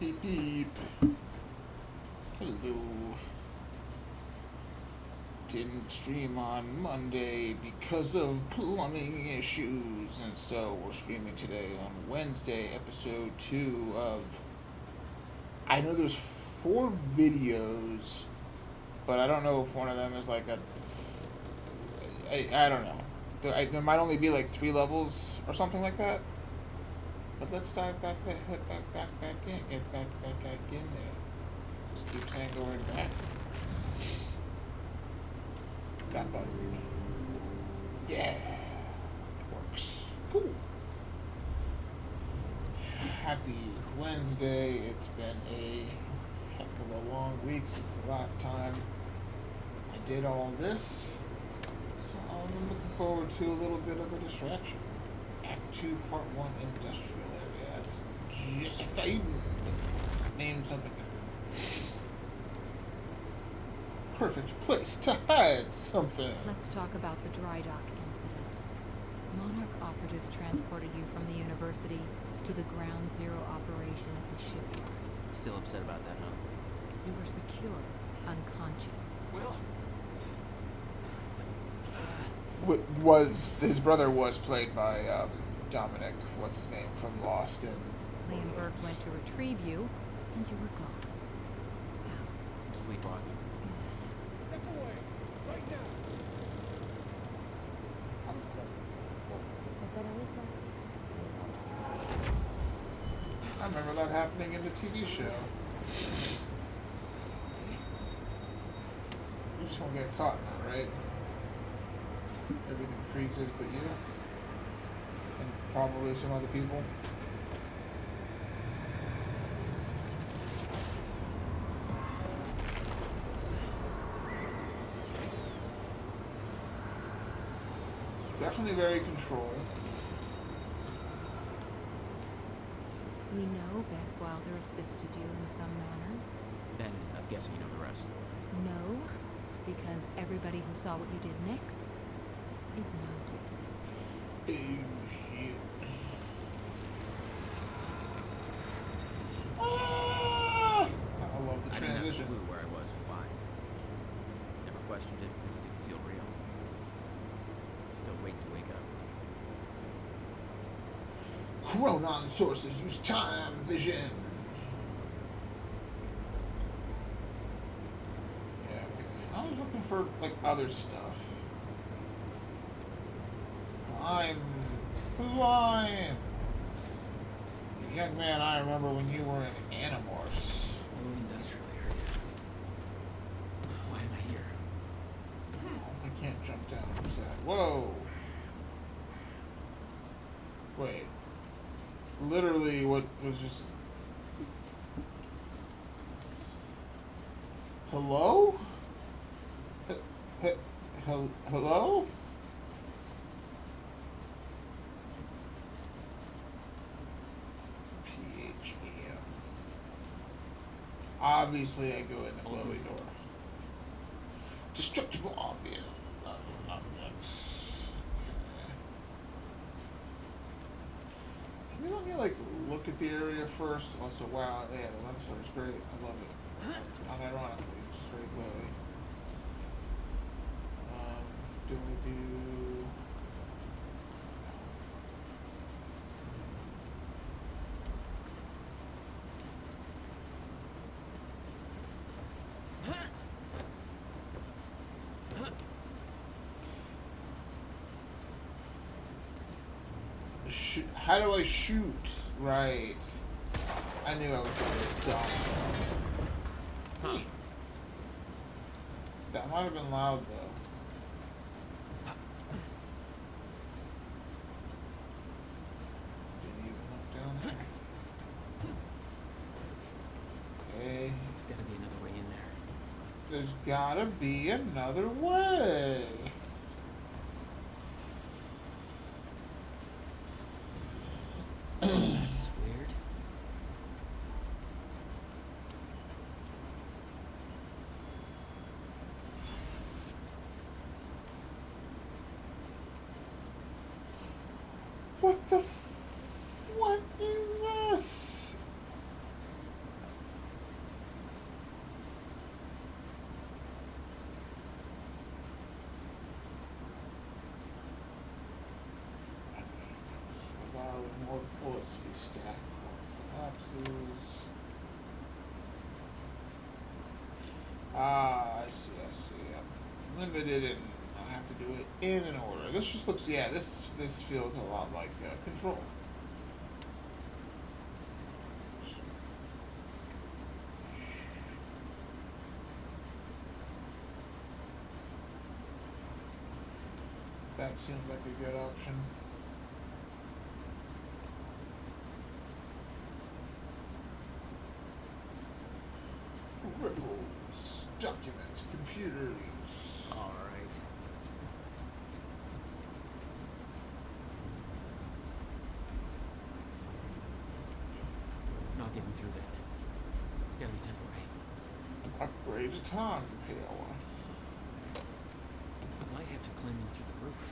Beep beep. Hello. Didn't stream on Monday because of plumbing issues, and so we're streaming today on Wednesday, episode 2 of. I know there's 4 videos, but I don't know if one of them is like a. I don't know. There might only be like 3 levels or something like that. But let's dive back in. Get back in there. Just keep saying going back. That button. Yeah. It works. Cool. Happy Wednesday. It's been a heck of a long week since the last time I did all this. So I'm looking forward to a little bit of a distraction. Act 2, Part 1, Industrial Area. That's just a fading. Name something different. Perfect place to hide something. Let's talk about the dry dock incident. Monarch operatives transported you from the university to the ground zero operation at the shipyard. Still upset about that, huh? You were secure, unconscious. Will? Was his brother was played by Dominic, what's his name, from Lost and Liam Burke went to retrieve you, and you were gone. Now, Sleepwalking. Step away, right now. I remember that happening in the TV show. You just won't get caught now, right? Everything freezes but you. And probably some other people. Definitely very controlled. we know Beth Wilder assisted you in some manner. Then I'm guessing you know the rest. No, because everybody who saw what you did next is now dead. Oh shit. Ah! I love the I didn't have a transition. clue where I was and why. Never questioned it because it didn't feel real. Still waiting to wake up. Chronon sources use time vision. Yeah, okay. I was looking for like other stuff. Climb. Young man, I remember when you were in Animorphs. Old industrial area. Why am I here? Oh, I can't jump down. What's that? Whoa. Wait. Literally, what was just... Hello? Hello? PHEM. Obviously, I go in the glowy door. Destructible obvious. Objects. Can you let me like look at the area first? Also, wow, yeah, the lens flare is great. I love it. Unironically, it's just very glowy. Do we do? How do I shoot? Right. I knew I was dumb. Huh. That might have been loud though. Didn't even look down there. Okay. There's gotta be another way in there. There's gotta be another way. That's weird. What the what is this? more bullets to be stacked. Collapses. Ah, I see. Yep. Limited, and I have to do it in an order. This just looks, yeah. This feels a lot like Control. That seems like a good option. Ripples, documents, computers. All right. Not getting through that. It's gotta be a different way. Upgrade time, Pale. I might have to climb in through the roof.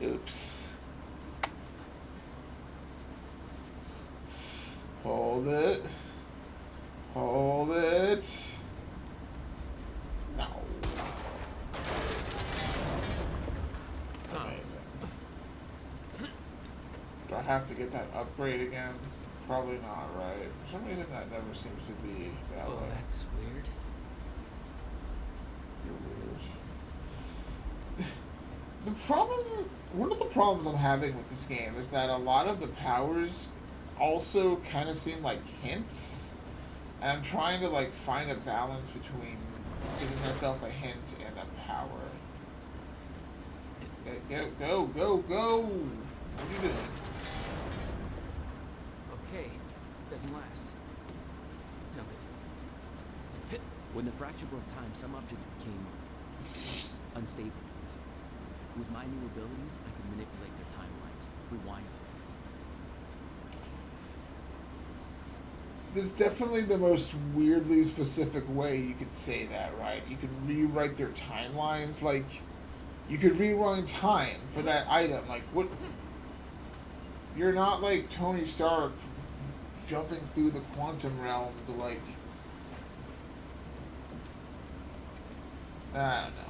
Oops. Hold it. Hold it. No. Amazing. Do I have to get that upgrade again? Probably not, right? For some reason that never seems to be that Oh, way. that's weird. You're weird. The problem, one of the problems I'm having with this game is that a lot of the powers also kind of seem like hints, and I'm trying to like find a balance between giving myself a hint and a power. Go! What are you doing? Okay, doesn't last. No. When the fracture broke time, some objects became unstable. With my new abilities, I can manipulate their timelines, rewind them. There's definitely the most weirdly specific way you could say that, right? You could rewrite their timelines, like you could rewind time for that item. Like what? You're not like Tony Stark jumping through the quantum realm to like. I don't know.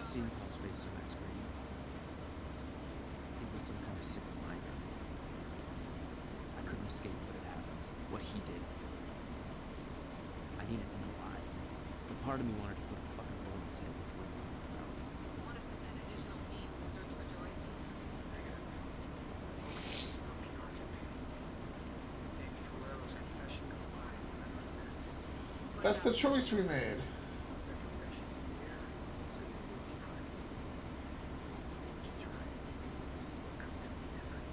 Seeing Paul's face on that screen, it was some kind of sick reminder. I couldn't escape what had happened, what he did. I needed to know why, but part of me wanted to put a fucking bullet in his head before he opened his mouth. Want us to send additional teams to search for Joyce? Negative. I'll keep on your man. Maybe Ferrero's confession combined with my minutes. That's the choice we made. Once that confession is in the air, we'll see if we'll keep fighting. That's right. Come to me tonight.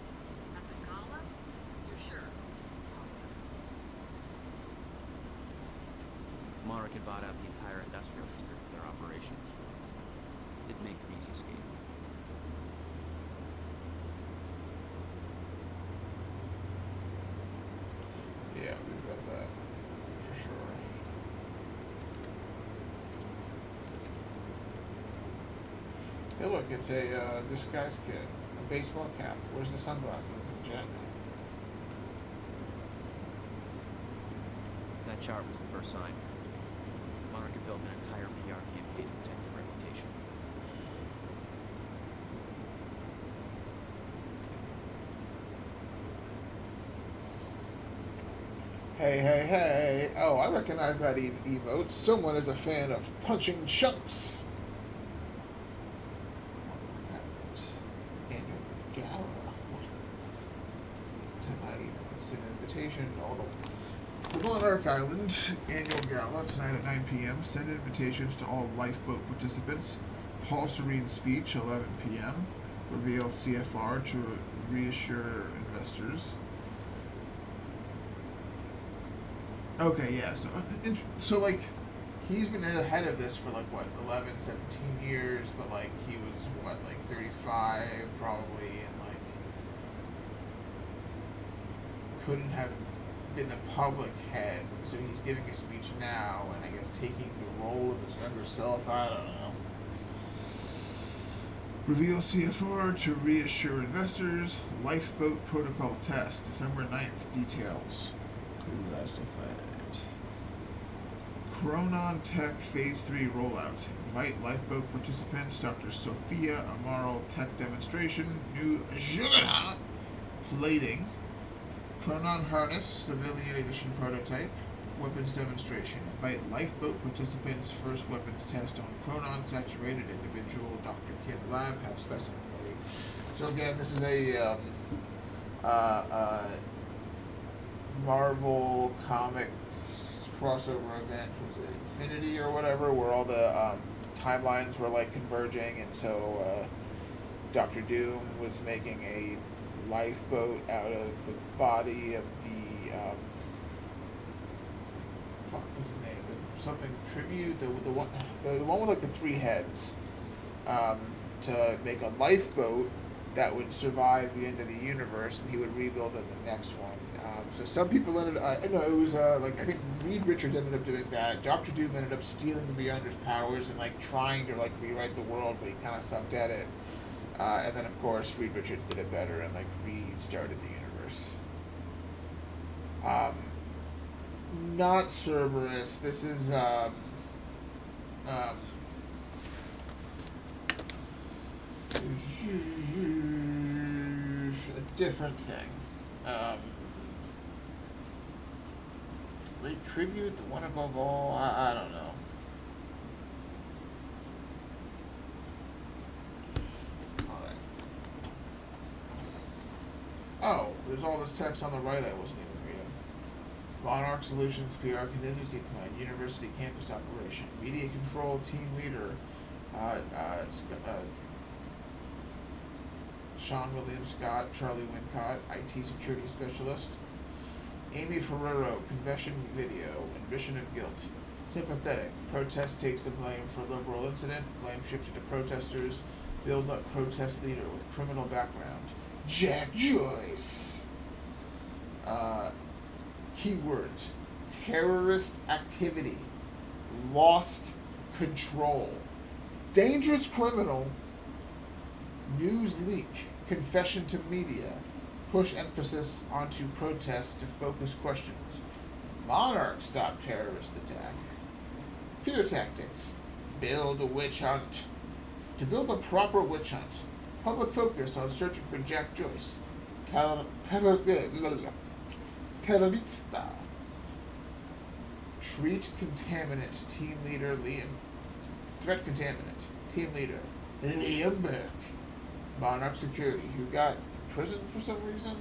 At the gala? You're sure? Positive. Marek had bought out the entire industrial district for their operation. Didn't make for an easy escape. Yeah, we've got that for sure. Hey, look, it's a disguise kit, a baseball cap. Where's the sunglasses and jacket? That chart was the first sign. Marek had built an entire PR campaign to protect their reputation. Hey. Oh, I recognize that emote. Someone is a fan of punching chunks. Annual gala. Tonight is an invitation to all the Monarch Island annual gala tonight at 9 p.m. Send invitations to all lifeboat participants. Paul Serene speech 11 p.m. Reveal CFR to reassure investors. Okay, yeah, so like, he's been ahead of this for like, what, 11, 17 years, but like, he was, what, like 35 probably, and like, couldn't have been the public head, so he's giving a speech now, and I guess taking the role of his younger self. I don't know. Reveal CFR to reassure investors. Lifeboat protocol test, December 9th. Details. Classified. Chronon Tech Phase 3 rollout. Invite lifeboat participants. Dr. Sophia Amaral Tech demonstration. New Juggernaut plating. Chronon harness, civilian edition prototype. Weapons demonstration. Invite lifeboat participants. First weapons test on Chronon saturated individual. Dr. Kid Lab. Have specimen ready. So again, this is a Marvel comic crossover event. Was it Infinity or whatever, where all the timelines were like converging, and so Doctor Doom was making a lifeboat out of the body of the what's his name? Something tribute. The one with like the three heads. To make a lifeboat that would survive the end of the universe, and he would rebuild in the next one. So some people ended up, no, it was like, I think Reed Richards ended up doing that. Doctor Doom ended up stealing the Beyonder's powers and like trying to like rewrite the world, but he kind of sucked at it. And then of course Reed Richards did it better and like restarted the universe. Not Cerberus. This is a different thing. Great tribute, the one above all. I don't know. Alright. Oh, there's all this text on the right I wasn't even reading. Monarch Solutions PR Contingency Plan, University Campus Operation, Media Control Team Leader, Sean William Scott, Charlie Wincott, IT Security Specialist, Amy Ferrero, Confession Video, Admission of Guilt, Sympathetic, Protest takes the blame for liberal incident, blame shifted to protesters, build up protest leader with criminal background, Jack Joyce. Keywords, terrorist activity, lost control, dangerous criminal, news leak, confession to media, push emphasis onto protests to focus questions, monarch stop terrorist attack, fear tactics, build a witch hunt, to build a proper witch hunt, public focus on searching for Jack Joyce, terrorista, treat contaminant, team leader Liam, threat contaminant, team leader Liam Burke, monarch security, who got in prison for some reason,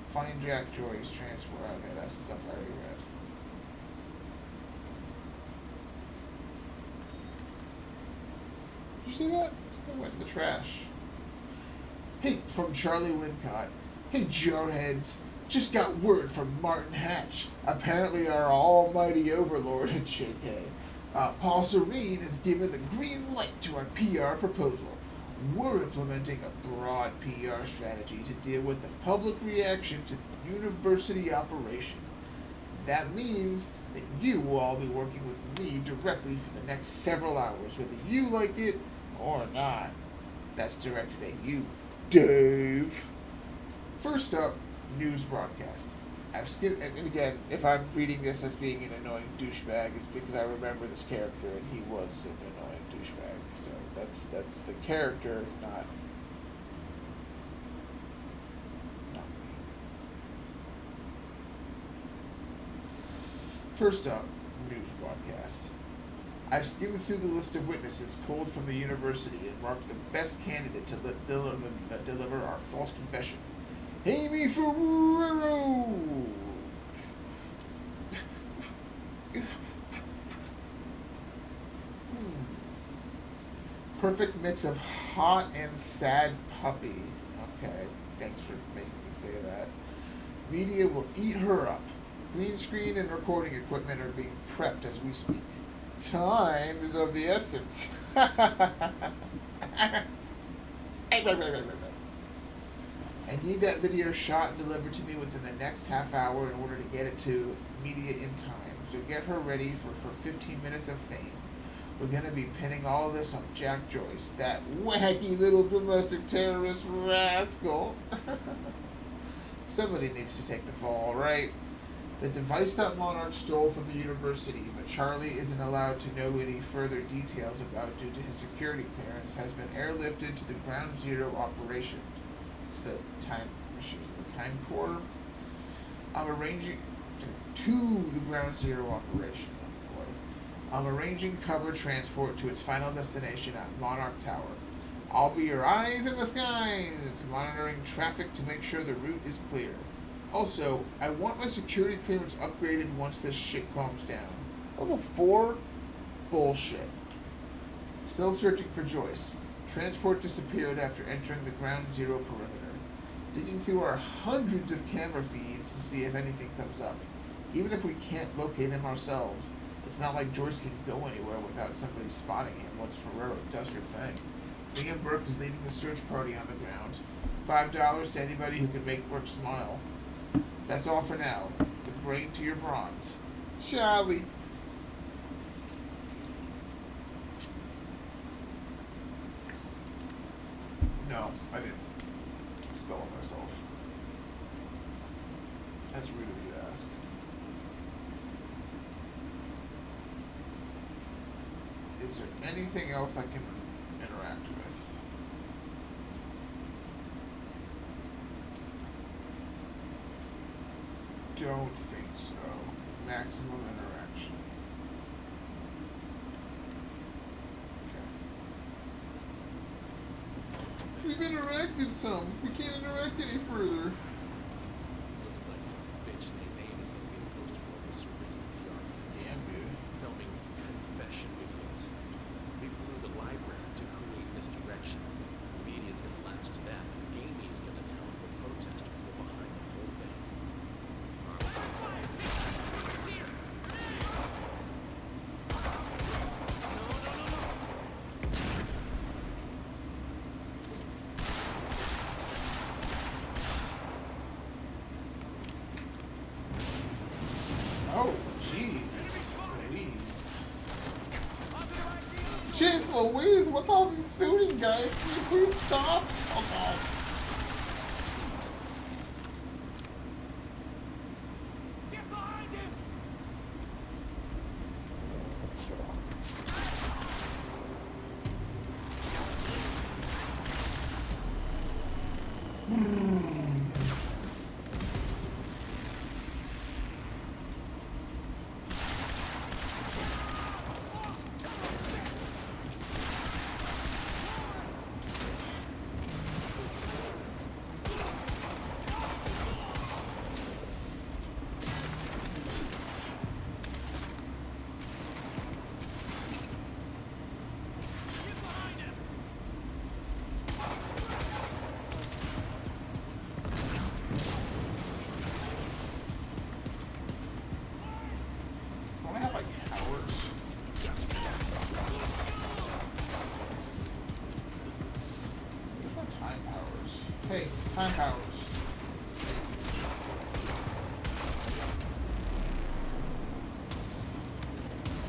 find Jack Joyce, transfer, okay, that's the stuff I already read. Did you see that? It went in the trash. Hey, from Charlie Wincott. Hey, jarheads. Just got word from Martin Hatch, apparently our almighty overlord at JK. Paul Serene has given the green light to our PR proposal. We're implementing a broad PR strategy to deal with the public reaction to the university operation. That means that you will all be working with me directly for the next several hours, whether you like it or not. That's directed at you, Dave. First up, news broadcast. I've skipped, and again, if I'm reading this as being an annoying douchebag, it's because I remember this character and he was an annoying douchebag. So that's the character, not me. First up, news broadcast. I've skimmed through the list of witnesses pulled from the university and marked the best candidate to deliver our false confession. Amy Ferrero! Perfect mix of hot and sad puppy. Okay, thanks for making me say that. Media will eat her up. Green screen and recording equipment are being prepped as we speak. Time is of the essence. I need that video shot and delivered to me within the next half hour in order to get it to media in time. So get her ready for her 15 minutes of fame. We're going to be pinning all of this on Jack Joyce, that wacky little domestic terrorist rascal. Somebody needs to take the fall, right? The device that Monarch stole from the university, but Charlie isn't allowed to know any further details about due to his security clearance, has been airlifted to the Ground Zero operation. It's the time machine, the time core. I'm arranging to the Ground Zero operation. Oh boy. I'm arranging cover transport to its final destination at Monarch Tower. I'll be your eyes in the skies, monitoring traffic to make sure the route is clear. Also, I want my security clearance upgraded once this shit calms down. Level 4? Bullshit. Still searching for Joyce. Transport disappeared after entering the Ground Zero perimeter. Digging through our hundreds of camera feeds to see if anything comes up. Even if we can't locate him ourselves, it's not like Joyce can go anywhere without somebody spotting him once Ferrero does her thing. Liam Burke is leading the search party on the ground. $5 to anybody who can make Burke smile. That's all for now. The brain to your bronze. Charlie. No, I didn't spell it myself. That's rude of you to ask. Is there anything else I can interact with? Don't think so. Maximum interaction. Okay. We've interacted some. We can't interact any further. Looks like some bitch named Name is going to be the poster boy for Serene's PR. Damn, dude. Filming confession videos. We blew the library to create misdirection. The media's going to latch to that, and Amy's going to tell them the protesters were behind the whole thing. Oh, jeez. Louise. Jeez Louise, with all these shooting guys, can you please stop? Oh god. Get behind him! Don't I have like powers? Where's my time powers? Hey, time powers.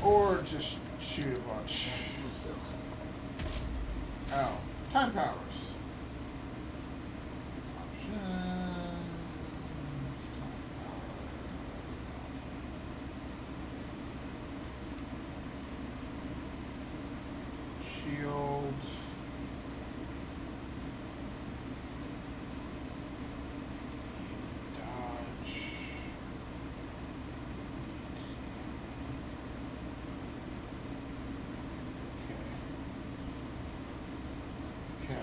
Or just shoot a bunch. Oh, time powers. Options. Time power. Shield. Dodge. Okay.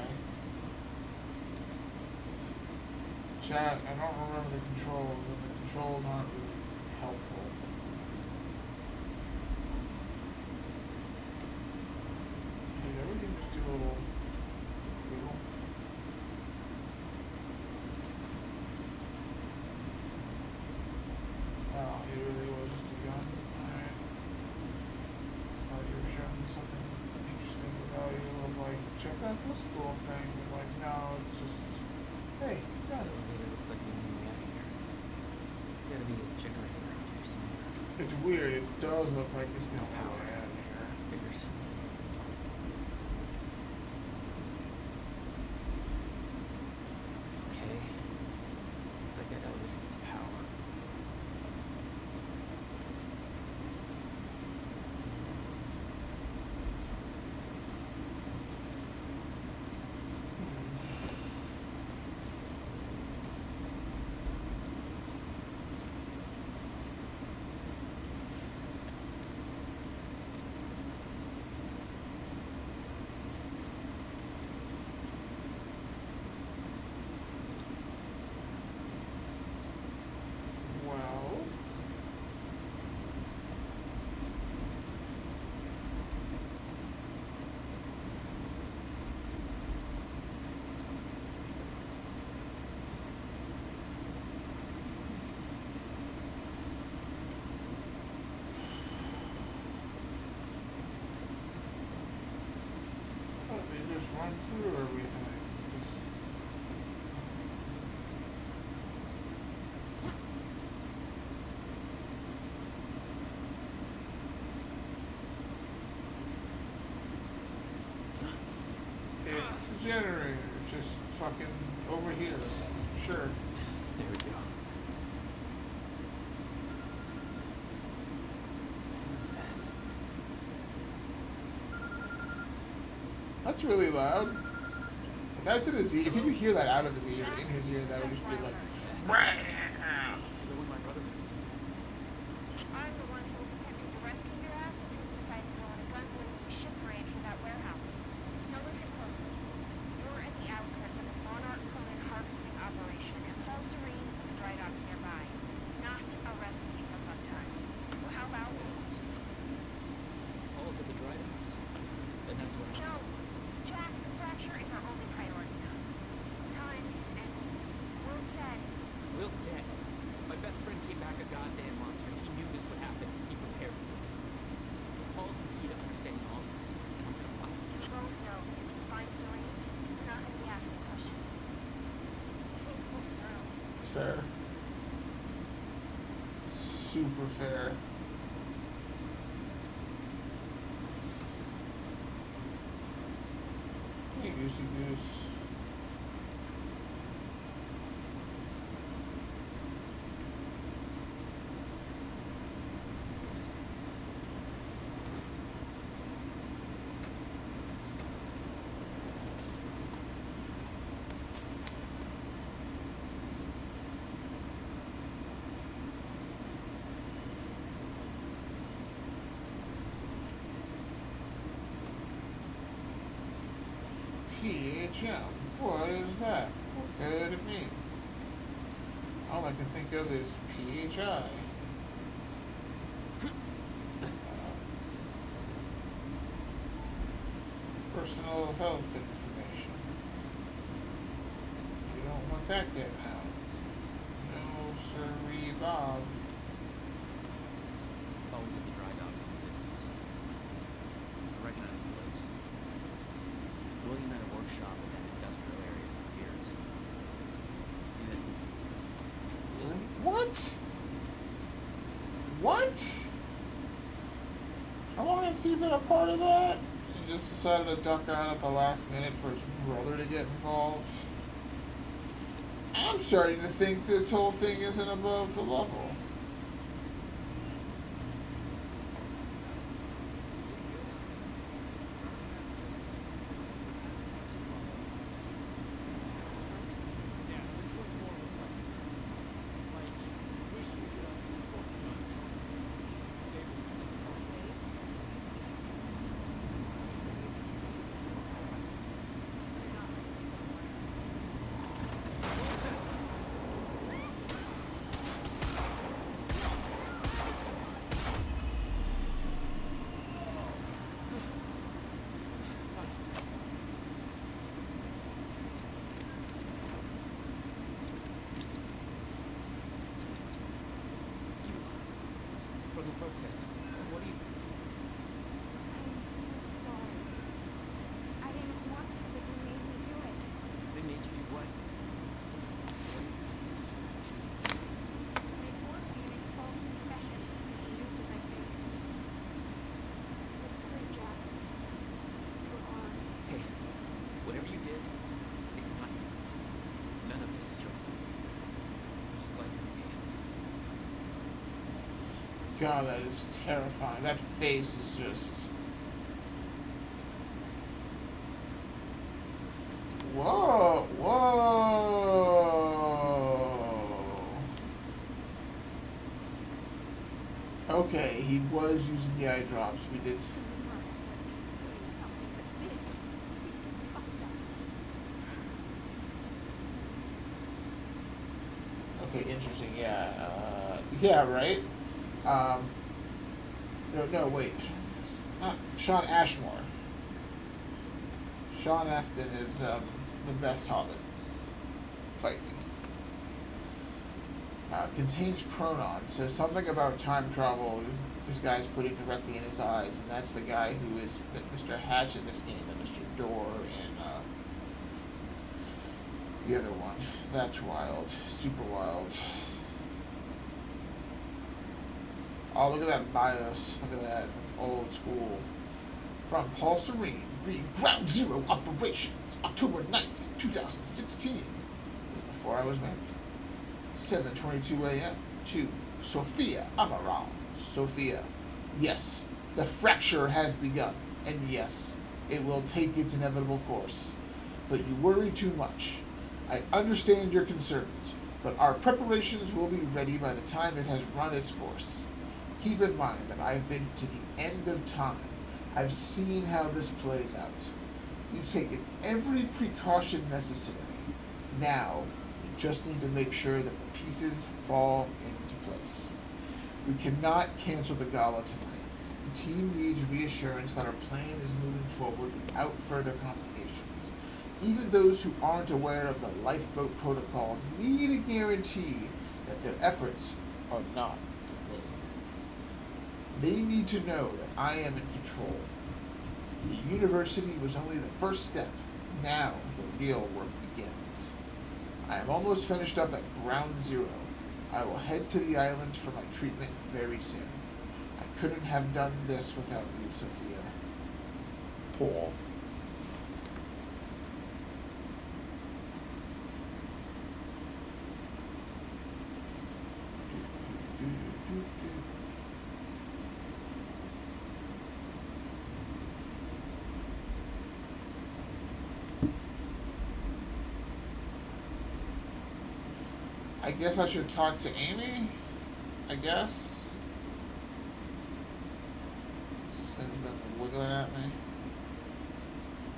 Chat, I don't remember the controls, and the controls aren't really helpful. Did everything just do a little wiggle? Oh, it really was just a gun? Alright. I thought you were showing me something interesting about you, of like, check out this cool thing, but like, no, it's just Hey, This got it. elevator looks like the only way out of here. There's gotta be a generator around here somewhere. It's weird. It does look like it's the No only power. way out of here. Figures. Okay. Looks like that elevator needs power. Well, let me just run through everything. Just it's a generator. Just fucking over here. Sure. There we go. What's that? That's really loud. If that's in his ear, if you could hear that out of his ear, in his ear, that would just be like. The one my brother was looking for. I'm the one who was attempting to rescue your ass until you decided to go on a gun blazing shit parade for that warehouse. Now listen closely. You're at the outskirts of a Monarch clone harvesting operation in Paul Serene's and the dry docks nearby. Not a recipe for fun times. So how about Paul's at the dry docks. And that's what no, Jack, the fracture is our only priority now. Time is ending. Will said Will's dead. My best friend came back a goddamn monster. He knew this would happen. He prepared for it. Paul's the key to understanding all this. And I'm gonna find him. we both know that if you find Serene, you're not going to be asking questions. Faithful Sterling. Fair. Super fair. Hey, Goosey Goose. PHM. What is that? What could it mean? All I can think of is PHI. Personal health information. You don't want that getting out. No, sirree, Bob. Always at the dry docks in the distance. I recognize the place. William had a workshop in that industrial area for years. Maybe that could Really? What? What? How long has he been a part of that? He just decided to duck out at the last minute for his brother to get involved. I'm starting to think this whole thing isn't above the level. Yeah, this one's more reflective. Like, wish we could have more guns. God, that is terrifying. That face is just. Whoa, whoa. Okay, he was using the eye drops. We did. Okay, interesting. Yeah. Yeah, right? No, wait. Not Sean Ashmore. Sean Astin is the best Hobbit. Fight me. Contains chronon, so something about time travel is this guy's putting directly in his eyes, and that's the guy who is Mr. Hatch in this game, and Mr. Door in the other one. That's wild. Super wild. Oh, look at that BIOS. Look at that. It's old school. From Paul Serene, read Ground Zero Operations, October 9th, 2016. This was before I was married. 7:22 a.m. to Sophia Amaral. Sophia. Yes, the fracture has begun. And yes, it will take its inevitable course. But you worry too much. I understand your concerns, but our preparations will be ready by the time it has run its course. Keep in mind that I've been to the end of time. I've seen how this plays out. We've taken every precaution necessary. Now, we just need to make sure that the pieces fall into place. We cannot cancel the gala tonight. The team needs reassurance that our plan is moving forward without further complications. Even those who aren't aware of the lifeboat protocol need a guarantee that their efforts are not in vain. They need to know that I am in control. The university was only the first step. Now the real work begins. I am almost finished up at Ground Zero. I will head to the island for my treatment very soon. I couldn't have done this without you, Sophia. Paul. I guess I should talk to Amy. I guess. This thing's been wiggling at me.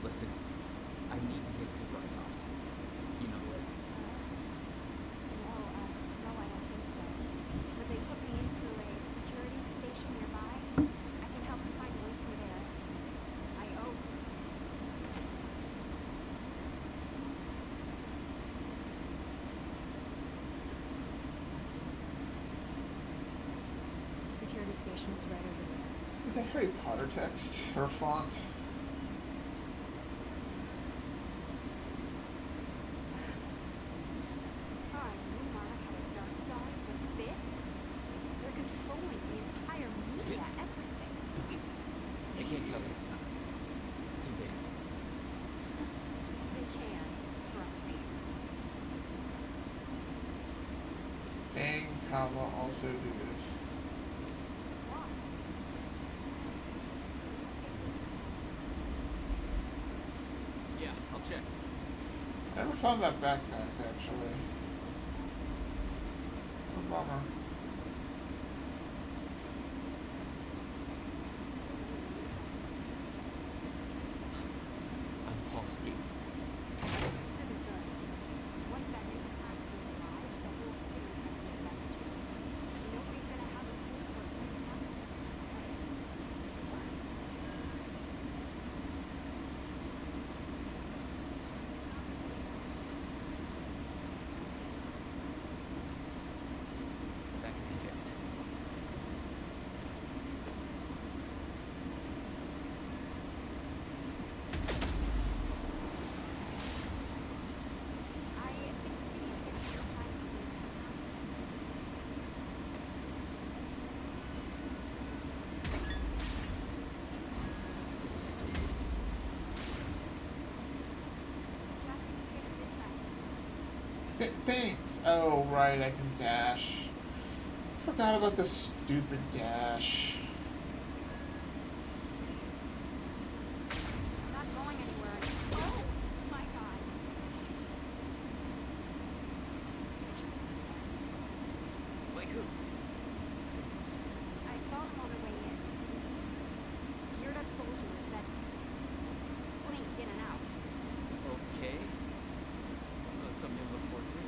Listen, I need to get to the dry docks. You know the way. No, I don't think so. But they took me in through a security station nearby. I can help you find a way through there. I owe. The security station is right over there. Is that Harry Potter text or font? I knew Monarch had a dark side, but this? They're controlling the entire media, everything. They can't kill this. It's too big. They can, trust me. Dang, comma, also do it. It's locked. Yeah, I'll check. I never found that backpack, actually. A bummer. I'm Paul Skate. This isn't good. Once that news class goes live, the whole city's gonna be a mess too. Nobody's gonna have a clue what really happened. What? That can be fixed. I think we need to get to the side of the woods Jeff, we need to get to this side. Thanks. Oh, right, I can dash. Forgot about this stupid dash. I'm not going anywhere. Oh my god. Just Like who? I saw them on their way in. These geared up soldiers that blink in and out. Okay. Well, that's something to look forward to.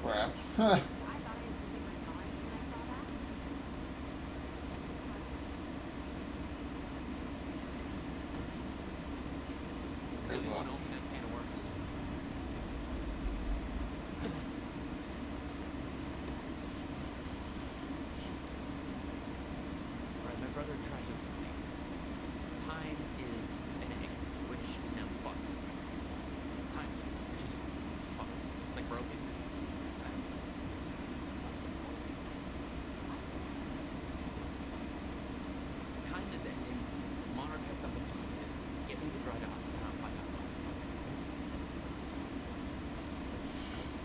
Crap. I thought I was losing my mind when I saw that. Really Good luck. want to open that can of worms. Alright, my brother tried to explain. Time is an egg, which is now fucked. Time, which is fucked. It's like broken. Time is ending. Monarch has something to do with it. Get me the dry docks and I'll find out more.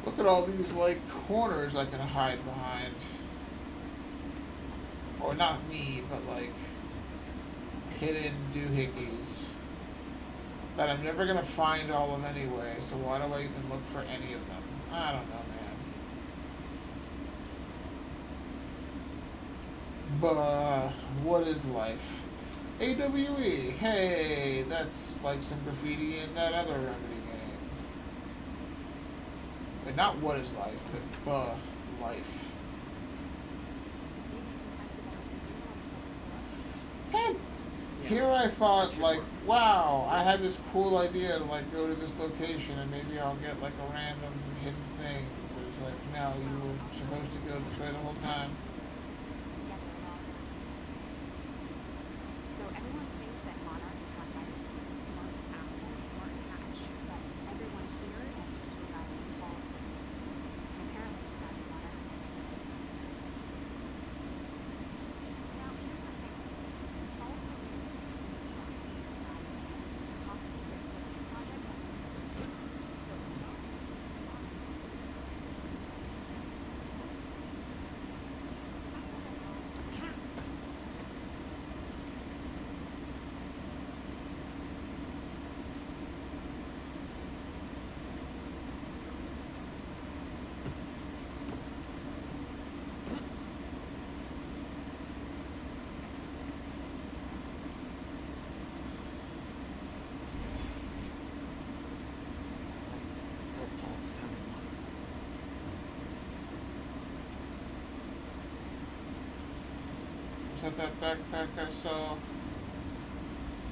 Look at all these, like, corners I can hide behind. Or not me, but, like, hidden doohickeys. That I'm never gonna find all of anyway, so why do I even look for any of them? I don't know, man. But, what is life? AWE, hey, that's like some graffiti in that other Remedy game. But not what is life, but life. Hey, here I thought, like, wow, I had this cool idea to, like, go to this location and maybe I'll get, like, a random hidden thing. But it's like, no, you were supposed to go this way the whole time. Pieces together a lot of those. So everyone thinks that Monarch is run by this smart asshole Martin Hatch, but everyone here answers to a guy named Paul Soon. And apparently the guy Monarch picked. Now here's the thing. Paul Soon is the design guy who has a top secret physics project at the university. So it's not So Paul founded Monarch. Was that backpack I saw?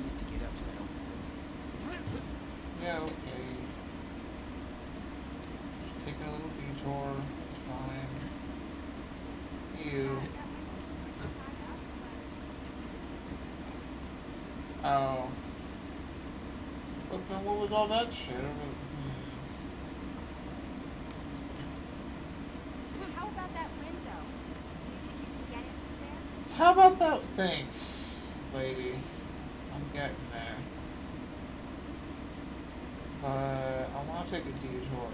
Need to get up to that open window. Yeah, okay. Just taking a little detour. It's fine. You. Oh. But then what was all that shit? How about that window? Do you think you can get in through there? How about that? Thanks, lady. I'm getting there. But I want to take a detour.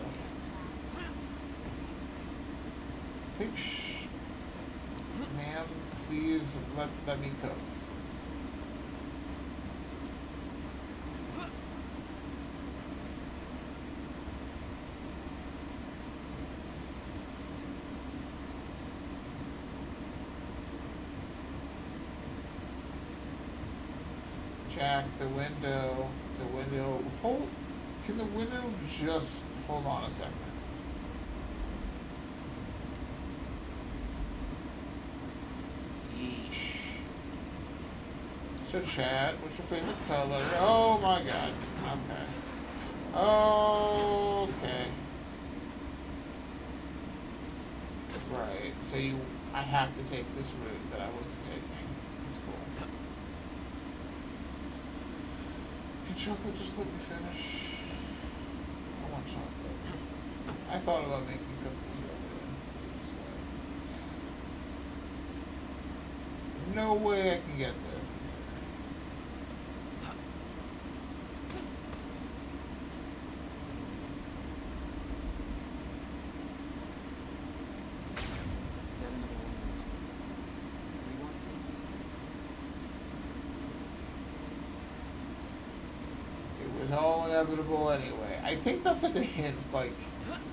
Think, ma'am, please let me cook. Jack, the window. Hold. Can the window just hold on a second? Yeesh. So, Chad, what's your favorite color? Oh my God. Okay. Okay. Right. So I have to take this route that I wasn't taking. That's cool. Can chocolate just let me finish? I want chocolate. I thought about making cookies earlier. It's no way I can get there from Is that another one of those It was all inevitable anyway. I think that's like a hint. Like,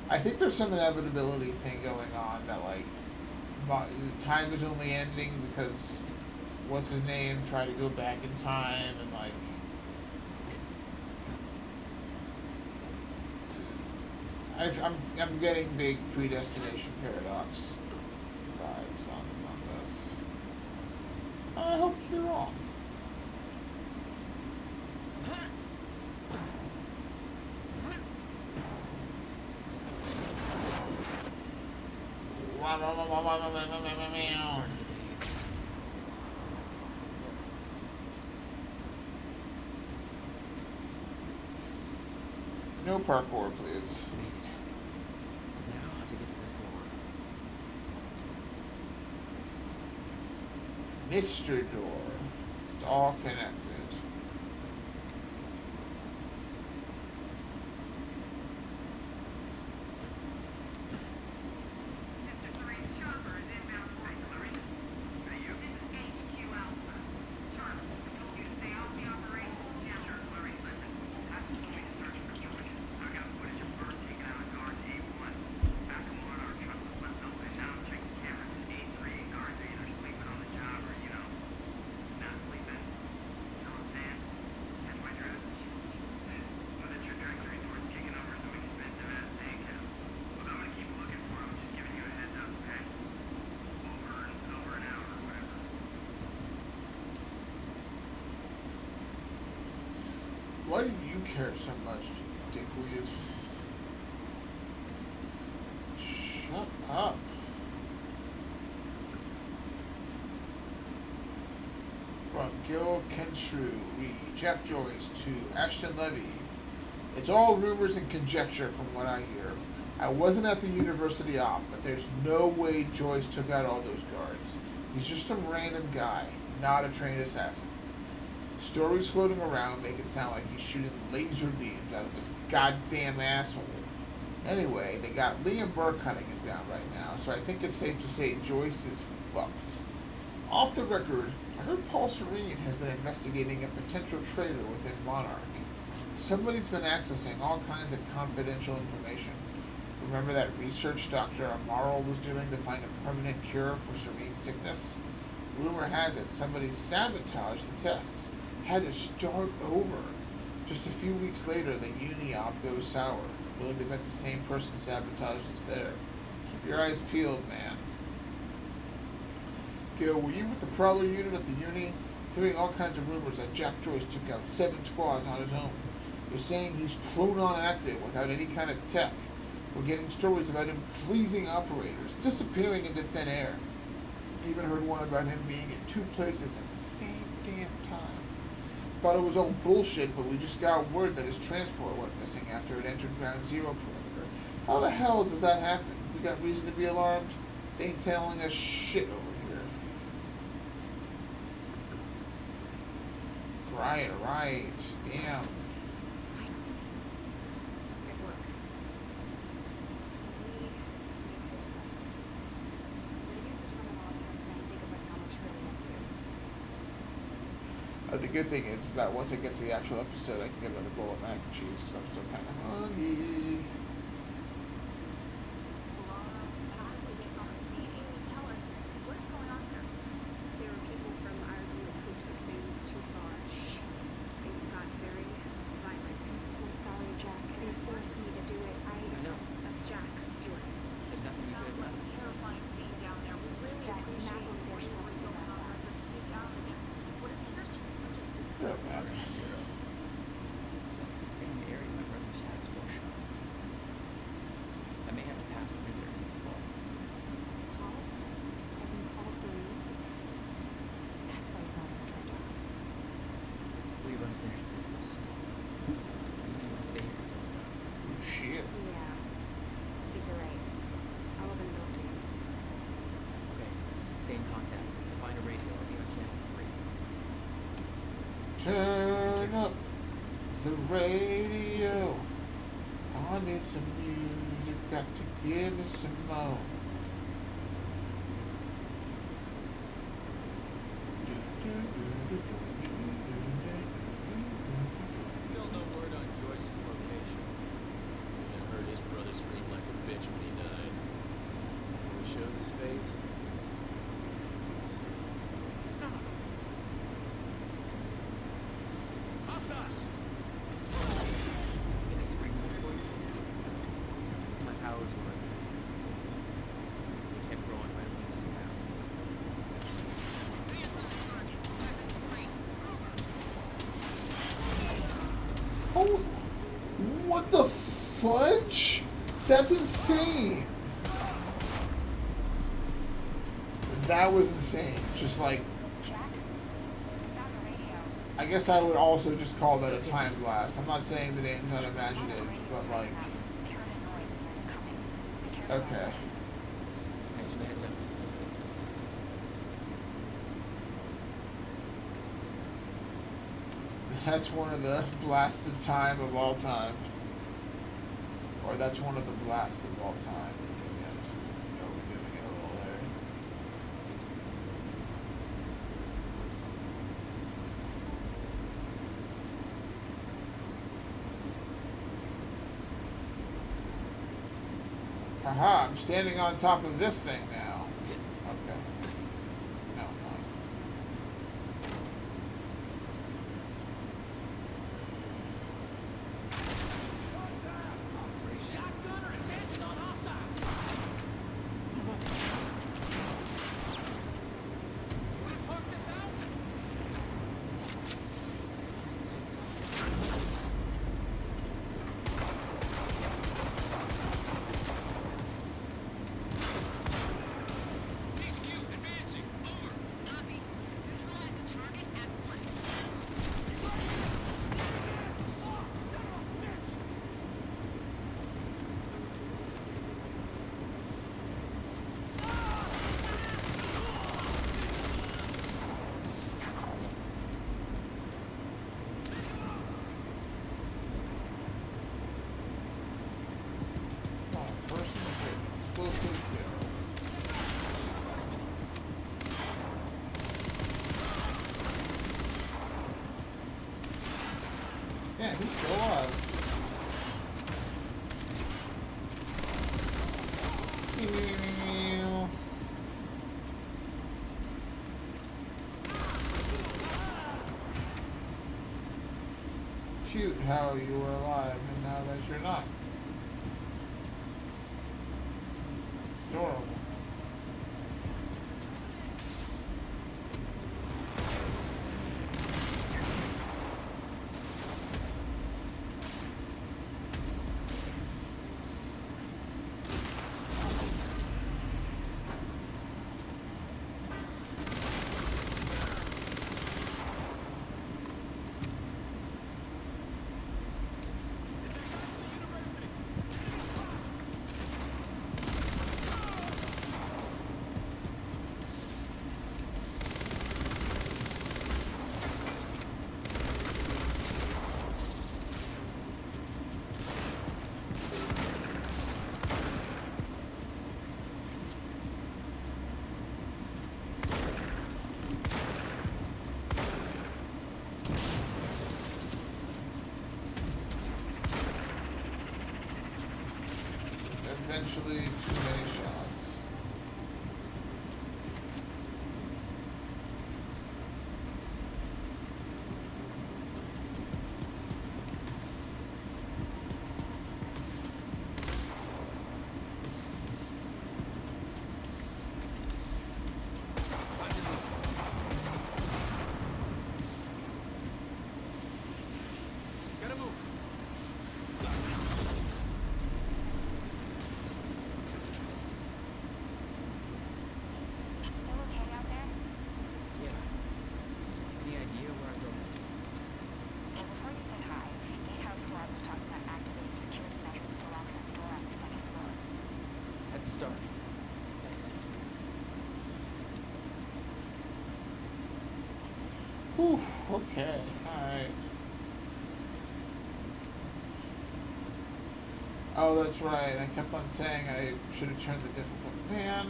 I think there's some inevitability thing going on that like time is only ending because what's his name tried to go back in time and like I'm getting big predestination paradox vibes on this. I hope to be wrong. No parkour, please. Made it. Now to get to that door. Mr. Door. It's all connected. Mr. Serene's chopper is inbound for Clarice. Hey, you? This is HQ Alpha. Charlie, I told you to stay off the operations channel. Sure, Clarice, listen. Ask me to search for Joyce. I got footage of her taking out a guard to A1. Back in one, our truck was left open. Now I'm checking cameras at A3. Guards are either sleeping on the job or, not sleeping. You know what I'm saying? Catch my drift? Well, the trajectory towards kicking over some expensive-ass sandcastles. Look, I'm gonna keep looking for him. Just giving you a heads up, okay? Over an hour or whatever. Why do you care so much, dickweed? Shut up. From Gil Kenshrew, read Jack Joyce to Ashton Levy. It's all rumors and conjecture from what I hear. I wasn't at the university op, but there's no way Joyce took out all those guards. He's just some random guy, not a trained assassin. Stories floating around make it sound like he's shooting laser beams out of his goddamn asshole. Anyway, they got Lee and Burke hunting him down right now, so I think it's safe to say Joyce is fucked. Off the record, I heard Paul Serene has been investigating a potential traitor within Monarch. Somebody's been accessing all kinds of confidential information. Remember that research Dr. Amaral was doing to find a permanent cure for Serene's sickness? Rumor has it somebody sabotaged the tests. Had to start over. Just a few weeks later, the uni op goes sour. Willing to bet the same person sabotaged is there. Keep your eyes peeled, man. Gil, were you with the Prowler unit at the uni? Hearing all kinds of rumors that Jack Joyce took out 7 squads on his own. They're saying he's Chronon active without any kind of tech. We're getting stories about him freezing operators, disappearing into thin air. Even heard one about him being in 2 places at the same damn time. Thought it was all bullshit, but we just got word that his transport went missing after it entered Ground Zero perimeter. How the hell does that happen? We got reason to be alarmed? They ain't telling us shit over here. Right. Damn. Good work. We need to make this right. I'm gonna use the terminology and try and dig up how much really went to. The good thing is that once I get to the actual episode, I can get another bowl of mac and cheese because I'm still kind of hungry. Honestly, we saw the scene. Amy, tell us, what's going on here? There were people from our group who took things too far. Shit. Things got very violent. I'm so sorry, Jack. They forced me to do it. I know. Jack, Joyce. There's nothing you could have done. Terrifying scene down there. We really That appreciate map you over there pushing should the be real about contact to speak out again. What if there's just such a Yeah, man. That's the same area my brother's dad's workshop. I may have to pass through there to get to Paul. Paul? As in Paul Serene? That's why you brought him to our dogs. We have unfinished business. You can stay here until we're done. Shit. Yeah. I think you're right. I'll open the door for you. Okay, stay in contact. Find a radio. I'll be on channel 3. Turn up the radio. I need some music. Got to give me some more. Still no word on Oh, what the fudge? That's insane. That was insane. Just like, Jack? I found a radio. I guess I would also just call that a time blast. I'm not saying that it's unimaginative, Radio's but like, acting up. They heard a noise and they're coming. Be careful. okay. Thanks for the heads up. That's one of the blasts of time of all time. Or that's one of the blasts of all time. Yeah, just overdoing it a little there. Aha, I'm standing on top of this thing now. Okay. No, fine. Shotgunner advancing on hostile. Wanna talk this out? HQ, advancing. Over. Copy. Neutralize the target at once. Oh, person explosive barrel. Yeah, he's still alive. Shoot how you were alive and now that you're not. Adorable. Eventually, too many shots. Gotta move. Still okay out there? Yeah. Any idea where I go next? And before you said hi, Gatehouse Squad was talking about activating security measures to lock some door on the second floor. That's a start. Thanks. Whew, okay, alright. Oh, that's right. I kept on saying I should have turned the difficulty. Man.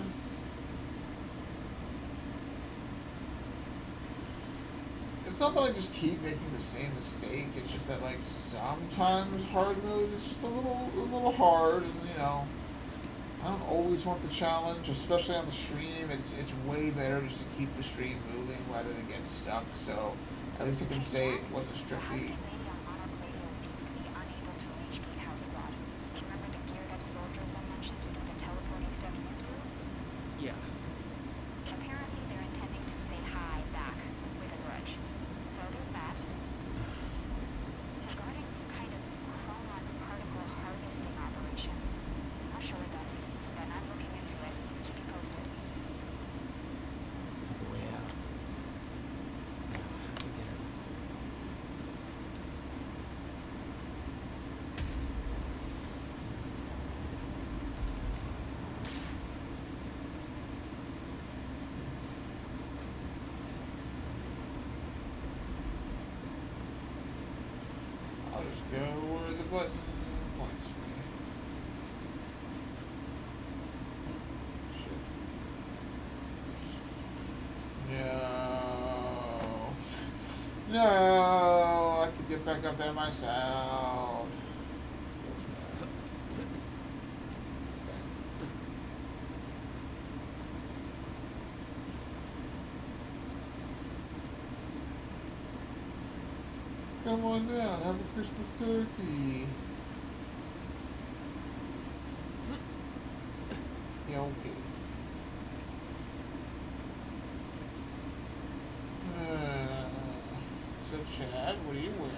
It's not that I just keep making the same mistake. It's just that, like, sometimes hard mode is just a little hard, and you know, I don't always want the challenge, especially on the stream. It's way better just to keep the stream moving rather than get stuck. So at least I can say it wasn't The strictly. husband lady on Monarch Radio seems to be unable to reach Gatehouse Squad. Remember the geared up soldiers I mentioned to do the teleporting stuff you do? Yeah. Apparently they're intending to say hi back with a grudge. So there's that. The Guardians kind just go where the button points me. Shit. No. No, I could get back up there myself. Feels bad. Come on down, have a Christmas turkey. Yeah, okay. So Chad, what are you wearing?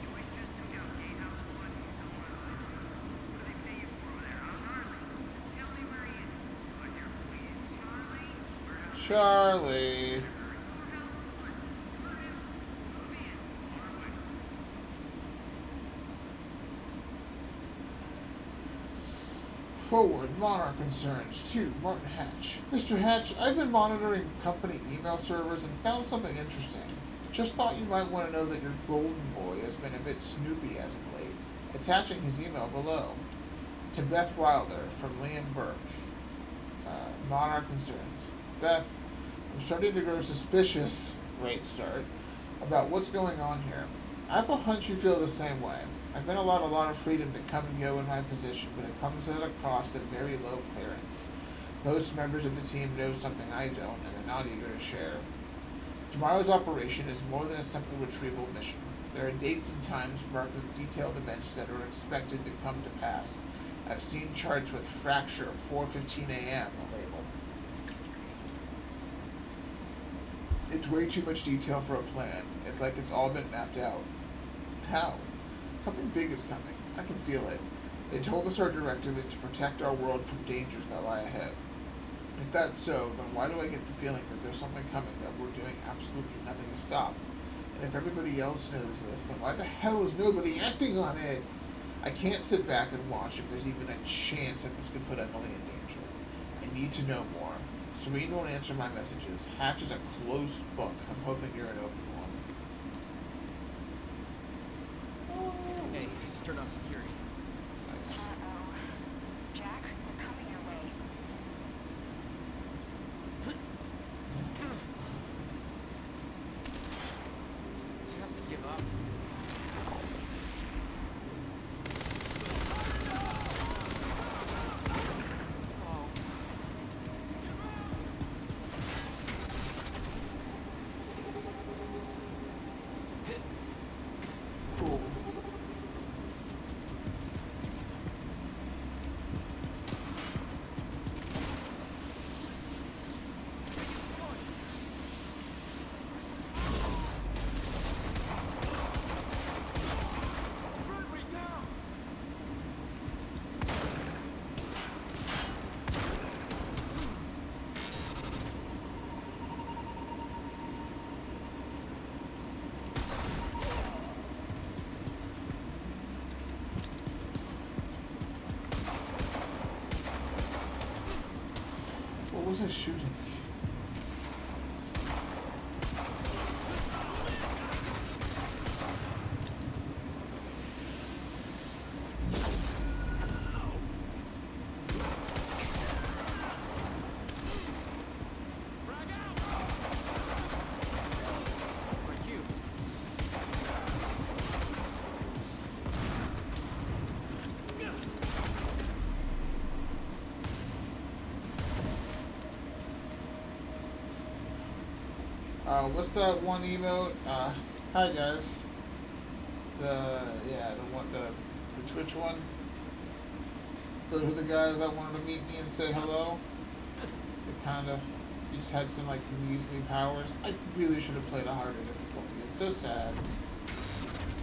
You always just took out Gatehouse One. What do they pay you for over there, huh, Charlie? Just tell me where he is. But you're please, Charlie. Where else? Charlie. Forward, Monarch concerns. 2, Martin Hatch. Mr. Hatch, I've been monitoring company email servers and found something interesting. Just thought you might want to know that your golden boy has been a bit snoopy as of late. Attaching his email below. To Beth Wilder from Liam Burke. Monarch concerns. Beth, I'm starting to grow suspicious, great start, about what's going on here. I have a hunch you feel the same way. I've been allowed a lot of freedom to come and go in my position, but it comes at a cost of very low clearance. Most members of the team know something I don't, and they're not eager to share. Tomorrow's operation is more than a simple retrieval mission. There are dates and times marked with detailed events that are expected to come to pass. I've seen charts with fracture 4:15 a.m. labeled. It's way too much detail for a plan. It's like it's all been mapped out. How? Something big is coming. I can feel it. They told us our directive is to protect our world from dangers that lie ahead. If that's so, then why do I get the feeling that there's something coming that we're doing absolutely nothing to stop? And if everybody else knows this, then why the hell is nobody acting on it? I can't sit back and watch if there's even a chance that this could put Emily in danger. I need to know more. Serene won't answer my messages. Hatch is a closed book. I'm hoping you're an open one. Hey, just turned off security. Nice. Uh-oh. Jack, we're coming your way. Just give up. Oh. Cool. Friendly down! What was I shooting? Frag out! My cue. What's that one emote? Hi guys. The Twitch one. Those were the guys that wanted to meet me and say hello. He just had some like measly powers. I really should have played a harder difficulty. It's so sad.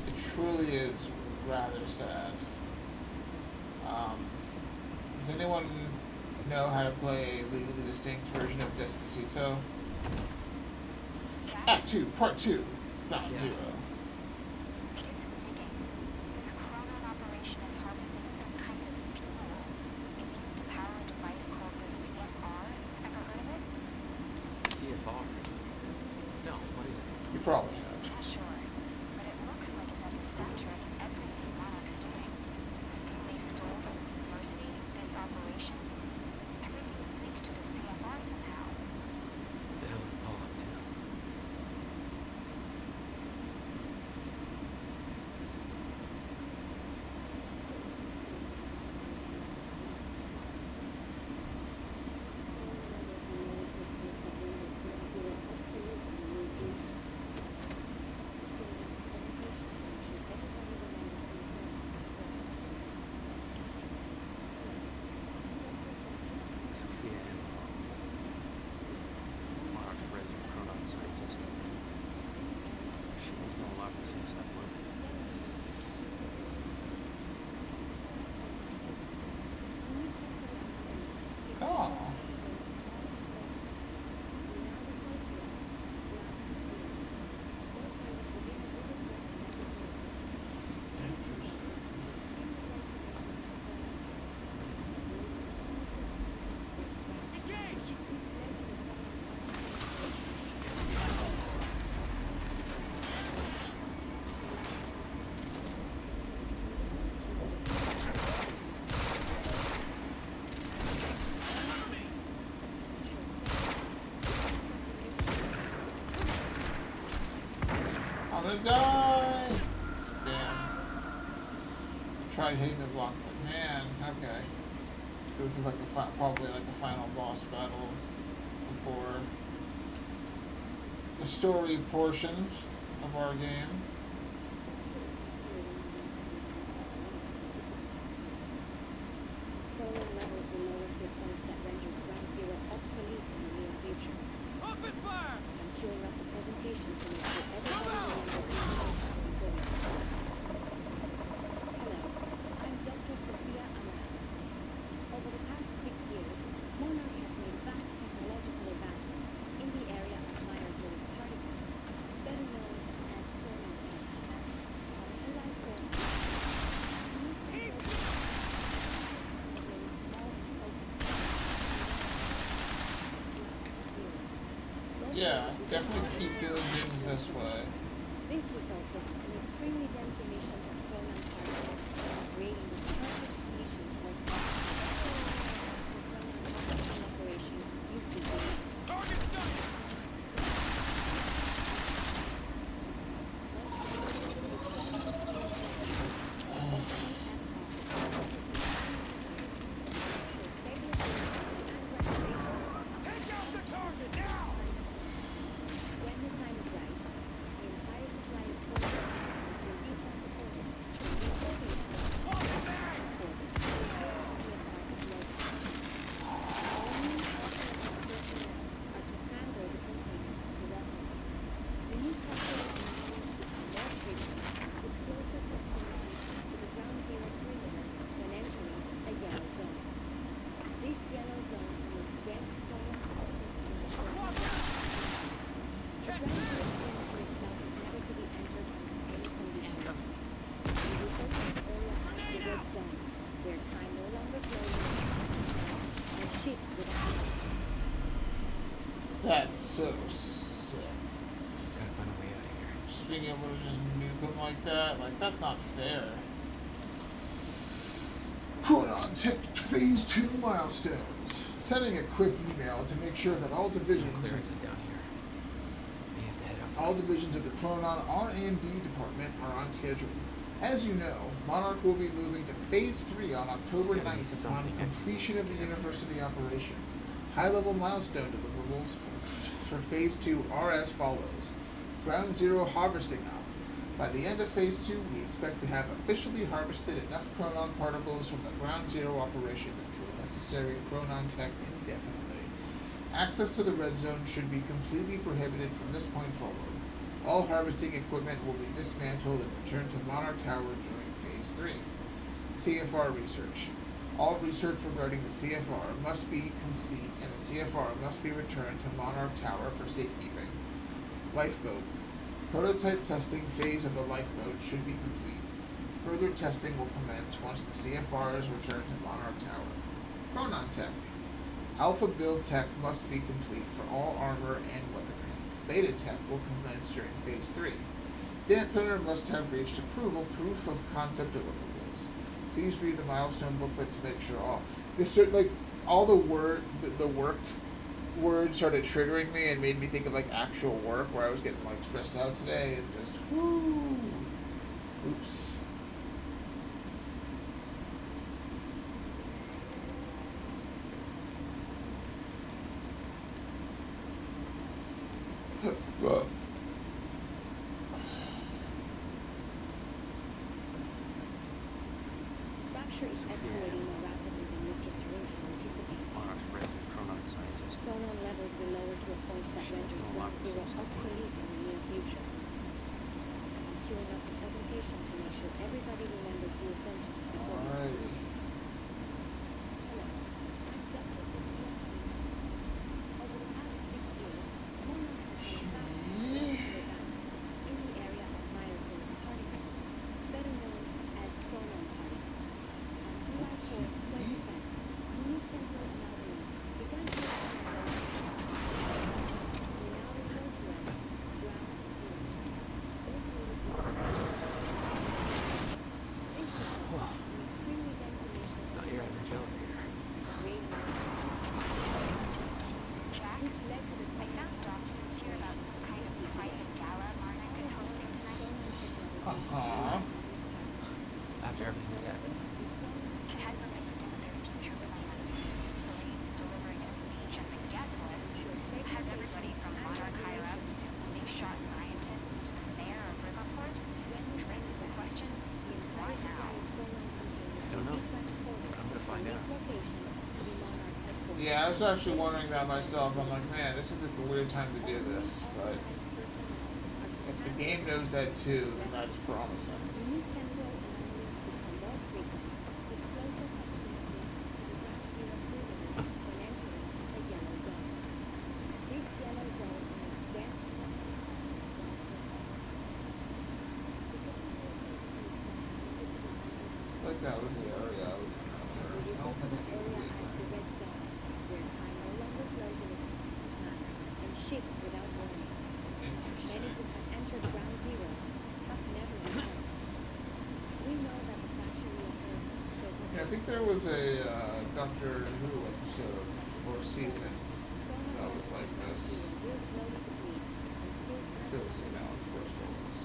It truly is rather sad. Does anyone know how to play a legally distinct version of Despacito. Act 2, Part 2, Ground Yeah. Zero. I did some digging. This Chronon operation is harvesting some kind of fuel. It's used to power a device called the CFR. Ever heard of it? CFR? No, what is it? You probably have. Not sure, but it looks like it's at the center of everything Monarch's doing. The thing they stole from the university, this operation, everything's linked to the CFR somehow. What the hell is Paul up to? Students. Sophia Amaro, Monarch's resident Chronon scientist. She must know a lot of the same stuff we're into. Oh. Interesting. Engage! I'm gonna die! Damn. Tried hitting the block, but man, okay. This is like probably like the final boss battle before the story portion of our game. Chronon levels will lower to a point that renders Ground Zero obsolete in the near future. Open fire! I'm queuing up the presentation to make sure everybody remembers the importance of Hello, I'm Dr. Sophia Amaro. Over the past 6 years, Monarch has made vast technological advances in the area of minor dose particles, better known as chronon particles. On July 4th, Yeah, definitely keep doing things this way. This resulted in extremely dense emissions of chronon particles, creating the perfect conditions for extraction operation UCD. Target sight! Take out the target now! When the time is right, the entire supply of chronon particles will be transported from this location Swap the bags! to orbit. CFR is located. All new authorized personnel are to handle the containment of the weapon. The new facility will become more frequent with closer proximity to the Ground Zero perimeter when entering a yellow zone. This yellow zone yields dense chronon particles and Swap the that! Ground Catch Zero this! perimeter itself is never to be entered under any conditions. We will focus the area of the red zone, where time no longer flows and shifts with us. That's so sick. Gotta find a way out of here. Just being able to just nuke them like that, like that's not fair. Chronon Tech Phase 2 milestones. Sending a quick email to make sure that all divisions Clearance it down here. May have to head out. all divisions of the Chronon R&D department are on schedule. As you know, Monarch will be moving to Phase 3 on October There's gotta be 9th upon something I can completion use of the to get university operation. High-level milestone deliverables for Phase 2 are as follows. Ground Zero harvesting out. By the end of Phase 2, we expect to have officially harvested enough chronon particles from the Ground Zero operation to fuel necessary chronon tech indefinitely. Access to the red zone should be completely prohibited from this point forward. All harvesting equipment will be dismantled and returned to Monarch Tower during Phase 3. CFR research. All research regarding the CFR must be complete, and the CFR must be returned to Monarch Tower for safekeeping. Lifeboat. Prototype testing phase of the lifeboat should be complete. Further testing will commence once the CFR is returned to Monarch Tower. Chronon Tech. Alpha build tech must be complete for all armor and weaponry. Beta tech will commence during phase 3. Dampener must have reached approval proof of concept deliverables. Please read the milestone booklet to make sure all this like all the work words started triggering me and made me think of like actual work where I was getting like stressed out today and just whoo. Oops. Fracture is escalating more rapidly than Mistress Ring can anticipate. Monarch's resident chronon scientist. Chronon levels will lower to a point that renders Ground Zero obsolete in the near future. I'm queuing up the presentation to make sure everybody remembers the essentials before we proceed. Hello, I'm Dr. Sophia. Over the past 6 years, Monarch has made vast advances in the area of Myerton's particles, better known as chronon particles. On July 4, 2010, unique temporal anomalies began to occur. We now refer to as Ground Zero. Located in this is an extremely dense emission of Not here in the elevator. Jack, which led to the I found documents here about some kind of private gala Monarch is hosting tonight. After everything's happened. It has something to do with their future plans. Selene's delivering a speech at the guest list. Has everybody from Monarch higher-ups to big shot scientists to the mayor of Riverport. Which raises the question, why now? I don't know. I'm gonna find out. Yeah, I was actually wondering that myself. I'm like, man, this is a weird time to do this, but if the game knows that too, then that's promising. Unique temporal anomalies become more frequent with closer proximity to the Ground Zero perimeter when entering a yellow zone. This yellow zone is dense Like that was the area I was in. the I don't think I area could as the red zone, where time no longer flows in a consistent manner and shifts without warning. Many Interesting. who have entered Ground Zero have never returned. We know that the fracture will occur to Yeah, I think there was a Doctor Who episode or season that was like this. will slowly deplete until time That was, of course, there was.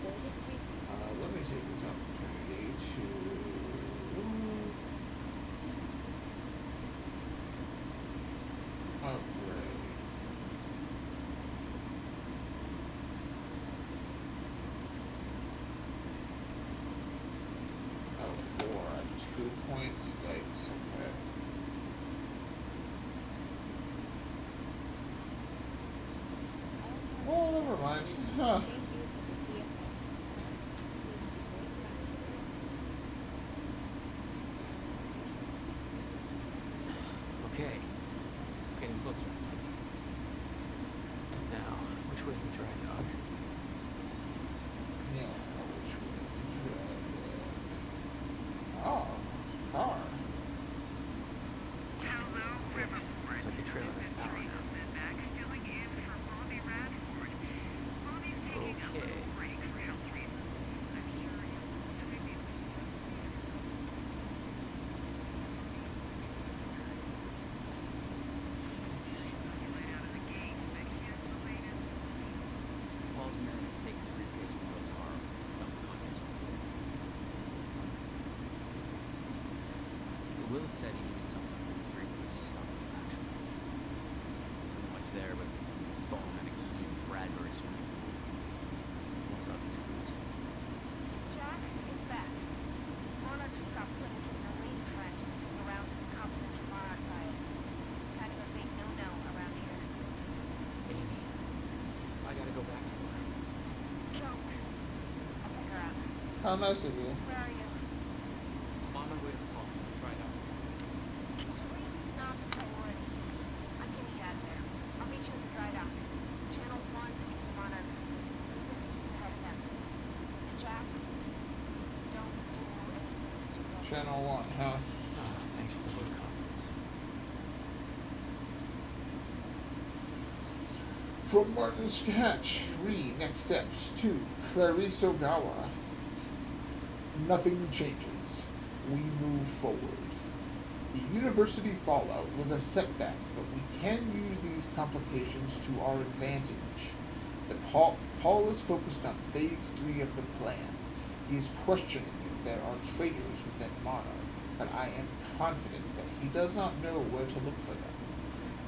for this reason. Let me take this opportunity to upgrade. Oh, 4. I have 2 points. Yikes. Okay. Oh, never mind. Huh. Okay. Getting closer, I think. Now, which way's the dry dock? Yeah, which was the drag? Oh, car. Hello, Riverport. Looks like the trailer has This is power Teresa now. Sedmak filling in for Bobby Radford. Bobby's taking a Okay. little break for health reasons. I'm sure you'll enjoy these. Right out of the gate, but here's the latest. Paul's married to taking the briefcase from Will's car. No, I can't talk to him. Will had said he needed something from the briefcase to stop the fracture. Wasn't much there, but his phone and a key to the Bradbury swing. What's up, these clues? Jack, it's Beth. Monarch just got put into an elite friend snooping around some confidential Monarch files. Kind of a big no-no around here. Amy. I gotta go back for her. Don't. I'll pick her up. How nice of you. Where are you? I'm on my way to the call. Try Channel 1, huh? Thanks for the vote of confidence. From Martin Sketch, read Next Steps to Clarice Ogawa. Nothing changes. We move forward. The university fallout was a setback, but we can use these complications to our advantage. Paul is focused on phase 3 of the plan. He is questioning if there are traitors within Monarch, but I am confident that he does not know where to look for them.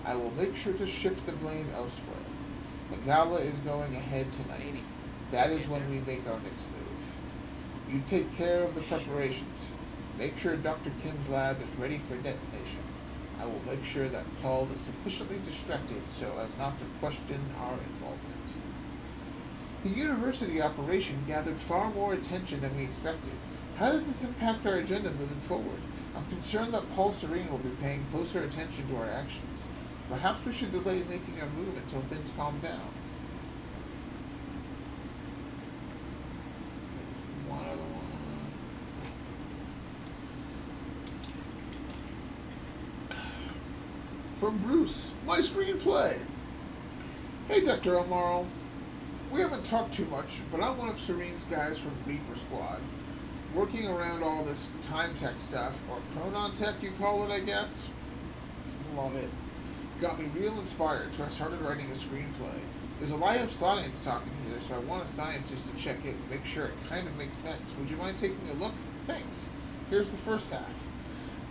I will make sure to shift the blame elsewhere. The gala is going ahead tonight. That is when we make our next move. You take care of the preparations. Make sure Dr. Kim's lab is ready for detonation. I will make sure that Paul is sufficiently distracted so as not to question our involvement. The university operation gathered far more attention than we expected. How does this impact our agenda moving forward? I'm concerned that Paul Serene will be paying closer attention to our actions. Perhaps we should delay making our move until things calm down. There's one other one. From Bruce, my screenplay. Hey, Dr. Elmarl. We haven't talked too much, but I'm one of Serene's guys from Reaper Squad. Working around all this time tech stuff, or chronon tech you call it, I guess. Love it. Got me real inspired, so I started writing a screenplay. There's a lot of science talking here, so I want a scientist to check it and make sure it kind of makes sense. Would you mind taking a look? Thanks. Here's the first half.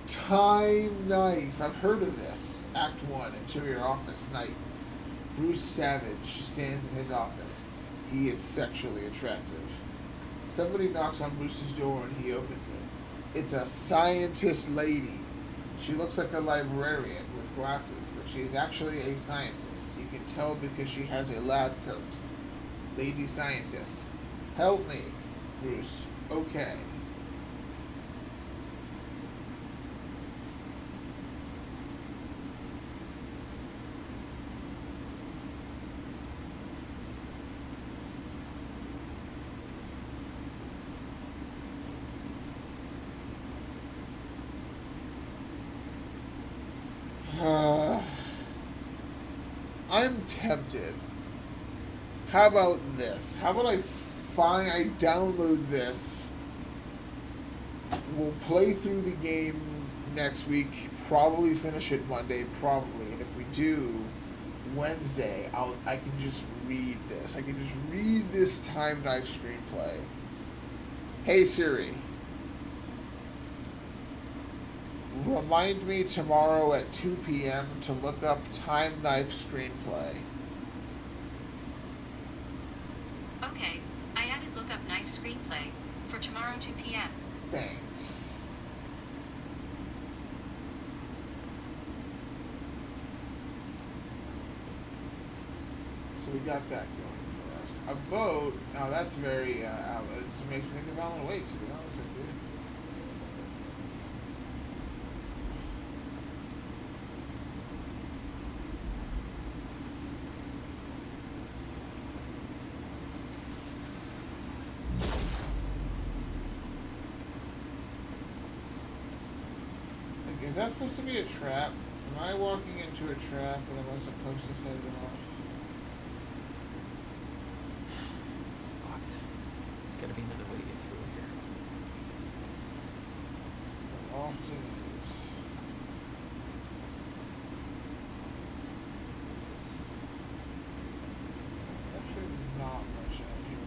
Time Knife. I've heard of this. Act 1, Interior Office, Night. Bruce Savage stands in his office. He is sexually attractive. Somebody knocks on Bruce's door and he opens it. It's a scientist lady. She looks like a librarian with glasses, but she is actually a scientist. You can tell because she has a lab coat. Lady scientist. Help me, Bruce. Okay. I'm tempted. How about this? How about I download this? We'll play through the game next week. Probably finish it Monday. Probably, and if we do Wednesday, I can just read this. I can just read this Time Knife screenplay. Hey Siri. Remind me tomorrow at 2 p.m. to look up Time Knife screenplay. Okay, I added look up knife screenplay for tomorrow 2 p.m. Thanks. So we got that going for us. A boat. Now that's very. It makes me think of Alan Wake, to be honest with you. Is that supposed to be a trap? Am I walking into a trap and am I supposed to set it off? It's locked. There's gotta be another way to get through here. Off it is. Actually, not much out here.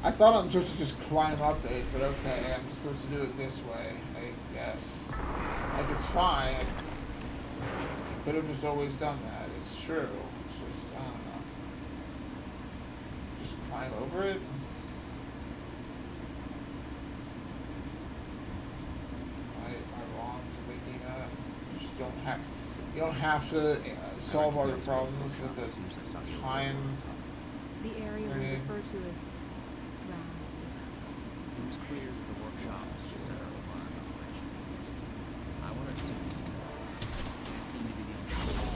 I thought I'm supposed to just climb up it, but okay, I'm supposed to do it this way, I guess. Like, it's fine. I could have just always done that. It's true. It's just, I don't know. Just climb over it? Am I wrong for thinking that? You don't have to solve all your problems with the time. The area we refer to as ground zero. It was clear that the workshop was the center of our operation. I want to assume it seemed to be the only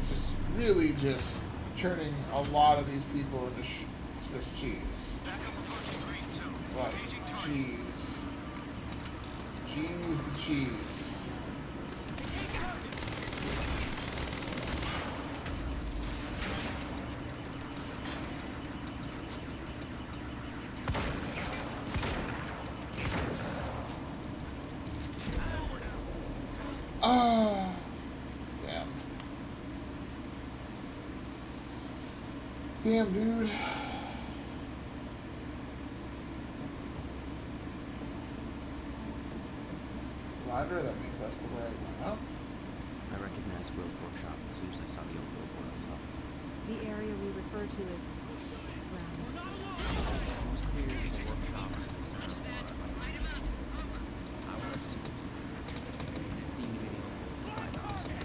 Just really just turning a lot of these people into Swiss cheese. Like, cheese. Cheese the cheese. Ah, damn. Damn, dude. Ladder, that means that's the way I went up. I recognized Will's workshop as soon as I saw the old billboard on top. The area we refer to as ground zero. It was clear that the workshop was the center of our operation. I want to assume it seemed to be the only right option.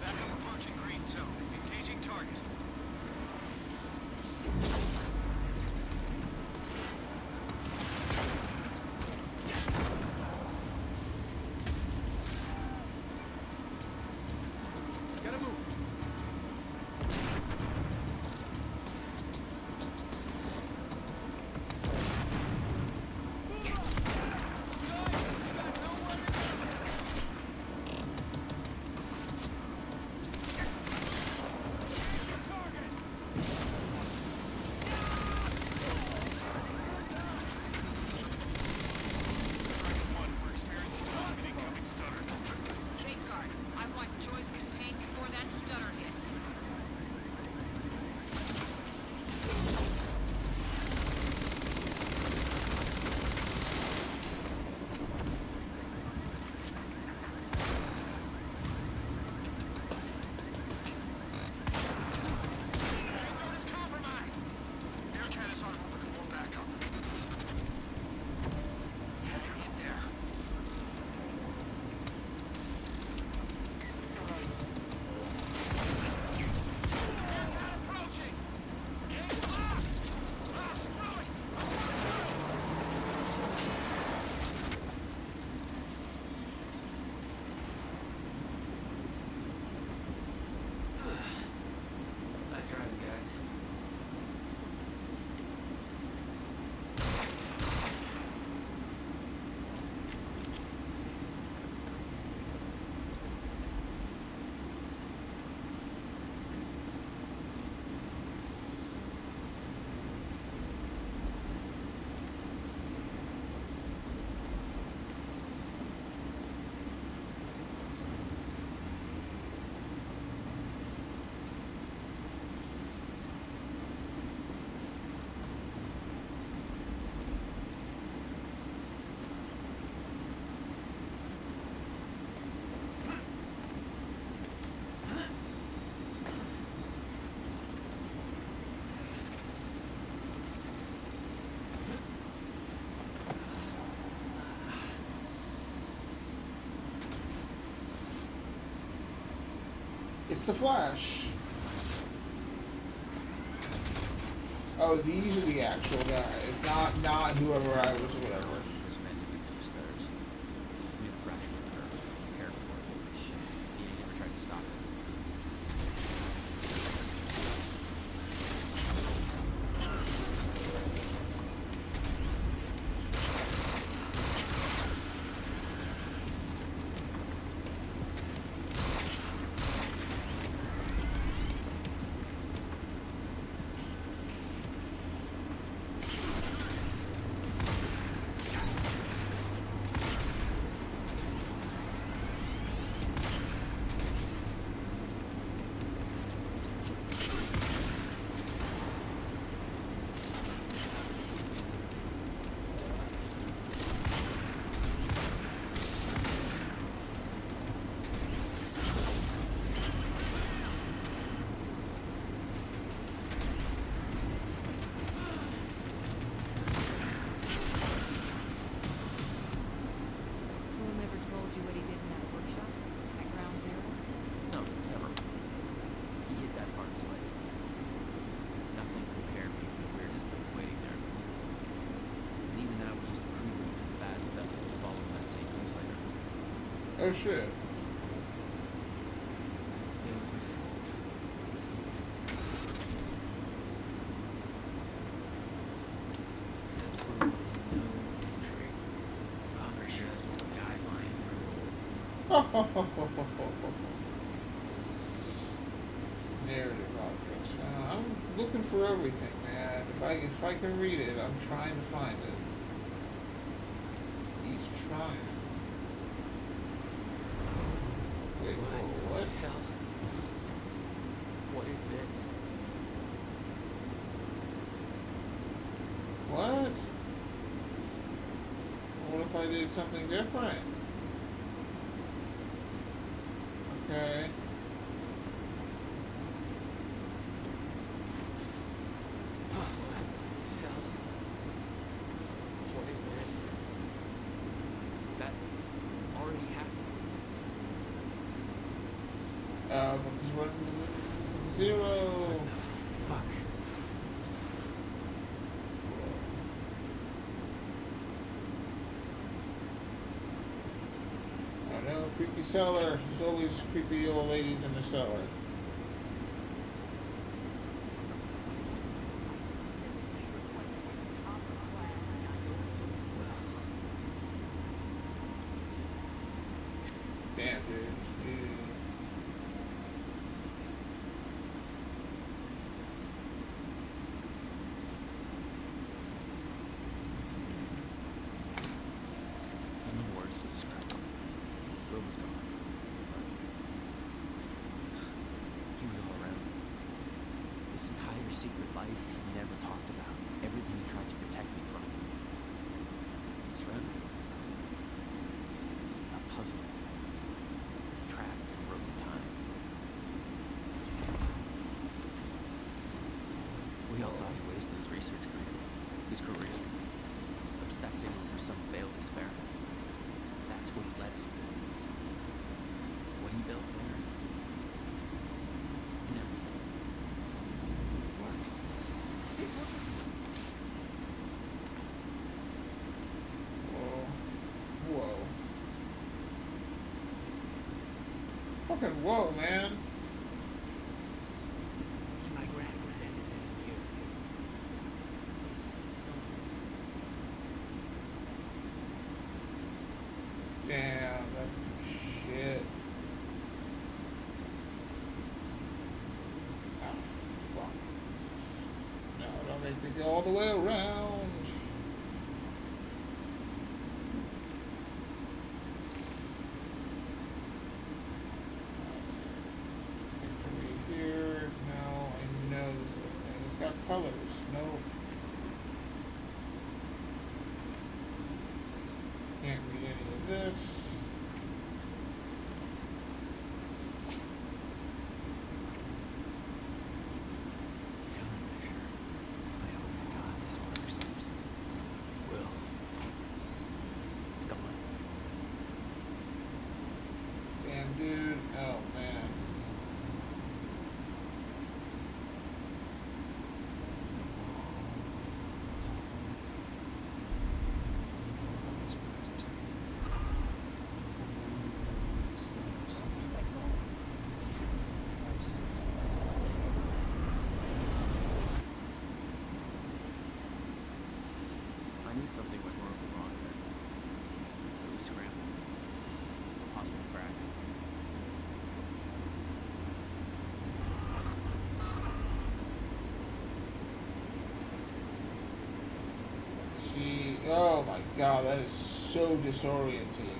Backup approaching green zone. Engaging target. Gotta move. We're experiencing signs of an incoming stutter. Safeguard. I want Joyce contained before that stutter hits. Zone is compromised. Air cannons on route with more backup. Hang in there. Air cannon approaching. Gates locked. Ah, screw it. Nice driving, guys. It's the Flash. Oh, these are the actual guys, not whoever I was or whatever. First man to do 2 stars. We had a fraction of her prepared for it. He never tried to stop it. Will never told you what he did in that workshop at Ground Zero? No, never. He hid that part of his life. Nothing prepared me for the weirdness that was waiting there. And even that was just a prelude to the bad stuff that would follow in that same place later. Oh shit. That's the only way forward. Absolutely no entry. Other just no guideline. Narrative objects. I'm looking for everything, man. If I can read it, I'm trying to find it. Each trying. Wait, what? Hell. What is this? What? What if I did something different? Okay. Hell. What is this? That already happened. Because we're in zero. Fuck. Oh no, creepy cellar. There's always creepy old ladies in the cellar. I specifically requested upper plan. Damn, dude. Ew. There's no words to describe him. Will was gone. But he was all around me. This entire secret life he never talked about. Everything he tried to protect me from. It's around me. A puzzle. Trapped in broken time. We all thought he wasted his research career. His career. Obsessing over some failed experiment. That's what he led us to believe. What he built there, he never failed. It works. It works. Whoa. Whoa. Fucking whoa, man. My grand was then standing here. Damn, that's some shit. Oh, fuck. No, don't make me go all the way around. Think to read here. No, I know this is a thing. It's got colors. Nope. Can't read any of this. Countermeasure. I hope to God this works. Will. It's gone. Damn, dude. Oh, man. knew something went horribly wrong there. But we scrambled. A possible crack. Oh my god, that is so disorienting.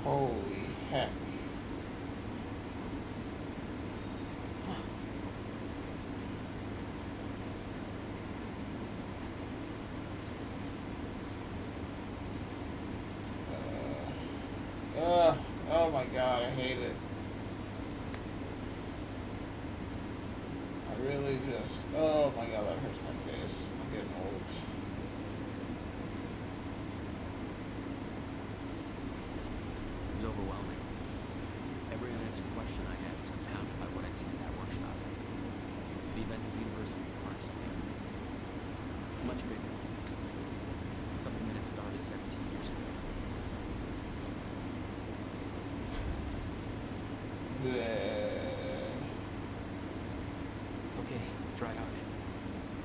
Holy heck. Oh my god, I hate it. I really just, oh my god, that hurts my face. I'm getting old. It was overwhelming. Every unanswered question I had was compounded by what I'd seen at that workshop. The events at the university were part of something much bigger. Something that had started 17 years ago. Okay, dry dock.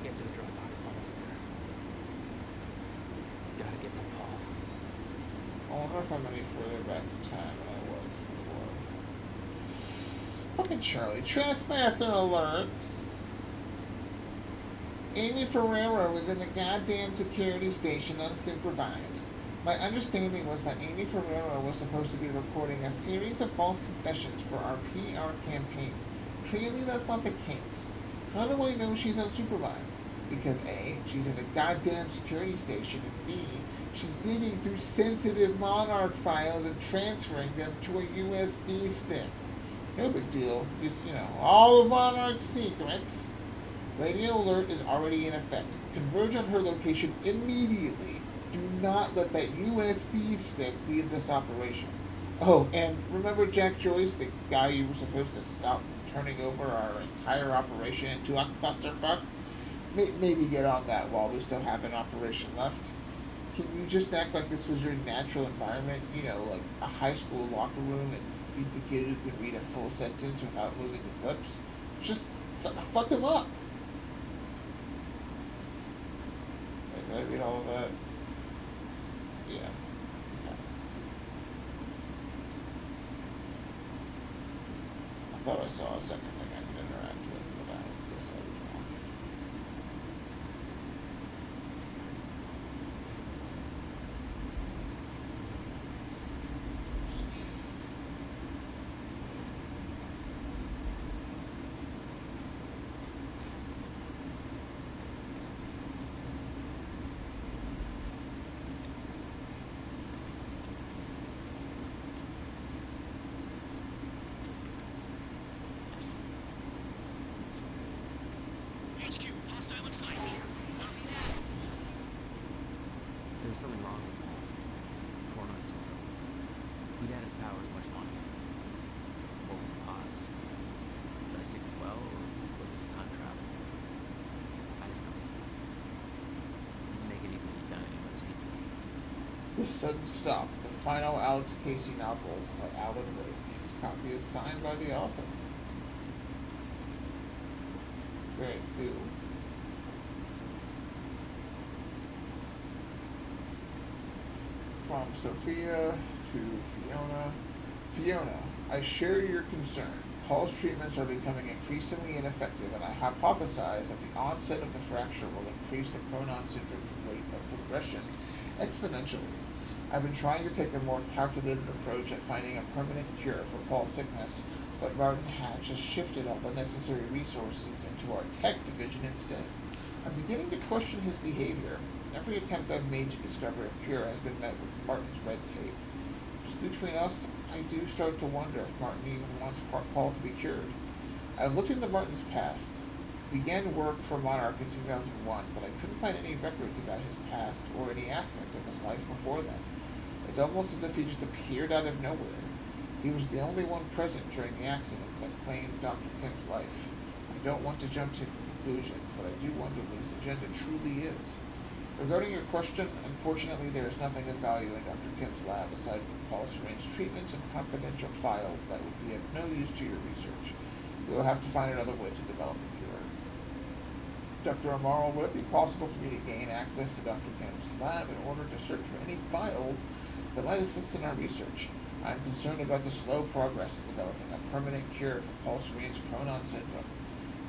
Get to the dry dock. Almost there. Gotta get to Paul. I wonder if I'm any further back in time than I was before. Fucking Charlie. Trespasser alert! Amy Ferrero was in the goddamn security station unsupervised. My understanding was that Amy Ferrero was supposed to be recording a series of false confessions for our PR campaign. Clearly that's not the case. How do I know she's unsupervised? Because A, she's in the goddamn security station, and B, she's digging through sensitive Monarch files and transferring them to a USB stick. No big deal. Just, all of Monarch's secrets. Radio alert is already in effect. Converge on her location immediately. Do not let that USB stick leave this operation. Oh, and remember Jack Joyce, the guy you were supposed to stop from turning over our entire operation into a clusterfuck? Maybe get on that while we still have an operation left. Can you just act like this was your natural environment? Like a high school locker room, and he's the kid who can read a full sentence without moving his lips? Just fuck him up. Wait, did I read all of that? Yeah. Okay. I thought I saw a second thing I could interact with, but I guess I was wrong. There was something wrong with Paul 4 months ago. He'd had his powers much longer. What was the cause? Was I sick as well, or was it his time travel? I didn't know. Didn't make anything he'd done any less hateful. The Sudden Stop, the final Alex Casey novel by Alan Wake. This copy is signed by the author. Very cool. From Sophia to Fiona. Fiona, I share your concern. Paul's treatments are becoming increasingly ineffective, and I hypothesize that the onset of the fracture will increase the pronon syndrome's rate of progression exponentially. I've been trying to take a more calculated approach at finding a permanent cure for Paul's sickness, but Martin Hatch has shifted all the necessary resources into our tech division instead. I'm beginning to question his behavior. Every attempt I've made to discover a cure has been met with Martin's red tape. Just between us, I do start to wonder if Martin even wants Paul to be cured. I've looked into Martin's past. He began work for Monarch in 2001, but I couldn't find any records about his past or any aspect of his life before then. It's almost as if he just appeared out of nowhere. He was the only one present during the accident that claimed Dr. Kim's life. I don't want to jump to conclusions, but I do wonder what his agenda truly is. Regarding your question, unfortunately there is nothing of value in Dr. Kim's lab aside from Paul Serene's treatments and confidential files that would be of no use to your research. We will have to find another way to develop a cure. Dr. Amaral, would it be possible for me to gain access to Dr. Kim's lab in order to search for any files that might assist in our research? I am concerned about the slow progress in developing a permanent cure for Paul Serene's Cronon syndrome.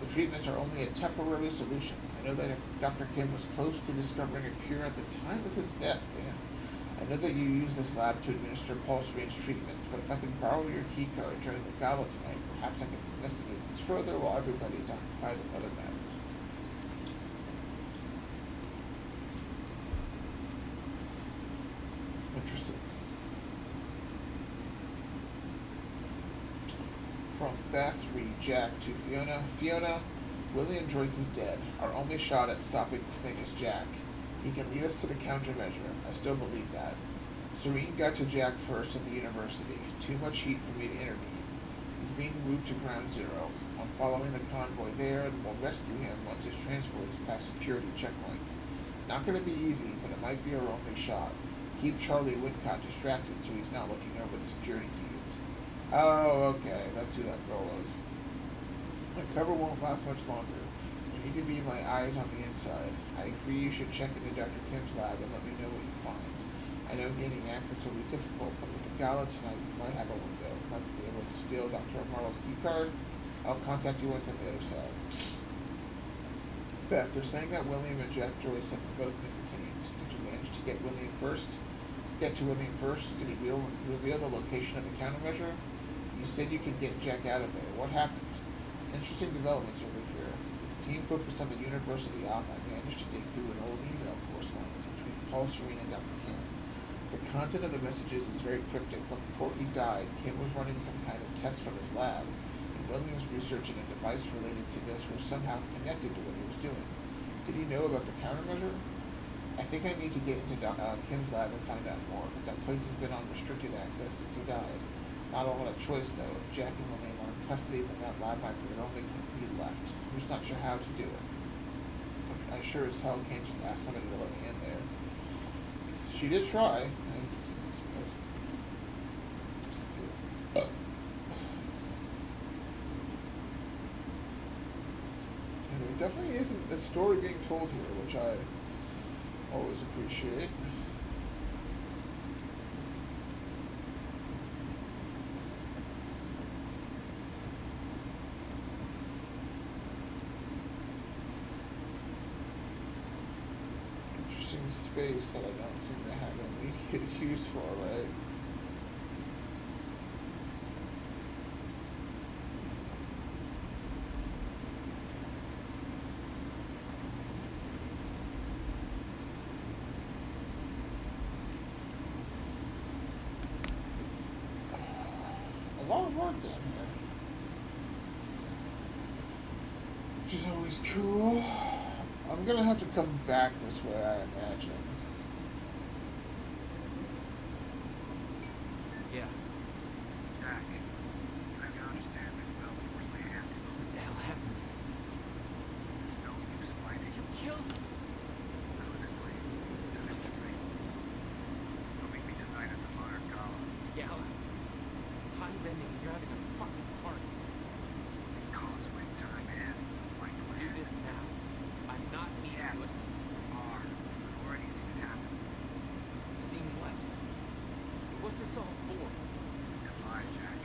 The treatments are only a temporary solution. I know that Dr. Kim was close to discovering a cure at the time of his death, Dan. I know that you use this lab to administer Paul Serene's treatments, but if I could borrow your key card during the gala tonight, perhaps I can investigate this further while everybody is occupied with other matters. Interesting. From Beth, read Jack to Fiona. Fiona, William Joyce is dead. Our only shot at stopping this thing is Jack. He can lead us to the countermeasure. I still believe that. Serene got to Jack first at the university. Too much heat for me to intervene. He's being moved to Ground Zero. I'm following the convoy there and will rescue him once his transport is past security checkpoints. Not going to be easy, but it might be our only shot. Keep Charlie Wincott distracted so he's not looking over the security feeds. Oh, okay. That's who that girl is. My cover won't last much longer. You need to be my eyes on the inside. I agree you should check into Dr. Kim's lab and let me know what you find. I know gaining access will be difficult, but with the gala tonight, you might have a window. Might be able to steal Dr. Marlowe's key card. I'll contact you once on the other side. Beth, they're saying that William and Jack Joyce have both been detained. Did you manage to get to William first? Did he reveal the location of the countermeasure? You said you could get Jack out of there. What happened? Interesting developments over here. With the team focused on the university op, I managed to dig through an old email correspondence between Paul Serene and Dr. Kim. The content of the messages is very cryptic, but before he died, Kim was running some kind of test from his lab, and William's research and a device related to this were somehow connected to what he was doing. Did he know about the countermeasure? I think I need to get into Kim's lab and find out more, but that place has been on restricted access since he died. Not a lot of choice, though. If Jack and William are in custody, then that lab might be the only company left. I'm just not sure how to do it. I sure as hell can't just ask somebody to let me in there. She did try. And there definitely isn't a story being told here, which I always appreciate. Interesting space that I don't seem to have immediate use for, right? A lot of work down here, which is always cool. I'm gonna have to come back this way, I imagine. Yeah. Jack, I can understand that you felt forcefully asked. What the hell happened? There's no use fighting. You killed him. I'll explain. Time to drink. You'll meet me tonight at the Monarch Gala. Gala. Time's ending. You're having a fucking party. Causeway time ends. Like Do this now. I'm not meeting Yes. you at... Are. I've already seen it happen. Seen what? What's this all for? Goodbye, Jack.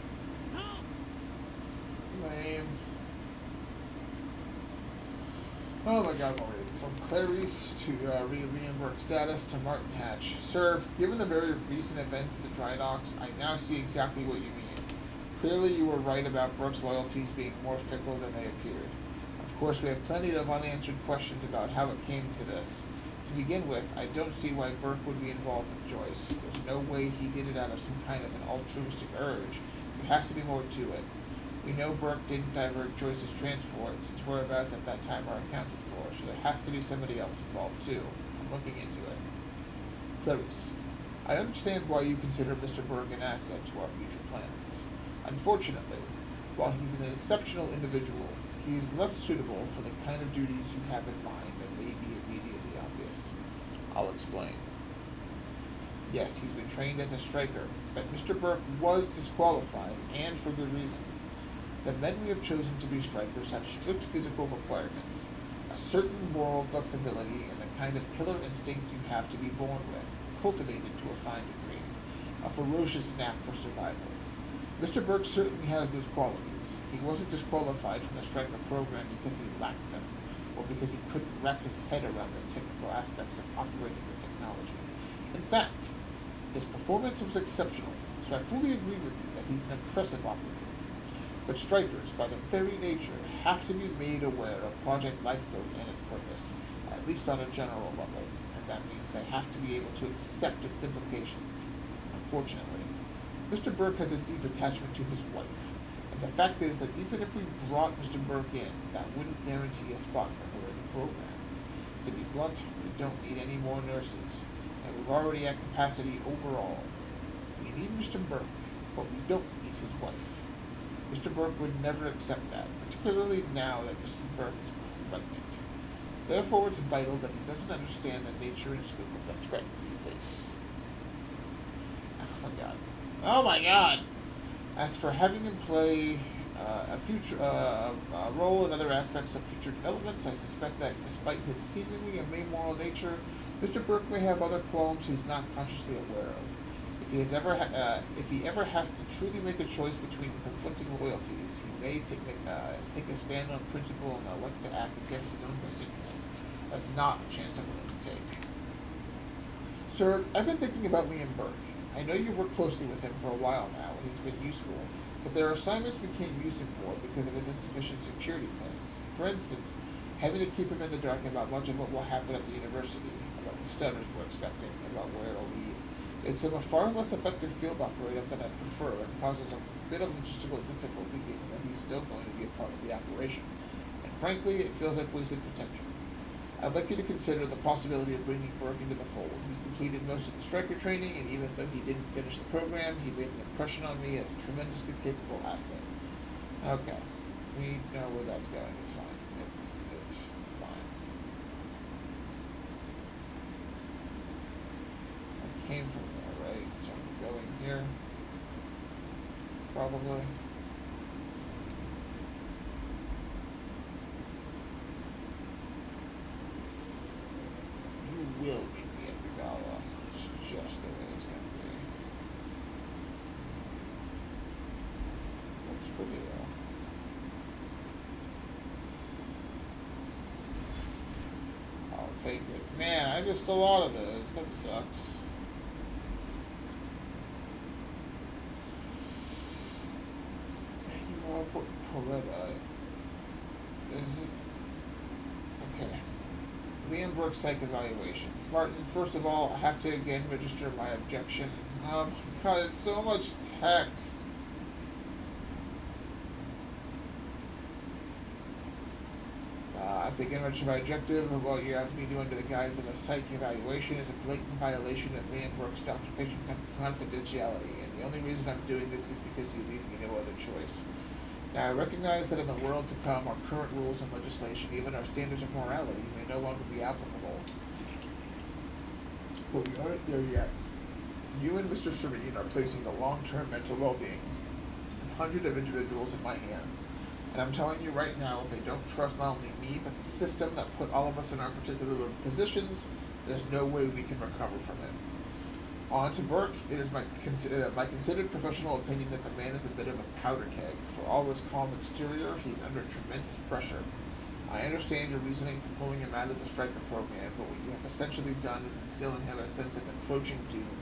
Lame. Oh my god, already. From Clarice to read Liam Burke's status to Martin Hatch. Sir, given the very recent events at the dry docks, I now see exactly what you mean. Clearly you were right about Burke's loyalties being more fickle than they appeared. Of course, we have plenty of unanswered questions about how it came to this. To begin with, I don't see why Burke would be involved with Joyce. There's no way he did it out of some kind of an altruistic urge. There has to be more to it. We know Burke didn't divert Joyce's transport, since whereabouts at that time are accounted for, so there has to be somebody else involved too. I'm looking into it. Clarice, I understand why you consider Mr. Burke an asset to our future plans. Unfortunately, while he's an exceptional individual, he is less suitable for the kind of duties you have in mind than may be immediately obvious. I'll explain. Yes, he's been trained as a striker, but Mr. Burke was disqualified, and for good reason. The men we have chosen to be strikers have strict physical requirements, a certain moral flexibility, and the kind of killer instinct you have to be born with, cultivated to a fine degree, a ferocious knack for survival. Mr. Burke certainly has those qualities. He wasn't disqualified from the striker program because he lacked them, or because he couldn't wrap his head around the technical aspects of operating the technology. In fact, his performance was exceptional, so I fully agree with you that he's an impressive operative. But strikers, by their very nature, have to be made aware of Project Lifeboat and its purpose, at least on a general level, and that means they have to be able to accept its implications. Unfortunately, Mr. Burke has a deep attachment to his wife, and the fact is that even if we brought Mr. Burke in, that wouldn't guarantee a spot for her in the program. To be blunt, we don't need any more nurses, and we're already at capacity overall. We need Mr. Burke, but we don't need his wife. Mr. Burke would never accept that, particularly now that Mrs. Burke is pregnant. Therefore, it's vital that he doesn't understand the nature and scope of the threat we face. Oh my god. Oh my god! As for having him play a role in other aspects of featured elements, I suspect that despite his seemingly amoral nature, Mr. Burke may have other qualms he's not consciously aware of. If he ever has to truly make a choice between conflicting loyalties, he may take a stand on principle and elect to act against his own best interests. That's not a chance I'm willing to take. Sir, I've been thinking about Liam Burke. I know you've worked closely with him for a while now, and he's been useful, but there are assignments we can't use him for because of his insufficient security clearance. For instance, having to keep him in the dark about much of what will happen at the university, about the stunners we're expecting, about where it'll lead. Makes him a far less effective field operator than I prefer, and causes a bit of logistical difficulty given that he's still going to be a part of the operation. And frankly, it feels like wasted potential. I'd like you to consider the possibility of bringing Burke into the fold. He's completed most of the striker training, and even though he didn't finish the program, he made an impression on me as a tremendously capable asset. Okay. We know where that's going. It's fine. It's fine. I came from there, right? So I'm going here. Probably. You will meet me at the gala. It's just the way it's going to be. Looks pretty though. I'll take it. Man, I missed a lot of those. That sucks. Manuel Porretta. Is okay. Liam Burke's psych evaluation. Martin, first of all, I have to again register my objection. Oh my god, it's so much text. I have to again register my objective of what you're asking me to do under the guise of a psych evaluation is a blatant violation of Liam Burke's doctor-patient confidentiality, and the only reason I'm doing this is because you leave me no other choice. Now, I recognize that in the world to come, our current rules and legislation, even our standards of morality, may no longer be applicable. But we aren't there yet. You and Mr. Serene are placing the long-term mental well-being of hundreds of individuals in my hands. And I'm telling you right now, if they don't trust not only me, but the system that put all of us in our particular positions, there's no way we can recover from it. On to Burke, it is my considered professional opinion that the man is a bit of a powder keg. For all his calm exterior, he's under tremendous pressure. I understand your reasoning for pulling him out of the striker program, but what you have essentially done is instill in him a sense of encroaching doom.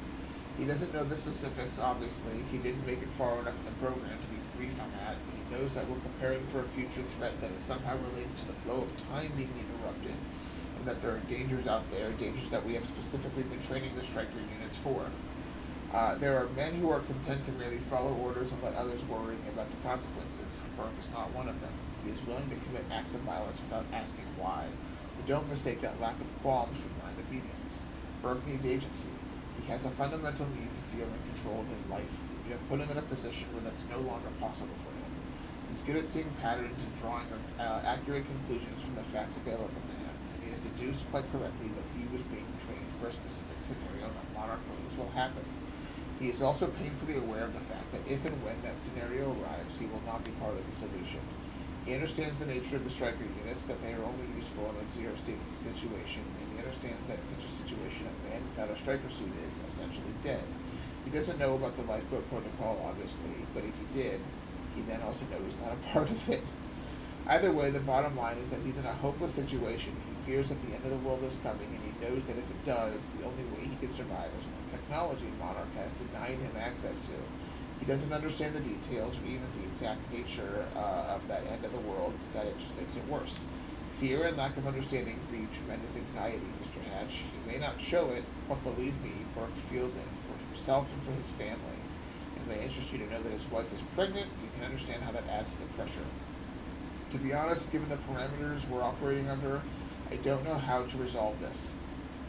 He doesn't know the specifics, obviously. He didn't make it far enough in the program to be briefed on that, but he knows that we're preparing for a future threat that is somehow related to the flow of time being interrupted, and that there are dangers out there, dangers that we have specifically been training the striker units for. There are men who are content to merely follow orders and let others worry about the consequences. Burke is not one of them. He is willing to commit acts of violence without asking why. But don't mistake that lack of qualms for blind obedience. Burke needs agency. He has a fundamental need to feel in control of his life. We have put him in a position where that's no longer possible for him. He's good at seeing patterns and drawing accurate conclusions from the facts available to him, and he is has deduced quite correctly that he was being trained for a specific scenario that Monarch believes will happen. He is also painfully aware of the fact that if and when that scenario arrives, he will not be part of the solution. He understands the nature of the striker units, that they are only useful in a zero-state situation, and he understands that in such a situation, a man without a striker suit is essentially dead. He doesn't know about the lifeboat protocol, obviously, but if he did, he then also knows he's not a part of it. Either way, the bottom line is that he's in a hopeless situation. He fears that the end of the world is coming, and he knows that if it does, the only way he can survive is with the technology Monarch has denied him access to. He doesn't understand the details or even the exact nature of that end of the world, that it just makes it worse. Fear and lack of understanding breed tremendous anxiety, Mr. Hatch. He may not show it, but believe me, Burke feels it for himself and for his family. It may interest you to know that his wife is pregnant. You can understand how that adds to the pressure. To be honest, given the parameters we're operating under, I don't know how to resolve this.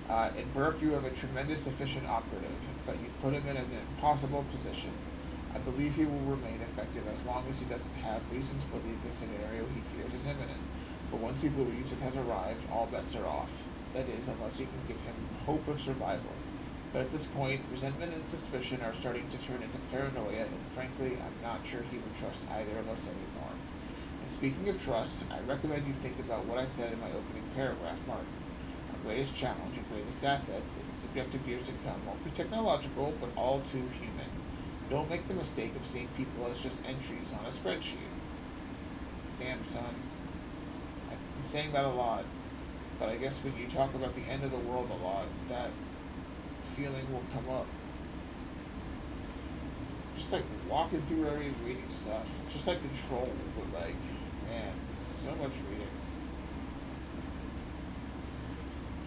In Burke, you have a tremendous efficient operative, but you've put him in an impossible position. I believe he will remain effective as long as he doesn't have reason to believe the scenario he fears is imminent. But once he believes it has arrived, all bets are off. That is, unless you can give him hope of survival. But at this point, resentment and suspicion are starting to turn into paranoia, and frankly, I'm not sure he would trust either of us anymore. And speaking of trust, I recommend you think about what I said in my opening paragraph, Martin. Our greatest challenge and greatest assets in the subjective years to come won't be technological, but all too human. Don't make the mistake of seeing people as just entries on a spreadsheet. Damn, son. I've been saying that a lot, but I guess when you talk about the end of the world a lot, that feeling will come up. Just like walking through areas reading stuff. Just like Control, but like, man, so much reading.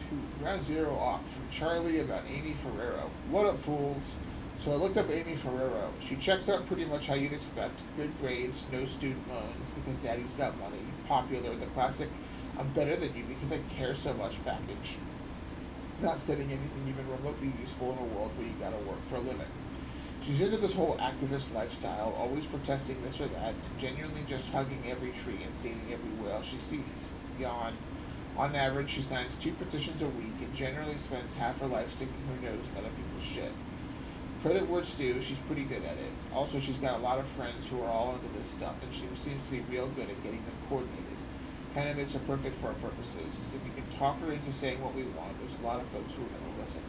2. Ground Zero Op from Charlie about Amy Ferrero. What up, fools? So I looked up Amy Ferrero. She checks out pretty much how you'd expect. Good grades, no student loans because daddy's got money. Popular, the classic I'm better than you because I care so much package. Not studying anything even remotely useful in a world where you gotta work for a living. She's into this whole activist lifestyle, always protesting this or that, and genuinely just hugging every tree and saving every whale she sees. Yawn. On average, she signs 2 petitions a week and generally spends half her life sticking her nose in other people's shit. Credit where it's due, she's pretty good at it. Also, she's got a lot of friends who are all into this stuff, and she seems to be real good at getting them coordinated. Kind of makes her perfect for our purposes, because if you can talk her into saying what we want, there's a lot of folks who are going to listen.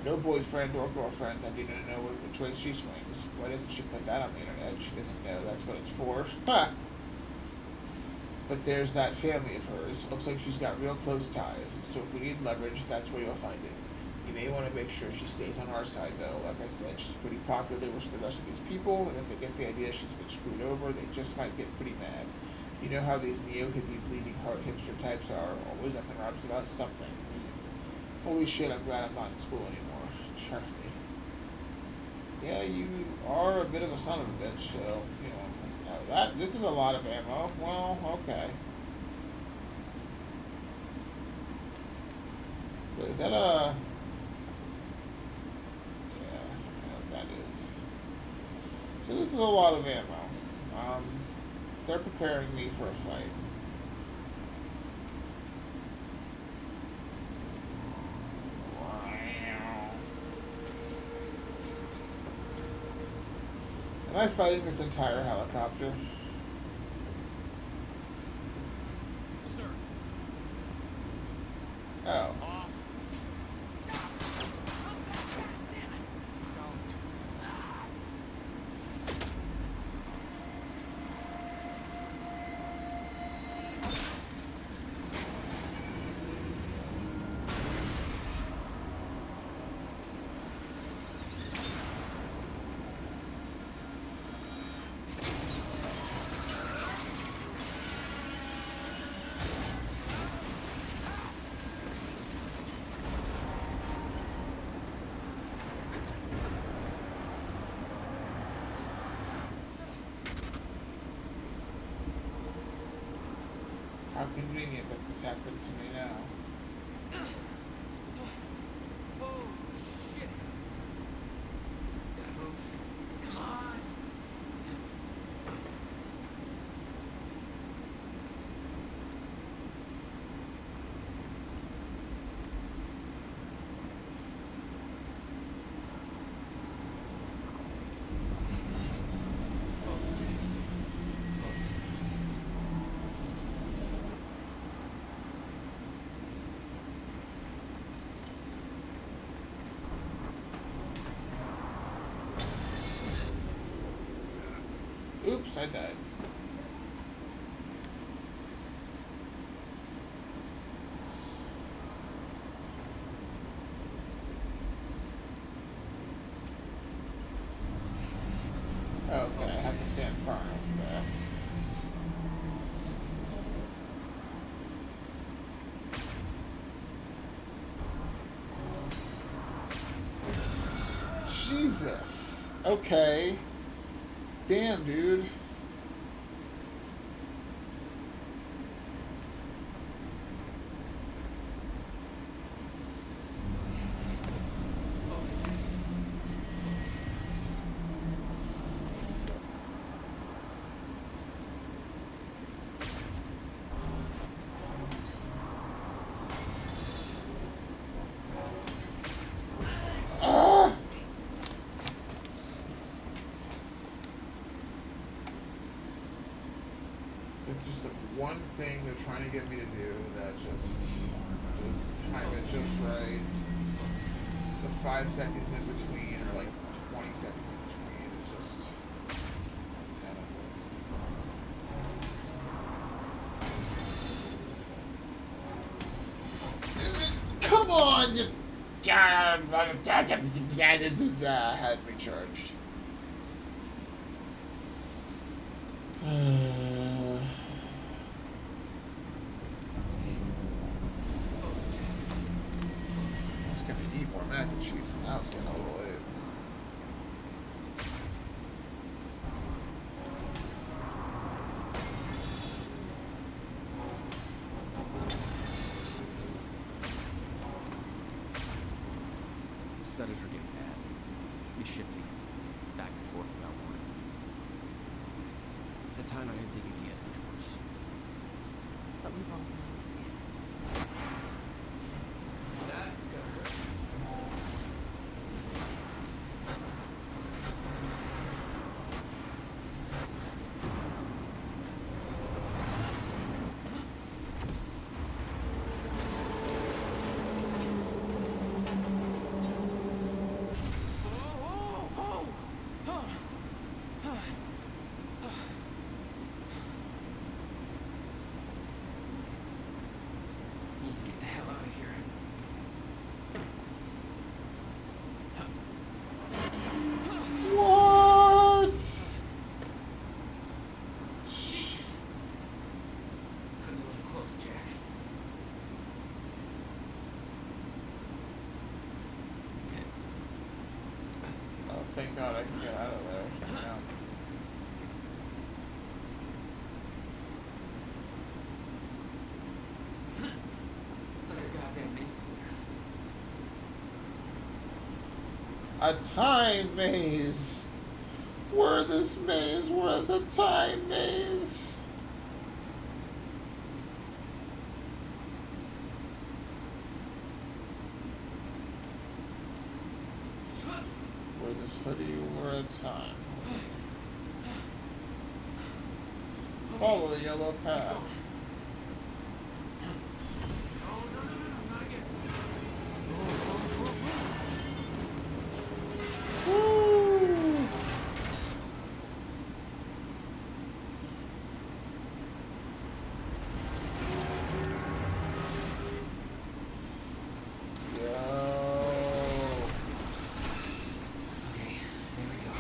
No boyfriend or girlfriend, I do not know which way she swings. Why doesn't she put that on the internet? She doesn't know that's what it's for. Ha! But there's that family of hers. Looks like she's got real close ties, so if we need leverage, that's where you'll find it. You may want to make sure she stays on our side, though. Like I said, she's pretty popular with the rest of these people, and if they get the idea she's been screwed over, they just might get pretty mad. You know how these neo-hippie bleeding heart hipster types are, always up in arms about something. Holy shit, I'm glad I'm not in school anymore. Charlie. Yeah, you are a bit of a son of a bitch, so, you know, this is a lot of ammo. Well, okay. But is that a... that is. So this is a lot of ammo. They're preparing me for a fight. Am I fighting this entire helicopter? Sir. Oh. How convenient that this happened to me now. Oh, shit. Gotta move. Come on. Oops, I died. Okay, I have to stand far enough there. Jesus. Okay. Damn, dude. Ah! It's just like one thing they're trying to get me to do that just the time is just right. The 5 seconds in between or like 20 seconds in between is just untenable. Come on, you had me charged. I was gonna eat more mac and cheese, but now it's getting a little late. Stutters were getting bad. He's shifting back and forth without warning. At the time, I didn't think it could get much worse. But we both know it did. That's gonna hurt. Need to get the hell out of here. What? Jesus. Couldn't a little close, Jack. Oh, thank God I can get out of there. Yeah. It's like a goddamn maze here. A time maze. Where this maze was a time maze. Where this hoodie were a time. Follow the yellow path. Oh, no, not again. Woo! Yo. Okay, there we go.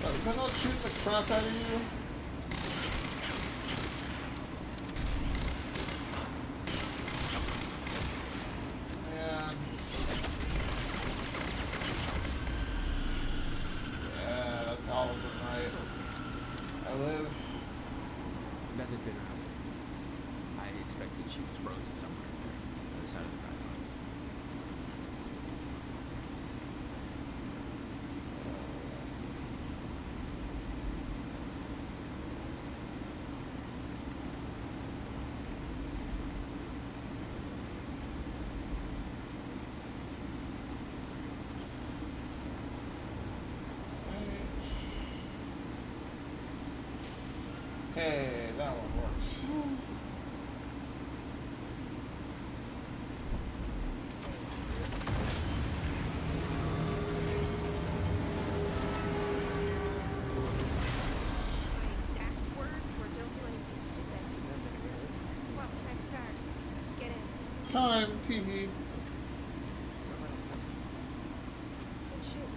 Is that not shooting the crap out of you? Beth had been around. I expected she was frozen somewhere in there, by the side of the dry dock. Hey, that one works. My exact words were don't do anything stupid. Well, time to start. Get in. Time, teehee. Good shoot.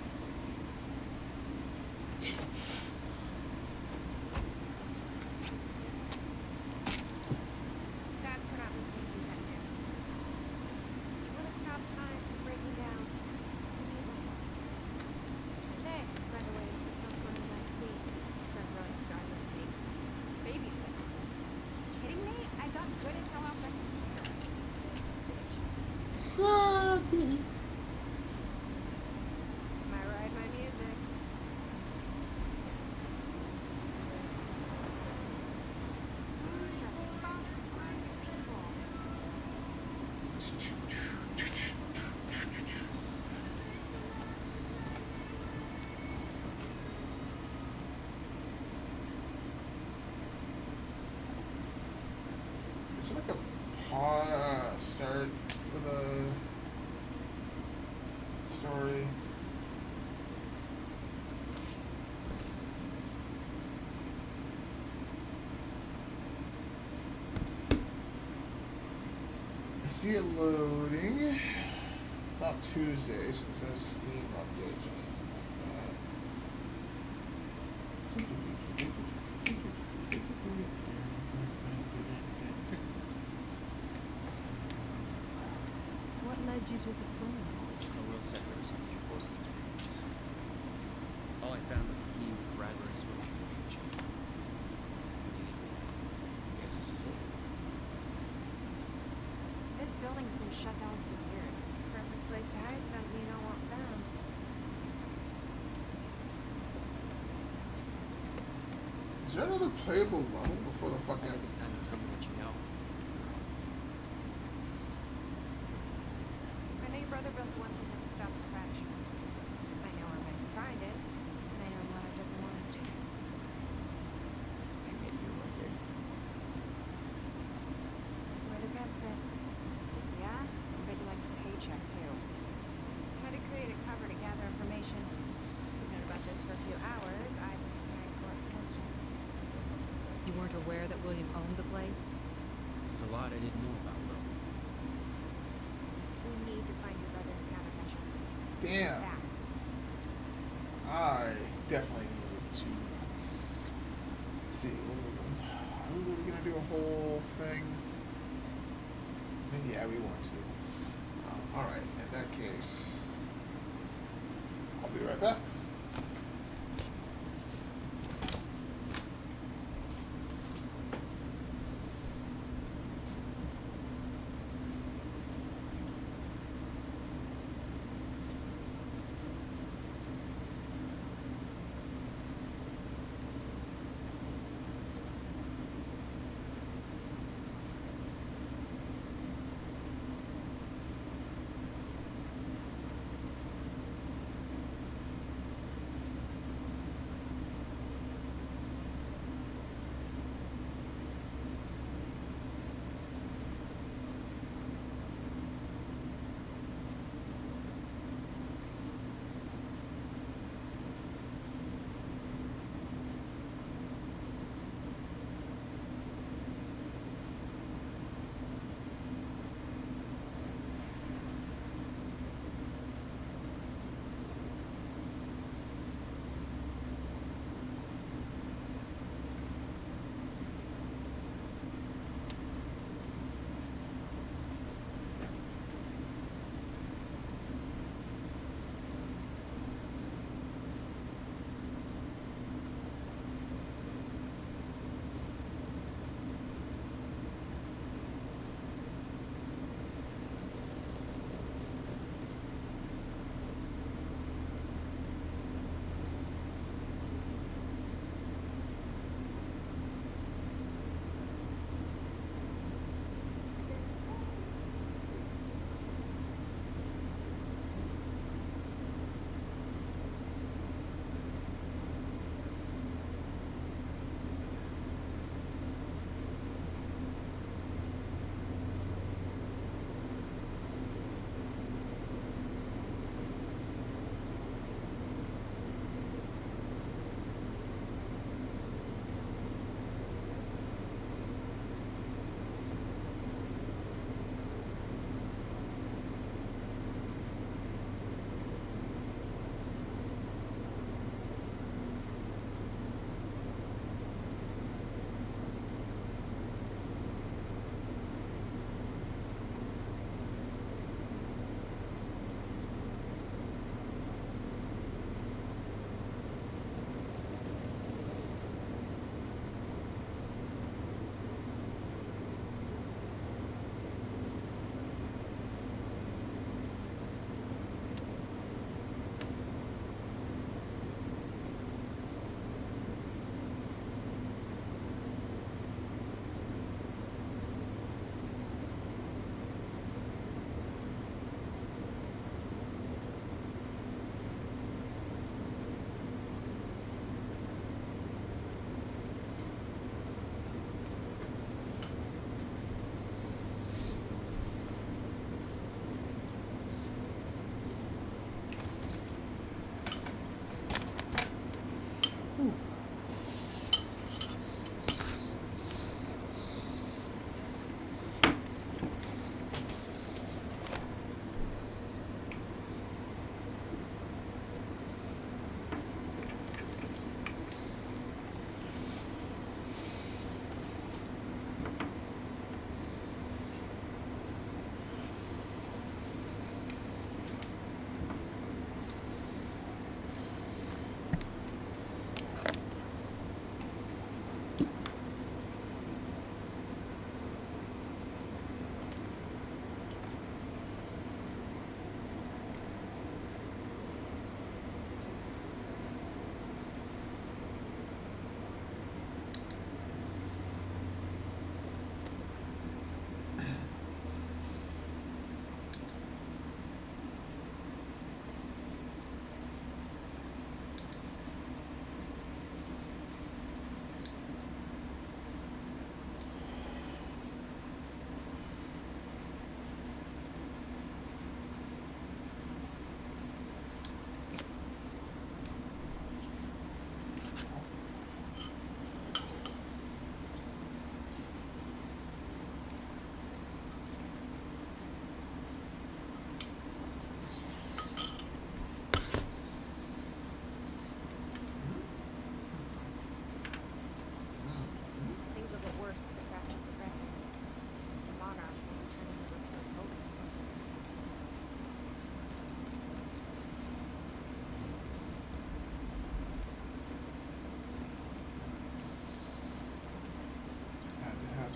That's for not listening to me back there. You want to stop time from breaking down. You need the help. Thanks, by the way, for the plus one in that seat. Start throwing a goddamn babysitter. Babysitter. Kidding me? I got good intel off that computer. Bitch. Ah, teehee. My ride, my music. Is it like a start for the story? I see it loading. It's not Tuesday, so there's no Steam updates or anything like that. What led you to the swimming pool? Will said there was something important in his records. All I found was a key with Bradbury swimming pool feature. I guess this is it. This building's been shut down for years. Perfect place to hide something you don't want found. Is there another playable level before the I fucking... think it's time to tell me what you know. I know your brother built the one thing that can stop the fracture. I know we're meant to find it, and I know Mona doesn't want us to. I get you right there. Where the pants fit. Yeah? I bet you like the paycheck too. Had to create a cover to gather information. We've known about this for a few hours. I collect postal. You weren't aware that William owned the place? There's a lot I didn't know about, though. We need to find your brother's countermeasure. Damn. Fast. I definitely need to... Let's see, what are we doing? Are we really gonna do a whole thing? I mean, yeah, we want to. Alright, in that case... I'll be right back.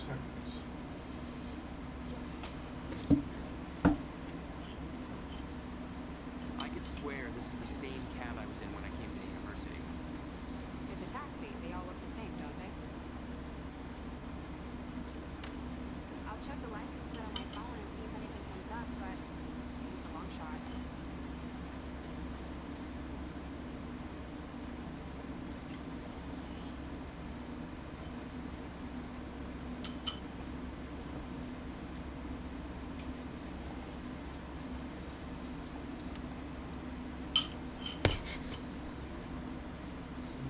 seconds. I could swear this is the same cab I was in when I came to the university. It's a taxi. They all look the same, don't they? I'll check the license plate on my phone and see if anything comes up, but it's a long shot.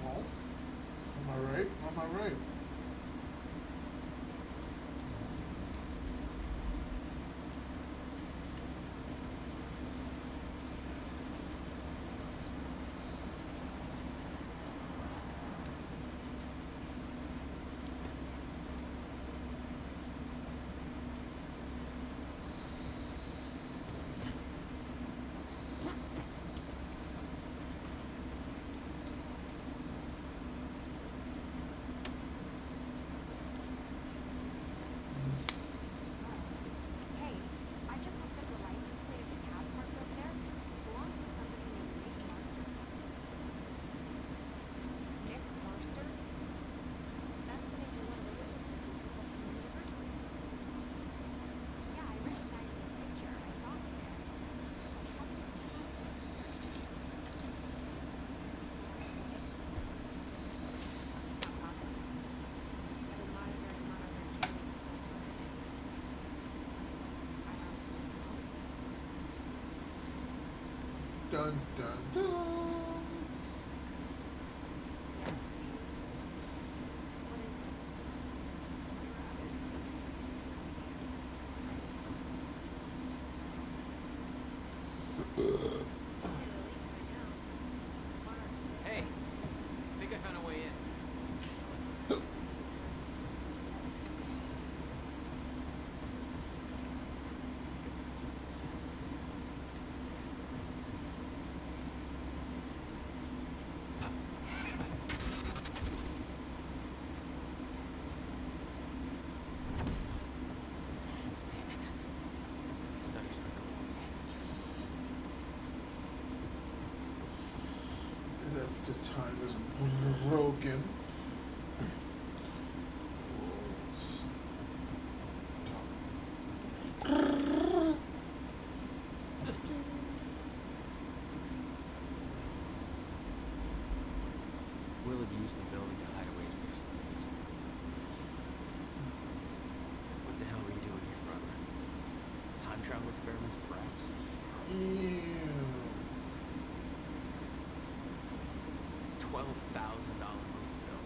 No. Am I right? Am I right? Hey, I just looked up the license plate of the cab parked over there. It belongs to somebody named Nick Marsters. Nick Marsters? That's the name of one of the witnesses we picked up from the university. Yeah, I recognized his picture. I saw him there. How did he see him? Sounds awesome. I've been monitoring Monarch activities this whole time. I honestly don't know. Dun dun dun. Yes, what is it? Hey, I think I found a way in. Damn it. Stutters are going. The time is broken. Will had used the building to hide away his personal things. What the hell were you doing here, brother? Time travel experiments with rats? Ew. $12,000 movie bill.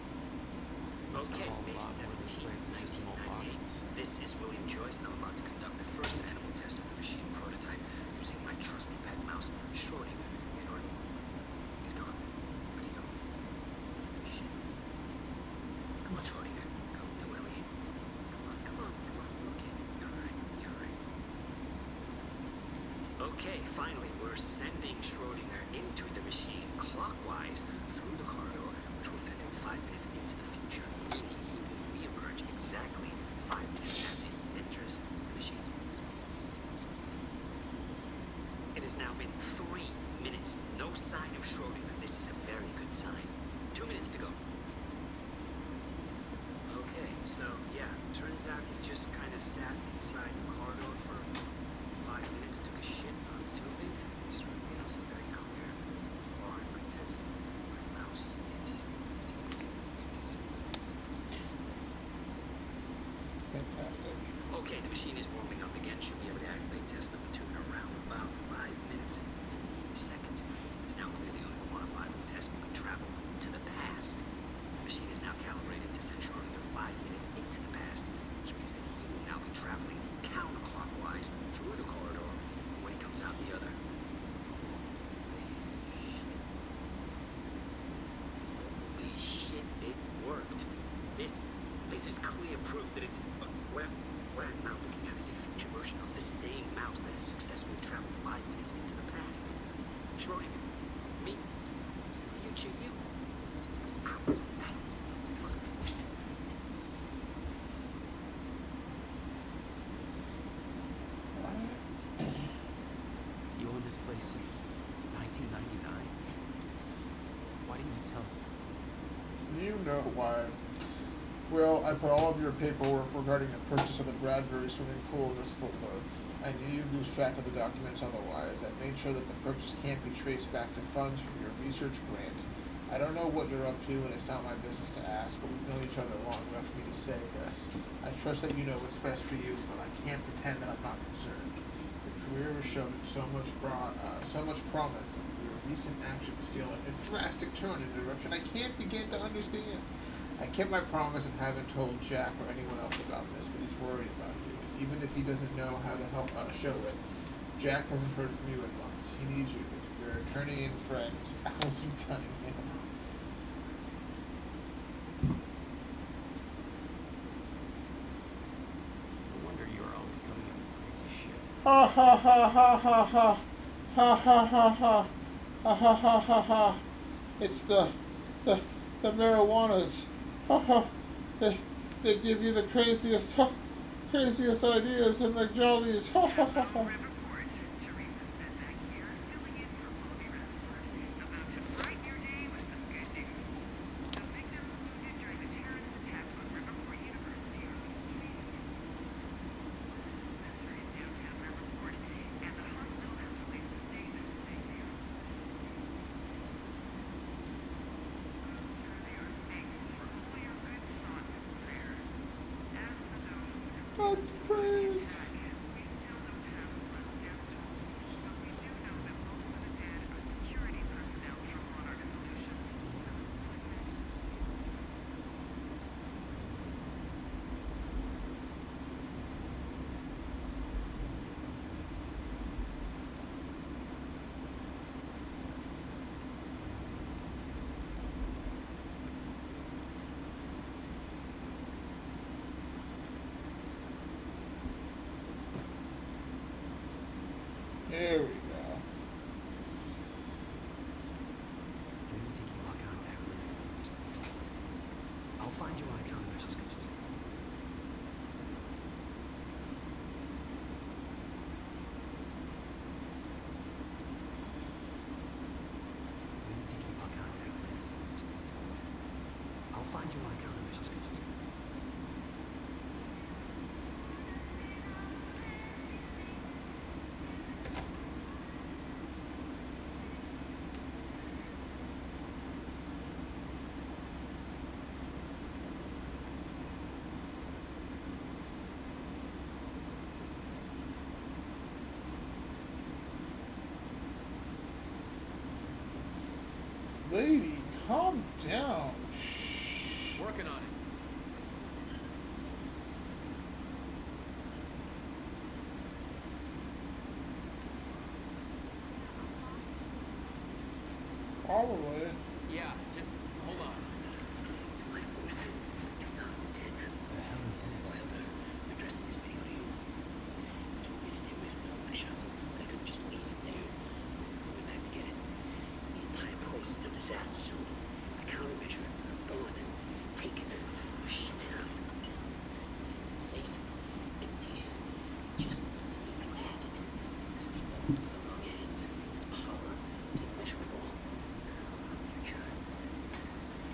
Must Okay, have hauled a May lot more than this 17th, place in just some old 1998. boxes. This is William Joyce, and I'm about to conduct the first animal test of the machine prototype using my trusty pet mouse, Shorty, in order... He's gone. Where'd he go? Shit. Come on, Shorty. Come to Willie. Come on. Okay, you're right. Okay, finally, we're sending Schrodinger into the machine clockwise through the corridor, which will send him 5 minutes into the future, meaning he will re-emerge exactly 5 minutes after he enters the machine. It has now been 3 minutes. No sign of Schrodinger. This is a very good sign. 2 minutes to go. Okay, so yeah, turns out he just kind of sat inside the corridor for 5 minutes, took a shit on the tubing. This reveals a very clear flaw in my test. My mouse is... Fantastic. Okay, the machine is warming up again. Should be able to activate test number 2 in around about 5 minutes and 15 seconds. It's now clear the only quantifiable test will be travel to the past. The machine is now calibrated to send Schrodinger 5 minutes into the past, which means that he will now be traveling counterclockwise through the corridor when he comes out the other. Holy shit, it worked. This is clear proof that it's... what I'm now looking at is a future version of the same mouse that has successfully traveled 5 minutes into the past. Schrodinger, me, future you. will. I put all of your paperwork regarding the purchase of the Bradbury swimming pool in this folder. I knew you'd lose track of the documents otherwise. I made sure that the purchase can't be traced back to funds from your research grant. I don't know what you're up to, and it's not my business to ask, but we've known each other long enough for me to say this. I trust that you know what's best for you, but I can't pretend that I'm not concerned. Your career has shown so much promise, and your recent actions feel like a drastic turn in a direction I can't begin to understand. I kept my promise and haven't told Jack or anyone else about this, but he's worried about you. Even if he doesn't know how to help show it, Jack hasn't heard from you in months. He needs you. Your attorney and friend, Allison Cunningham. No wonder you're always coming up with crazy shit. Ha ha ha ha ha ha. Ha ha ha ha. Ha ha ha ha ha. It's the marijuanas. Ha ha. They give you the craziest ideas and the jolliest. Ha ha ha ha. Report. Teresa said back here, filling in for Bobby Redford. About to brighten your day with some good news. The victims wounded during the terrorist attack on Riverport University are Canadian. Center in downtown Riverport, and the hospital has released a statement saying they are thankful for all your good thoughts and prayers. As for those who God's prayers. we still don't have a final death toll, but we do know that most of the dead are security personnel from Monarch Solutions. There we go. We need to keep our contact limited from this place. I'll find your icon message. We need to keep our contact limited from this place. I'll find your icon message. Lady, calm down. Shh. Working on it. Probably. Yeah, just hold on. July 4th, 2010. What the hell is this? Addressing this video to you. Told me to stay away from my shop, but I couldn't just leave it there. I went back to get it. The entire place is a disaster zone. The countermeasure, gone and taken, shut down. Safe, empty, just to make you have it. Because if it falls into the wrong hands, the power is immeasurable. Our future,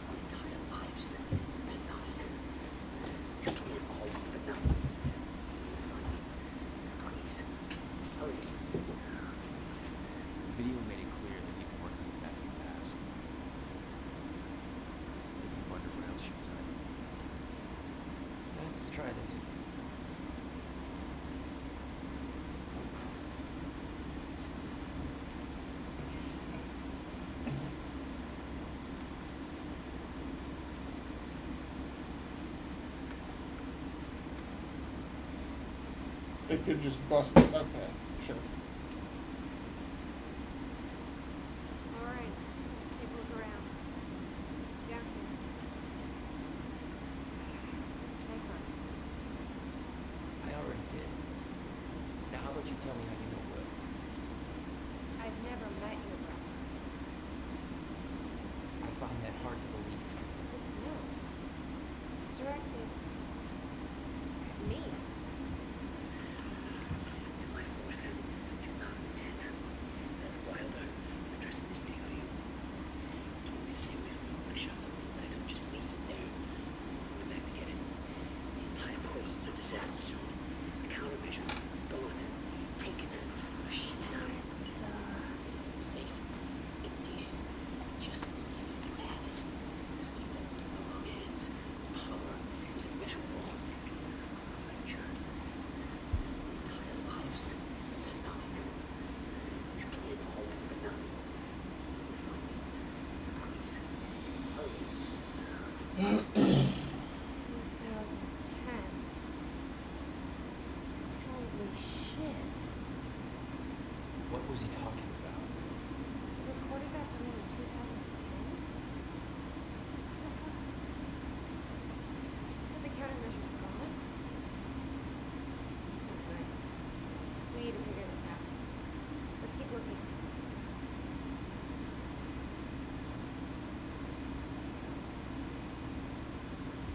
our entire lives depend on it. You can't all leave it now. Find me. Please. Hurry. The video made it clear that he'd worked with Beth in the past. Made me wonder what else she was hiding. Let's try this again. They could just bust it. Okay, sure. All right, let's take a look around. Down here. Nice work. I already did. Now how about you tell me how you know Will? I've never met your brother. I find that hard to believe. This note was directed at me. July 4th, 2010. Beth Wilder, addressing this video to you. Told me to stay away from my shop, but I couldn't just leave it there. I went back to get it. Says the countermeasure. Go on it. Taking the shit out. Safe. Empty. Just have it. This defense is the wrong hands. Its power is immeasurable. Future. Entire lives. And nothing. He's cleared the hole for nothing. Find me. Please. Hurry. 2010. Holy shit. What was he talking about? Recorded that for me in 2010? What the fuck? He said the countermeasure's gone? It's not good. We need to figure this out. Let's keep looking.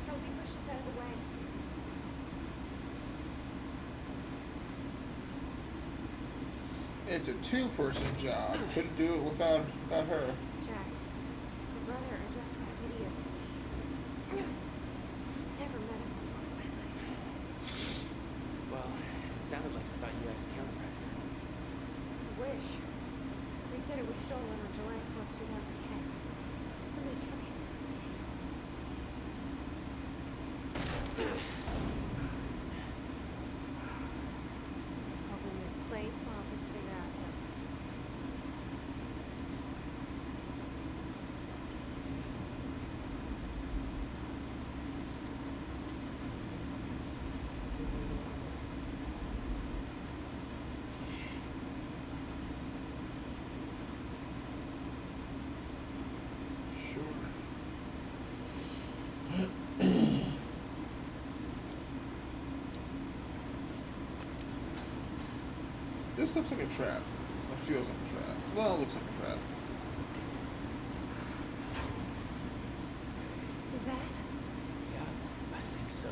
Help me push this out of the way. It's a two-person job. Couldn't do it without her. Jack, your brother addressed that video to me. Never met him before in my life. Well, it sounded like you thought you had his countermeasure. I wish. They said it was stolen on July 4th, 2010. Somebody took it. Hoping this place will help us figure out what. Sure. This looks like a trap. It feels like a trap. Well, it looks like a trap. Is that? Yeah, I think so.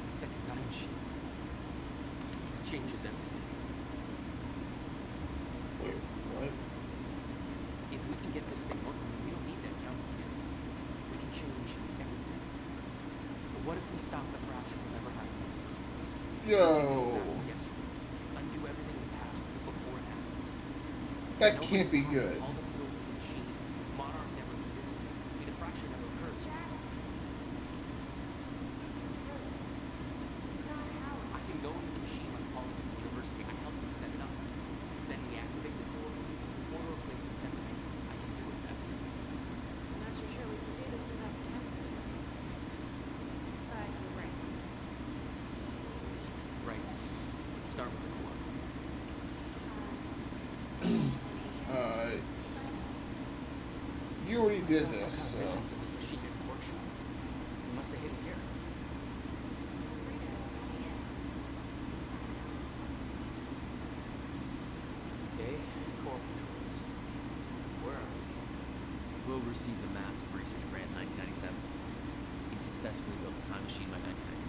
Second time machine. This changes everything. Wait, what? If we can get this thing working, we don't need that countermeasure. We can change everything. But what if we stop the fracture from ever happening in the first place? Yo. Yesterday. Undo everything in the past before it happens. That can't be good. All this built in the machine. Monarch never exists. The fracture never occurs. Jack. Let's think this through. It's not how. I can go into the machine like Paul at the university. I help them set it up. Then we activate the core, replace and send it in. I can do it that way. I'm not so sure we can do this without the countermeasure. But you're right. Right. Let's start with the core. You already did Saw this, some so. kind of visions of this machine in his workshop. We must have hit it here. Okay, core controls. Where are we? Will received a massive research grant in 1997. He successfully built the time machine by 1999.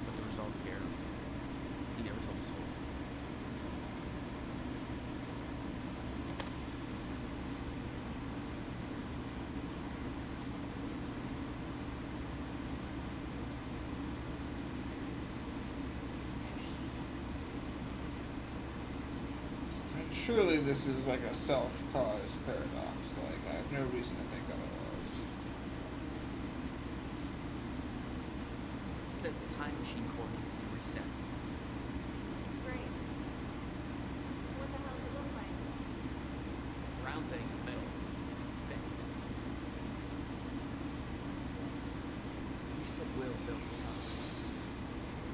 But the results scared him. He never told a soul. And surely this is like a self-caused paradox. Like, I have no reason to think otherwise. It says the time machine core needs to be reset. Great. What the hell does it look like? Round thing in the middle. Bend. You said Will built it up.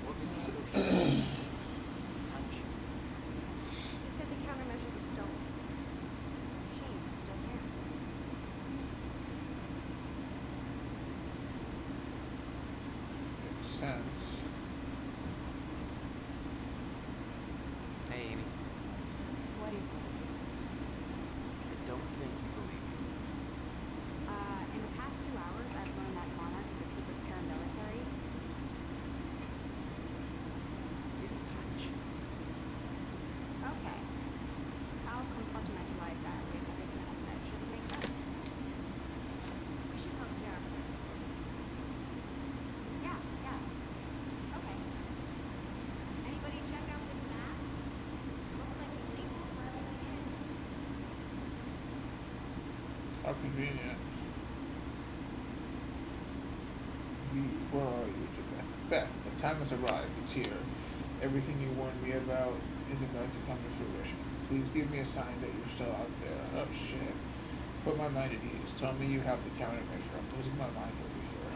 What was associated with the time machine? They said the countermeasure was stolen. The machine is still here. Makes sense. Hey, Amy. What is this? I don't think you believe me. In the past 2 hours, I've learned that Monarch is a secret paramilitary. It's a time machine. Okay. I'll compartmentalize that with everything else that should make sense. We should help Jack. convenient. Where are you, Beth? Beth, the time has arrived. It's here. Everything you warned me about is about to come to fruition. Please give me a sign that you're still out there. Oh, shit. Put my mind at ease. Tell me you have the countermeasure. I'm losing my mind over here.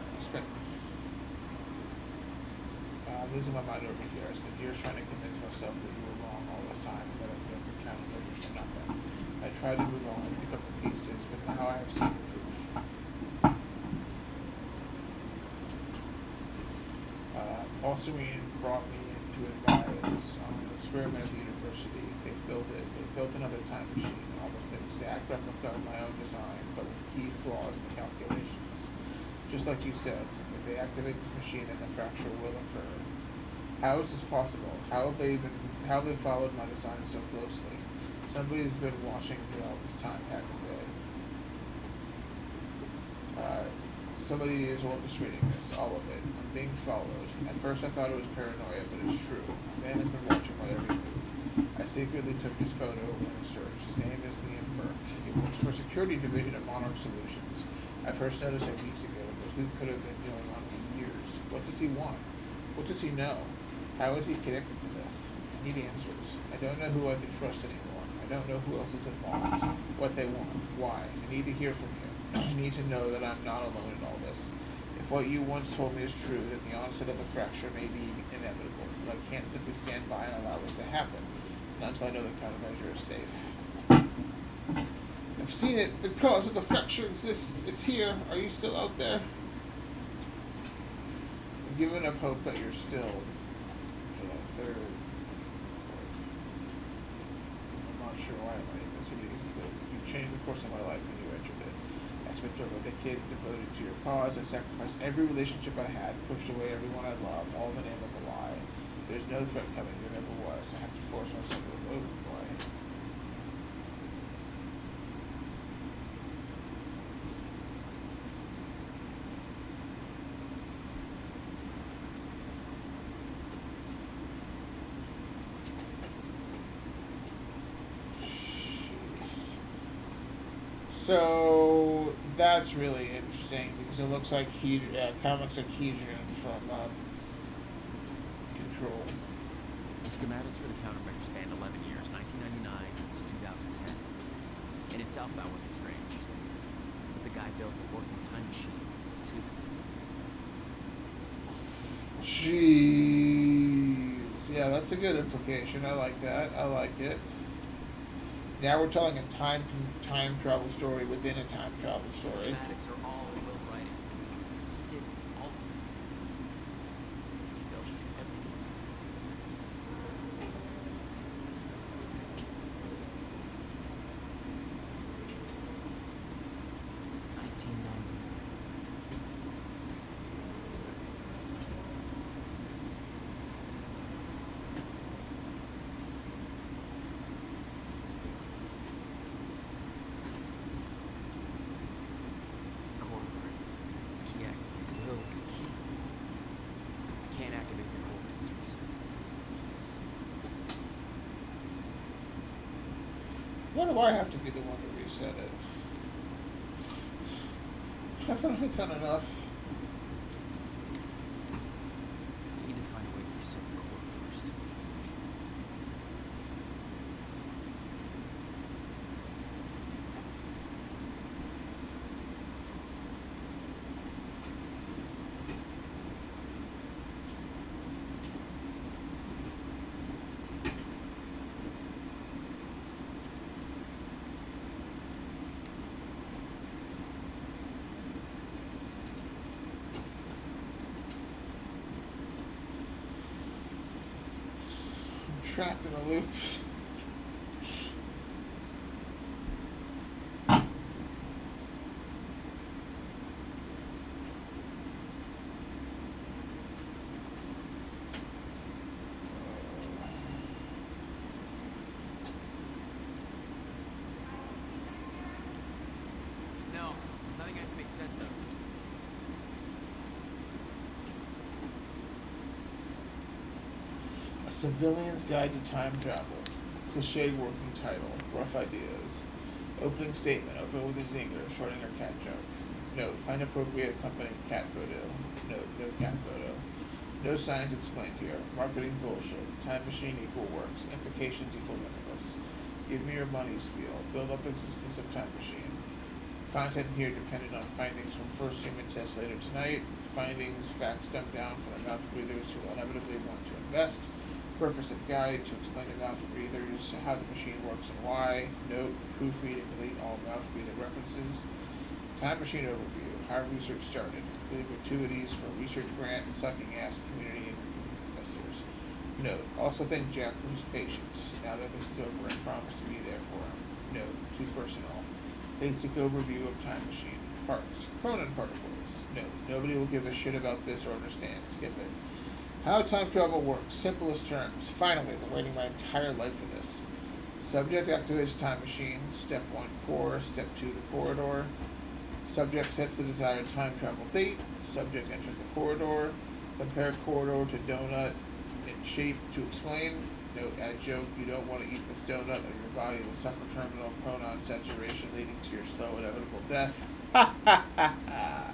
I'm losing my mind over here. I spent years trying to convince myself that you were wrong all this time and that I've built the countermeasures for nothing. I tried to move on and pick up the pieces, but now I have seen the proof. Serene brought me in to advise on an experiment at the university. They've built another time machine, almost an exact replica of my own design, but with key flaws in the calculations. Just like you said, if they activate this machine, then the fracture will occur. How is this possible? How have they followed my design so closely? Somebody's been watching me all this time, haven't they? Somebody is orchestrating this, all of it. I'm being followed. At first I thought it was paranoia, but it's true. A man has been watching my every move. I secretly took his photo in a search. His name is Liam Burke. He works for Security Division at Monarch Solutions. I first noticed it weeks ago, but who could have been going on for years? What does he want? What does he know? How is he connected to this? I need answers. I don't know who I can trust anymore. I don't know who else is involved. What they want. Why. I need to hear from you. I need to know that I'm not alone in all this. If what you once told me is true, then the onset of the fracture may be inevitable, but I can't simply stand by and allow it to happen, not until I know the countermeasure is safe. I've seen it. The cause of the fracture exists. It's here. Are you still out there? I'm giving up hope that you're still July 3rd, 4th. I'm not sure why I'm writing this, but you changed the course of my life when you entered it. I spent over a decade devoted to your cause. I sacrificed every relationship I had, pushed away everyone I love, all in the name of a lie. There's no threat coming. There never was. I have to force myself to oh boy. So that's really interesting because it looks like kind of looks like Hedron from Control. The schematics for the countermeasure spanned 11 years, 1999 to 2010. In itself, that wasn't strange. But the guy built a working time machine, too. Jeez. Yeah, that's a good implication. I like that. I like it. Now we're telling a time travel story within a time travel story. Schematics are all in Will's writing. He did all of this. He built everything. Can't activate the core until it's reset. Why do I have to be the one to reset it? Haven't I done enough? We need to find a way to reset the core first. Trapped in a loop. No, nothing I can make sense of. A Civilian's Guide to Time Travel. Cliche working title. Rough ideas. Opening statement. Open with a zinger. Schrodinger cat joke. Note. Find appropriate accompanying cat photo. Note. No cat photo. No science explained here. Marketing bullshit. Time machine equal works. Implications equal limitless. Give me your money spiel. Build up existence of time machine. Content here depended on findings from first human tests later tonight. Findings, facts dumbed down for the mouth breathers who will inevitably want to invest. Purpose of guide to explain to mouth breathers how the machine works and why. Note, proofread and delete all mouth breather references. Time machine overview. How research started. Include gratuities for research grant and sucking ass community investors. Note, also thank Jack for his patience. Now that this is over, I promise to be there for him. Note, too personal. Basic overview of time machine. Parts. Cronin particles. Note, nobody will give a shit about this or understand. Skip it. How time travel works. Simplest terms. Finally, I've been waiting my entire life for this. Subject activates time machine. Step 1, core. Step 2, the corridor. Subject sets the desired time travel date. Subject enters the corridor. Compare corridor to donut in shape to explain. Note, add joke, you don't want to eat this donut or your body will suffer terminal chronon saturation leading to your slow inevitable death. Ha ha ha ha.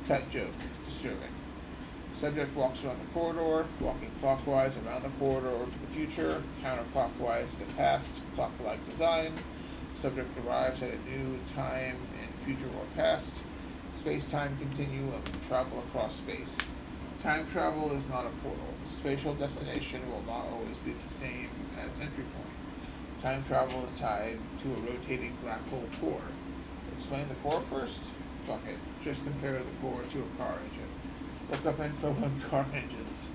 Cut joke. Disturbing. Subject walks around the corridor, walking clockwise around the corridor to the future, counterclockwise to the past, clock-like design. Subject arrives at a new time in future or past. Space-time continuum, travel across space. Time travel is not a portal. Spatial destination will not always be the same as entry point. Time travel is tied to a rotating black hole core. Explain the core first? Fuck it. Just compare the core to a car engine. Look up info on car engines.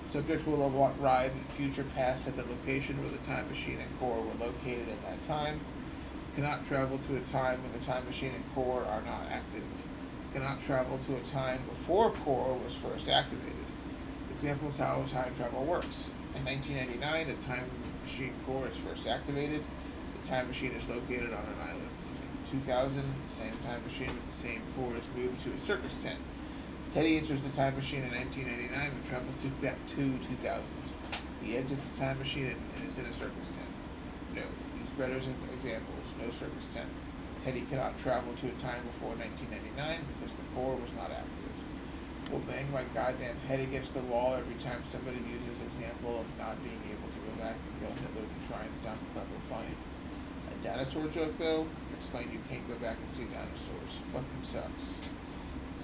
Subject will arrive in future past at the location where the time machine and core were located at that time. Cannot travel to a time when the time machine and core are not active. Cannot travel to a time before core was first activated. Examples how time travel works. In 1999, the time machine core is first activated. The time machine is located on an island. In 2000, the same time machine with the same core is moved to a circus tent. Teddy enters the time machine in 1999 and travels to 2000. He exits the time machine and is in a circus tent. No. Use better examples. No circus tent. Teddy cannot travel to a time before 1999 because the core was not active. Will bang my goddamn head against the wall every time somebody uses example of not being able to go back and kill Hitler to try and sound clever or funny. A dinosaur joke, though? Explain you can't go back and see dinosaurs. Fucking sucks.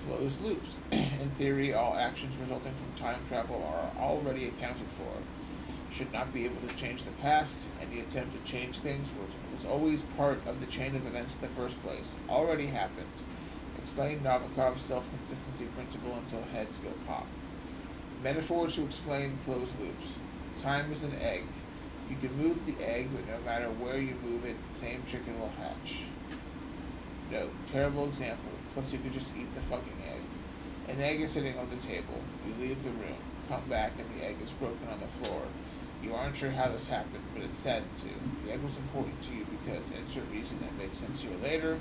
Closed loops. In theory, all actions resulting from time travel are already accounted for. Should not be able to change the past, and the attempt to change things was always part of the chain of events in the first place. Already happened. Explain Novikov's self-consistency principle until heads go pop. Metaphors to explain closed loops. Time is an egg. You can move the egg, but no matter where you move it, the same chicken will hatch. No, terrible example. Plus you could just eat the fucking egg. An egg is sitting on the table. You leave the room. Come back and the egg is broken on the floor. You aren't sure how this happened, but it's sad to. The egg was important to you because insert reason that makes sense here later.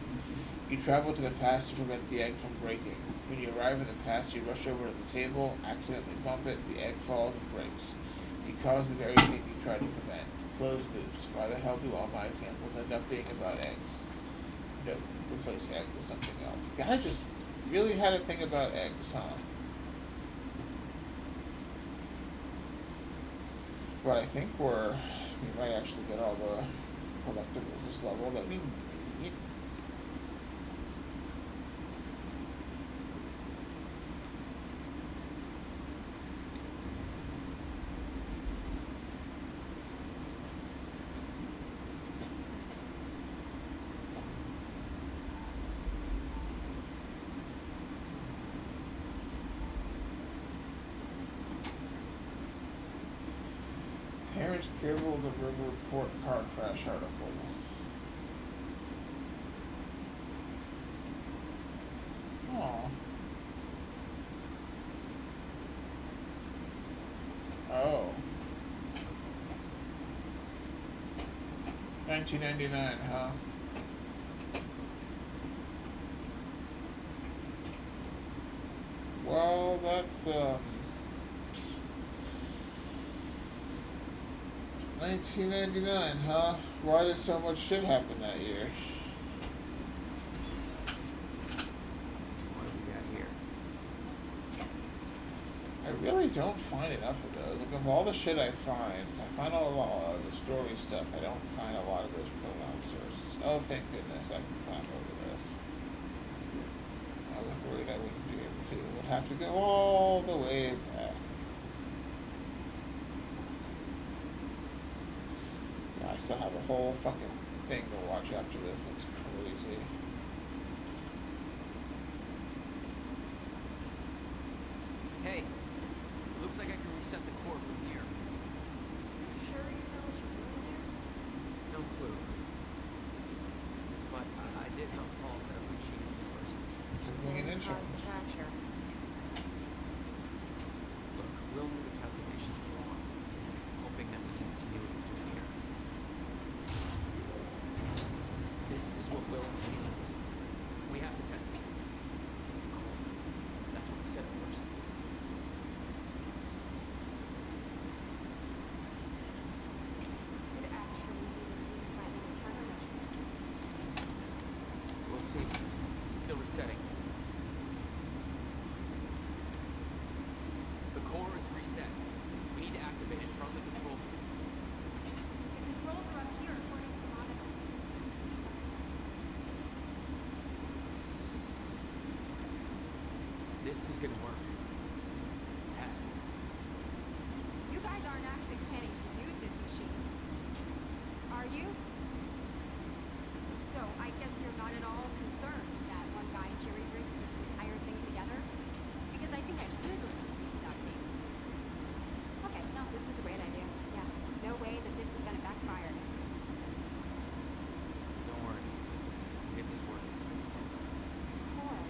You travel to the past to prevent the egg from breaking. When you arrive in the past, you rush over to the table, accidentally bump it, the egg falls and breaks. You cause the very thing you tried to prevent. Closed loops. Why the hell do all my examples end up being about eggs? No, replace egg with something else. Guy just really had a thing about eggs, huh? But I think we might actually get all the collectibles this level that we need. Parents gibbled a river report car crash article. Aw. Oh. 1999, huh? Well, that's, 1999, huh? Why did so much shit happen that year? What do we got here? I really don't find enough of those. Like, of all the shit I find a lot of the story stuff. I don't find a lot of those pronoun sources. Oh, thank goodness, I can climb over this. I was worried I wouldn't be able to. Would have to go all the way back. Yeah, I still have a whole fucking thing to watch after this. That's crazy. Hey, looks like I can reset the core from here. Sure you know what you're doing there? No clue. But I did help Paul set up a machine at the university. Making an What caused insurance. the fracture? Look, Will knew the calculations were wrong, hoping that we knew what we were doing here. This is what Will intended us to do. We have to test it. Cool. That's what we said at first. This could actually be the key to finding a countermeasure. We'll see. It's still resetting. The core is reset. We need to activate it from the control room. The controls are up here according to the monitor. This is gonna work. It has to. You guys aren't actually planning to use this machine, are you? So I guess you're not at all concerned that one guy jerry-rigged this entire thing together? Because I think I've literally seen duct tape. Okay, no, this is a great idea. Yeah, no way that this is gonna backfire. Don't worry. We'll get this working. Core.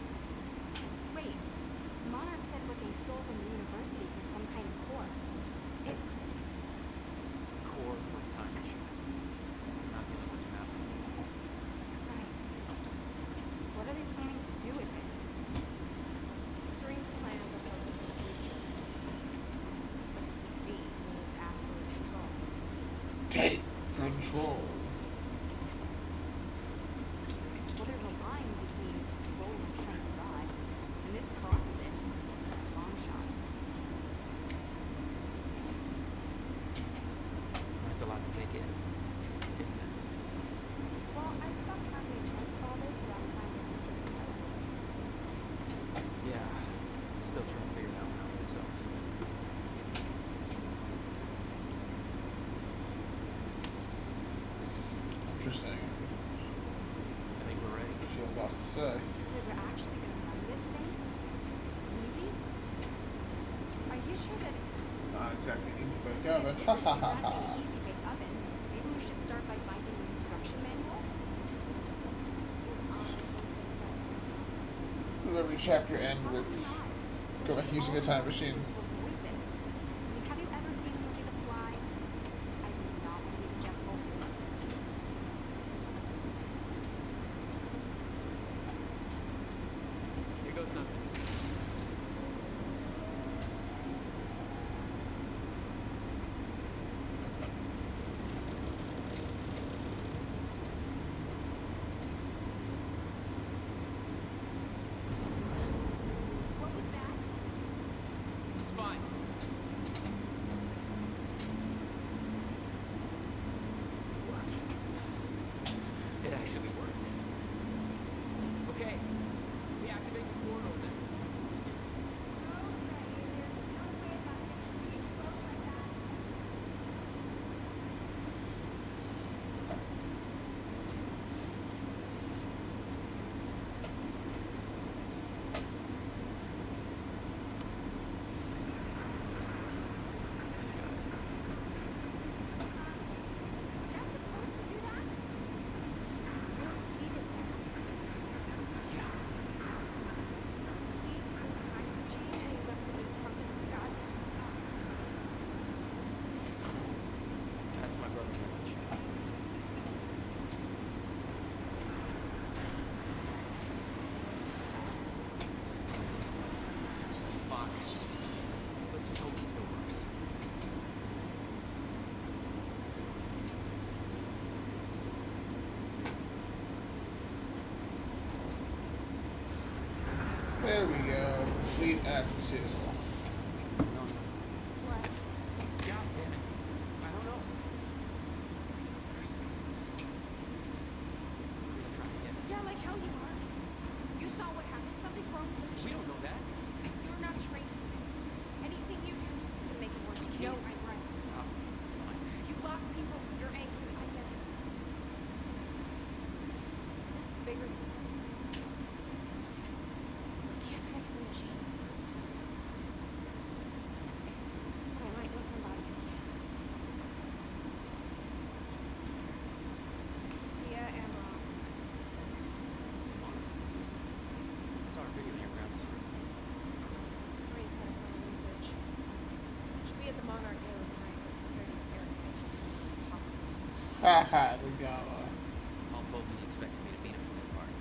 Wait, Monarch said what they stole from the university was some kind of core. It's Core for a time machine. Not the only ones who have it. Christ. What are they planning to do with it? Serene's plans are focused on the future next. But to succeed, he needs absolute control. Take control. Well, there's a line between control and playing God, and this crosses it. Long shot. This is insane. That's a lot to take in, isn't it? Well, I stopped trying to make sense of all this around the time the history of the Yeah. I'm still trying to figure that one out myself. Interesting. I think we're ready. She has lots to say. Wait, we're actually gonna run this thing? Really? Are you sure that It's not exactly an easy bake this oven. isn't exactly an easy bake oven? Maybe we should start by finding the instruction manual? Honestly, that's Does every chapter end with using a time machine? To avoid this. I mean, have you ever seen the movie The Fly? I do not want to be the Jeff Goldblum of this. Here goes nothing. What was that? It's There we go. Complete Act 2. What? God damn it. I don't know. We're gonna try again. Yeah, like hell you are. You saw what happened. Something's wrong with the We machine. don't know that. You're not trained for this. Anything you do is gonna make it worse. You No, can't. I'm right. Stop. Fine. You lost people. You're angry. I get it. This is bigger than this. We can't fix the machine. But I might know somebody who can. Sophia Amaral. Monarch scientist. I saw her video in your ground story. Kareem's got a lot of research. Should be at the Monarch Gala tonight, but security's airtight. Possible. Haha, the gala. Paul told me he expected me to meet him at the park.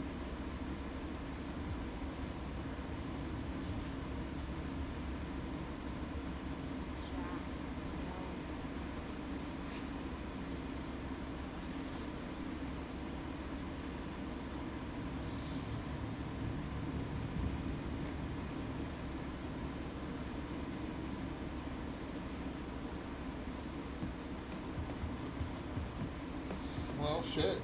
Jack. No. Well, shit.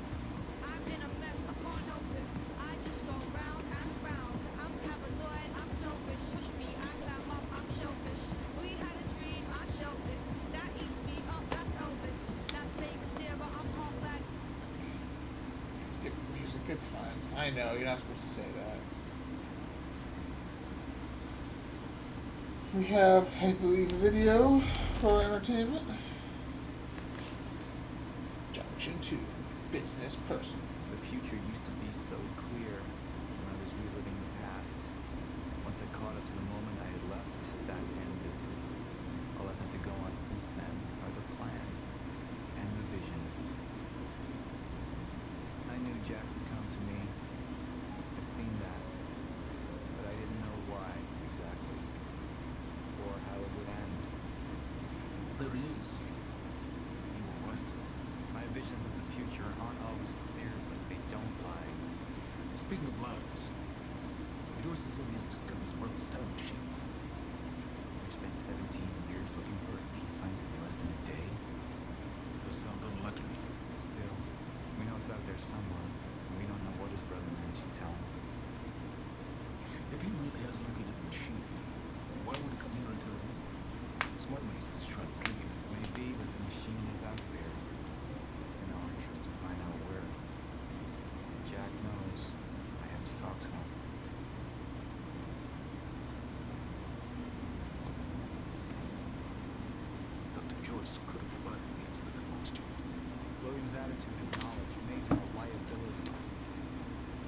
I've been a mess, I can't help it. I just go round and round. I'm paranoid, I'm selfish. Push me, I climb up, I'm selfish. We had a dream, I shelved it. That eats me up, that's Elvis. Las Vegas here, but I'm home back. Skip the music. It's fine. I know, you're not supposed to say that. We have, I believe, a video for entertainment. Junction 2. Business person. The future used to be so clear when I was reliving the past. Once I caught up to the moment I had left, that ended. All I've had to go on since then are the plan and the visions. I knew Jack would come to me. I'd seen that. But I didn't know why exactly. Or how it would end. There he is. You were right. My visions of the future aren't always clear, but they don't lie. Speaking of lies, Joyce is saying he's discovered his brother's time machine. We spent 17 years looking for it, and he finds it in less than a day. That sounds unlikely. Still, we know it's out there somewhere, and we don't know what his brother managed to tell him. If he really has located the machine, why would he come here and tell you? Smart money says he's trying to kill you. Maybe, but the machine is out there. It's in our interest to find out where. If Jack knows, I have to talk to him. Dr. Joyce could have provided the answer to that question. William's attitude and knowledge made him a liability.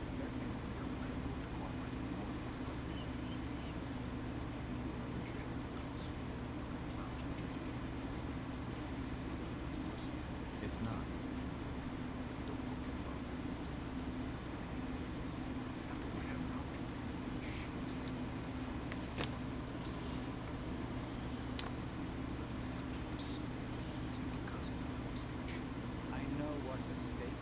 Is that mean the young man going to cooperate anymore than his brother did? Even when Jack is a close friend with that lounge and gentleman. This person, It's not. don't forget about that little man. After what happened out there, he assures that he went through. Joyce, so you can concentrate on the speech. I know what's at stake.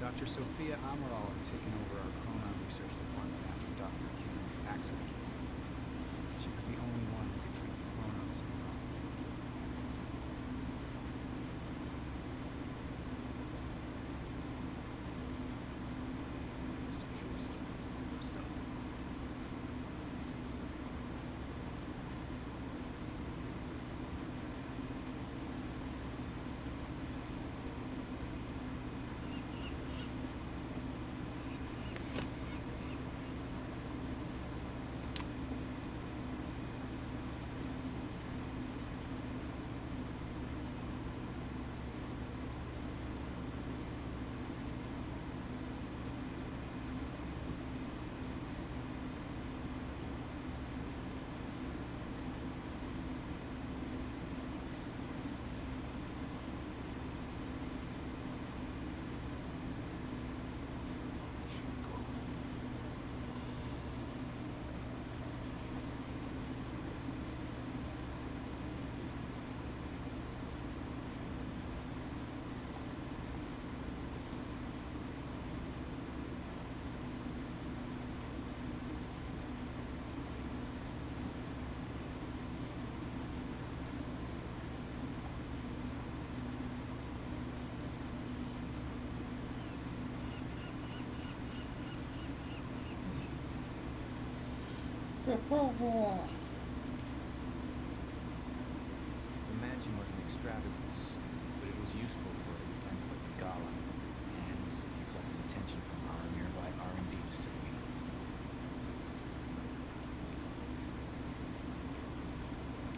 Dr. Sophia Amaral had taken over our chronon research department after Dr. King's accident. She was the only one who could treat the chronon syndrome. Mr. Joyce is working for us now. The mansion was an extravagance, but it was useful for events like the gala and deflected attention from our nearby R&D facility.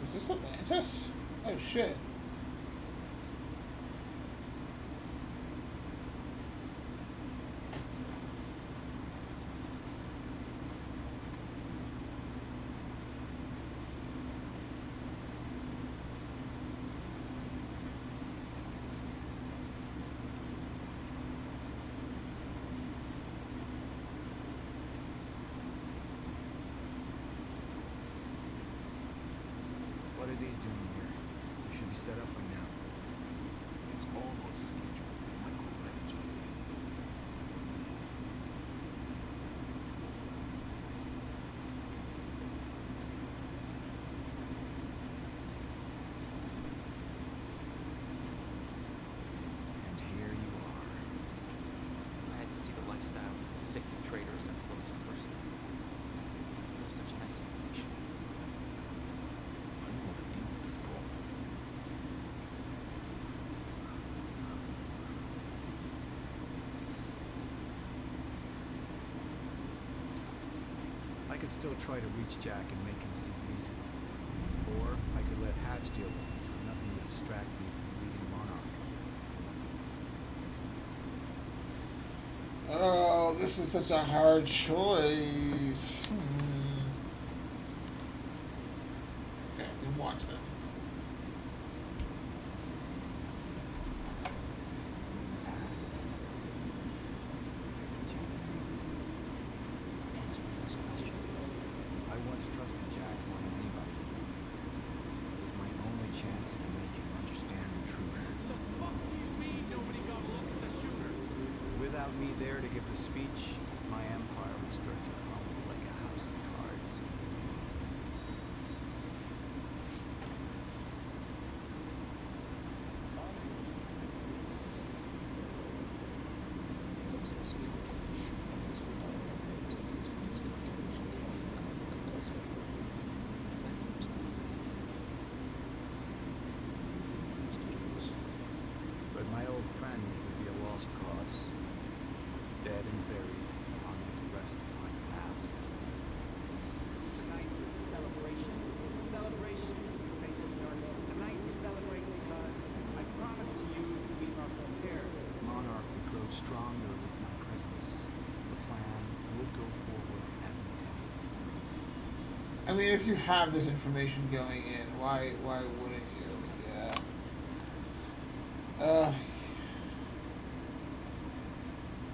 Is this Atlantis? Oh shit. What are these doing here? They should be set up by now. It's all on schedule. They micromanage everything. And here you are. I had to see the lifestyles of the sick and traitors up close and personal. It was such a nice invitation. I don't want to deal with this, Paul. I could still try to reach Jack and make him see reason. Or I could let Hatch deal with it so nothing would distract me from leading Monarch. Oh, this is such a hard choice. Okay, I can watch them. Past. To change things. Answer me this question. I once trusted Jack more than anybody. It was my only chance to make him understand the truth. The fuck do you mean nobody got a look at the shooter? Without me there to give the speech, my empire would start to crumble like a house of cards. Those are security issues. As we know, acceptance from this calculation comes from common catastrophe. And that leaves me. Mr. Jones. But my old friend would be a lost cause. Dead and buried along with the rest of my past. Tonight is a celebration. A celebration in the face of darkness. Tonight we celebrate because I promised to you we are prepared. Monarch would grow stronger with my presence. The plan would go forward as intended. I mean, if you have this information going in, why wouldn't you? Yeah.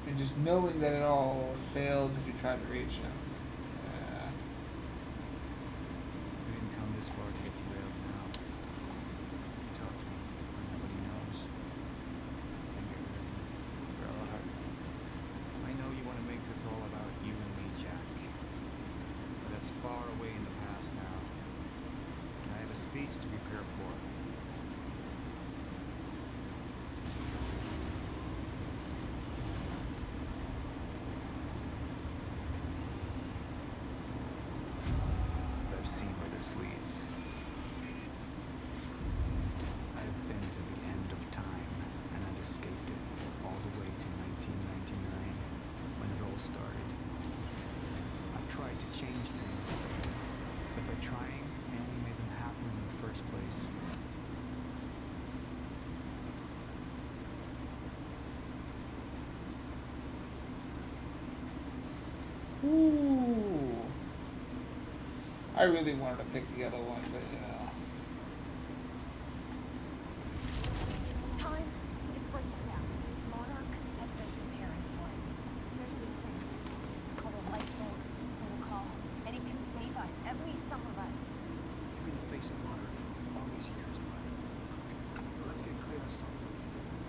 And just knowing that it all fails if you try to reach him. Yeah. We didn't come this far to get derailed now. Talk to him where nobody knows. And get rid of him. We're all hurt. I know you want to make this all about you and me, Jack. But that's far away in the past now. And I have a speech to prepare for. I've seen where this leads. I've been to the end of time, and I've escaped it all the way to 1999, when it all started. I've tried to change things, but by trying, I only made them happen in the first place. Ooh. I really wanted to pick the other one, but Time is breaking down. Monarch has been preparing for it. There's this thing. It's called a lifeboat protocol, and it can save us, at least some of us. You've been the face of Monarch all these years, but let's get clear on something.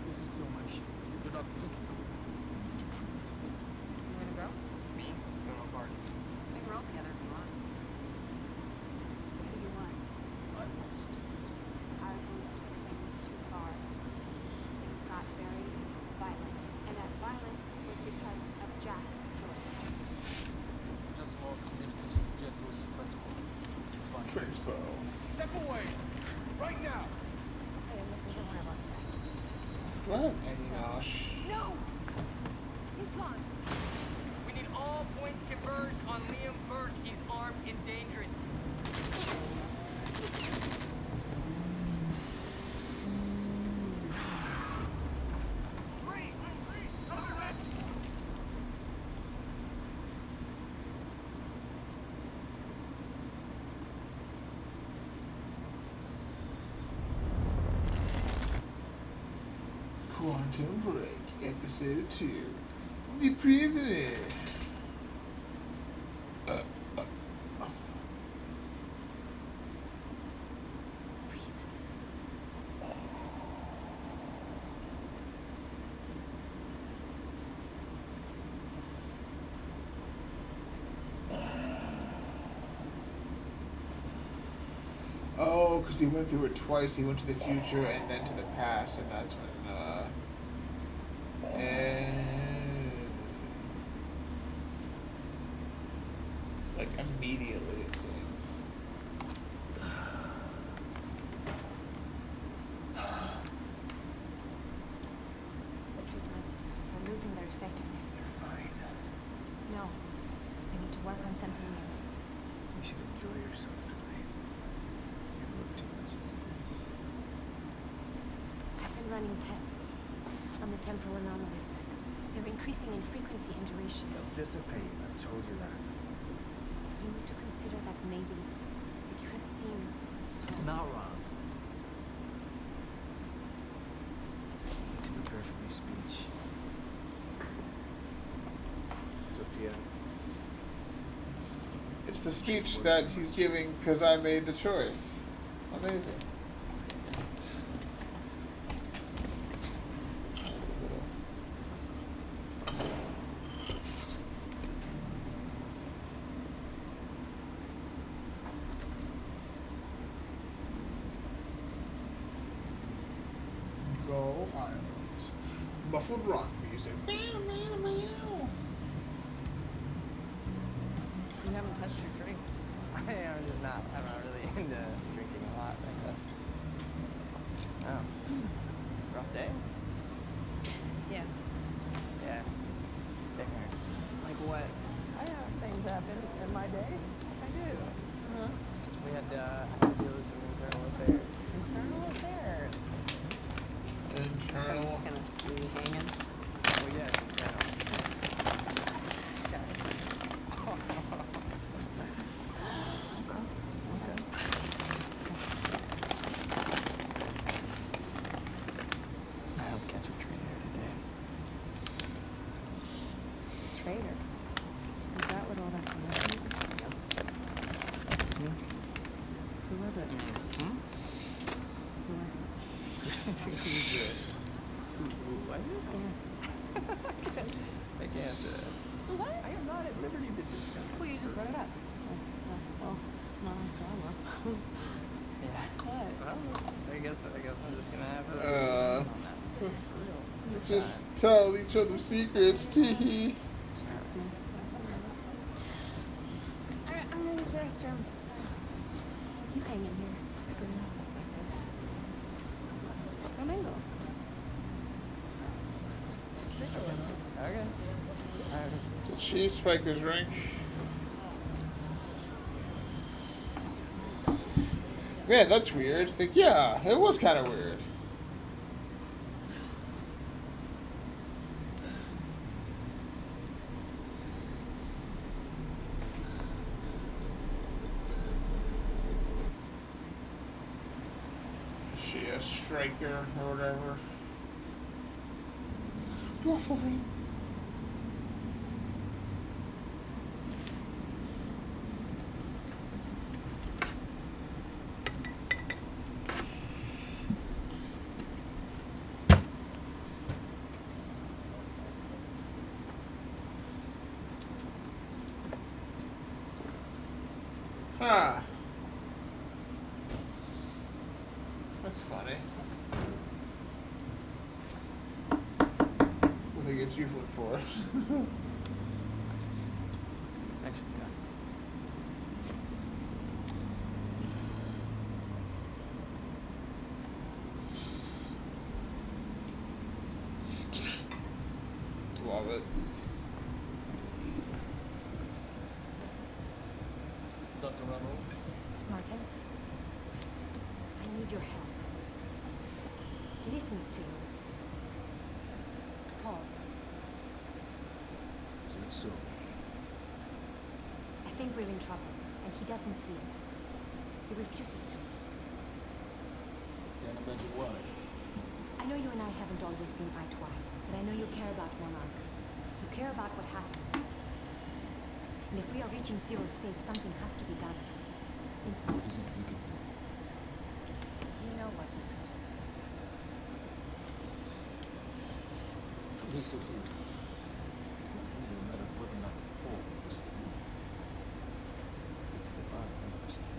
This is so much you're not thinking of. We need to treat it. You wanna go? Me? No, Bart. We can roll together if you want. What do you want? Quantum Break, Episode 2. The Prisoner. Oh, because he went through it twice. He went to the future and then to the past, and that's when, like, immediately, it seems. The treatments, they're losing their effectiveness. Fine. No. I need to work on something new. You should enjoy yourself tonight. You look too much as it is. I've been running tests on the temporal anomalies. They're increasing in frequency and duration. They'll dissipate. I've told you that. You need to consider that maybe what you have seen is It's wrong. not wrong. To prepare for my speech. Sophia. It's the speech that he's giving because I made the choice. Amazing. Go Island. Muffled rock music. You haven't touched your drink. I'm not really into drinking a lot like this. Oh. Rough day? Yeah. Yeah. Same here. Like what? I have things happen in my day. I do. Huh? We had to deal with some internal affairs. Internal affairs. I'm Internal. just gonna leave you hanging. Oh yeah, internal. I helped catch a traitor today. Traitor. Is that what all that commotion is about? It's me. Who was it? Hmm? Who was it? Who's it? Who was it? Yeah. I can't, What? I am not at liberty to discuss it. Well, you just brought it up. Well, no drama. Yeah. What? Well, I guess I'm just gonna have to Uh, on that. For real. Just tell each other secrets, teehee. Alright, I'm gonna use the restroom. So, you hang in here. Go mingle. Okay. Did she spike his drink? Man, that's weird. Like, yeah, it was kind of weird. Is she a striker or whatever? Buffering. Huh. That's funny. What they get you for? Thanks for the gun. Love it. Dr. Rebel? Martin, I need your help. He listens to you. Talk. Is that so? I think we're in trouble, and he doesn't see it. He refuses to. Can't imagine why. I know you and I haven't always seen eye to eye, but I know you care about Monarch. You care about what happens. And if we are reaching zero state, something has to be done. What is it we can do? You know what we could do. Truth is, Sophia, it's not really a matter of whether or not the Paul was the me. It's the I understand.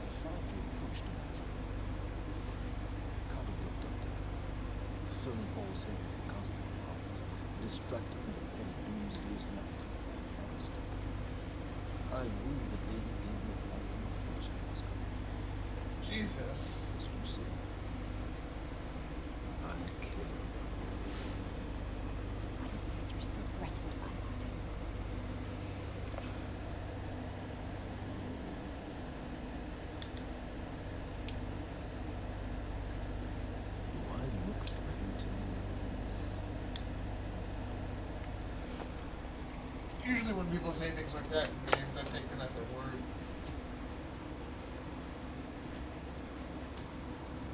I found your approach to it. Kind of looked up there. Certain Paul's head with constant problems, distracted from the petty doomsday snappers. Honest. I knew the day he gave me a ultimate affection was coming. Jesus. That's what you say. I care. What is it that you're so threatened by, Martin? Do I look threatened to you? Usually when people say things like that in games, I take them at their word.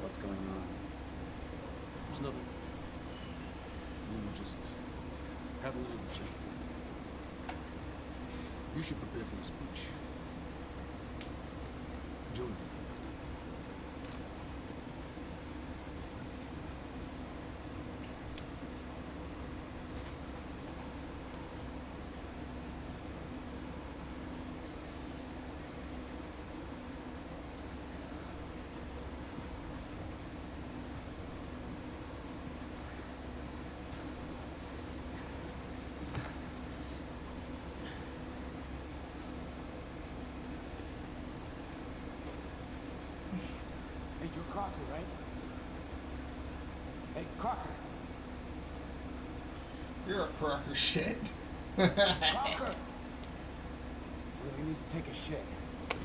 What's going on? There's nothing. We were just having a little chat. You should prepare for your speech. Join me. Hey, you're Crocker, right? Hey, Crocker. You're a crocker shit. Crocker! Really need to take a shit. Come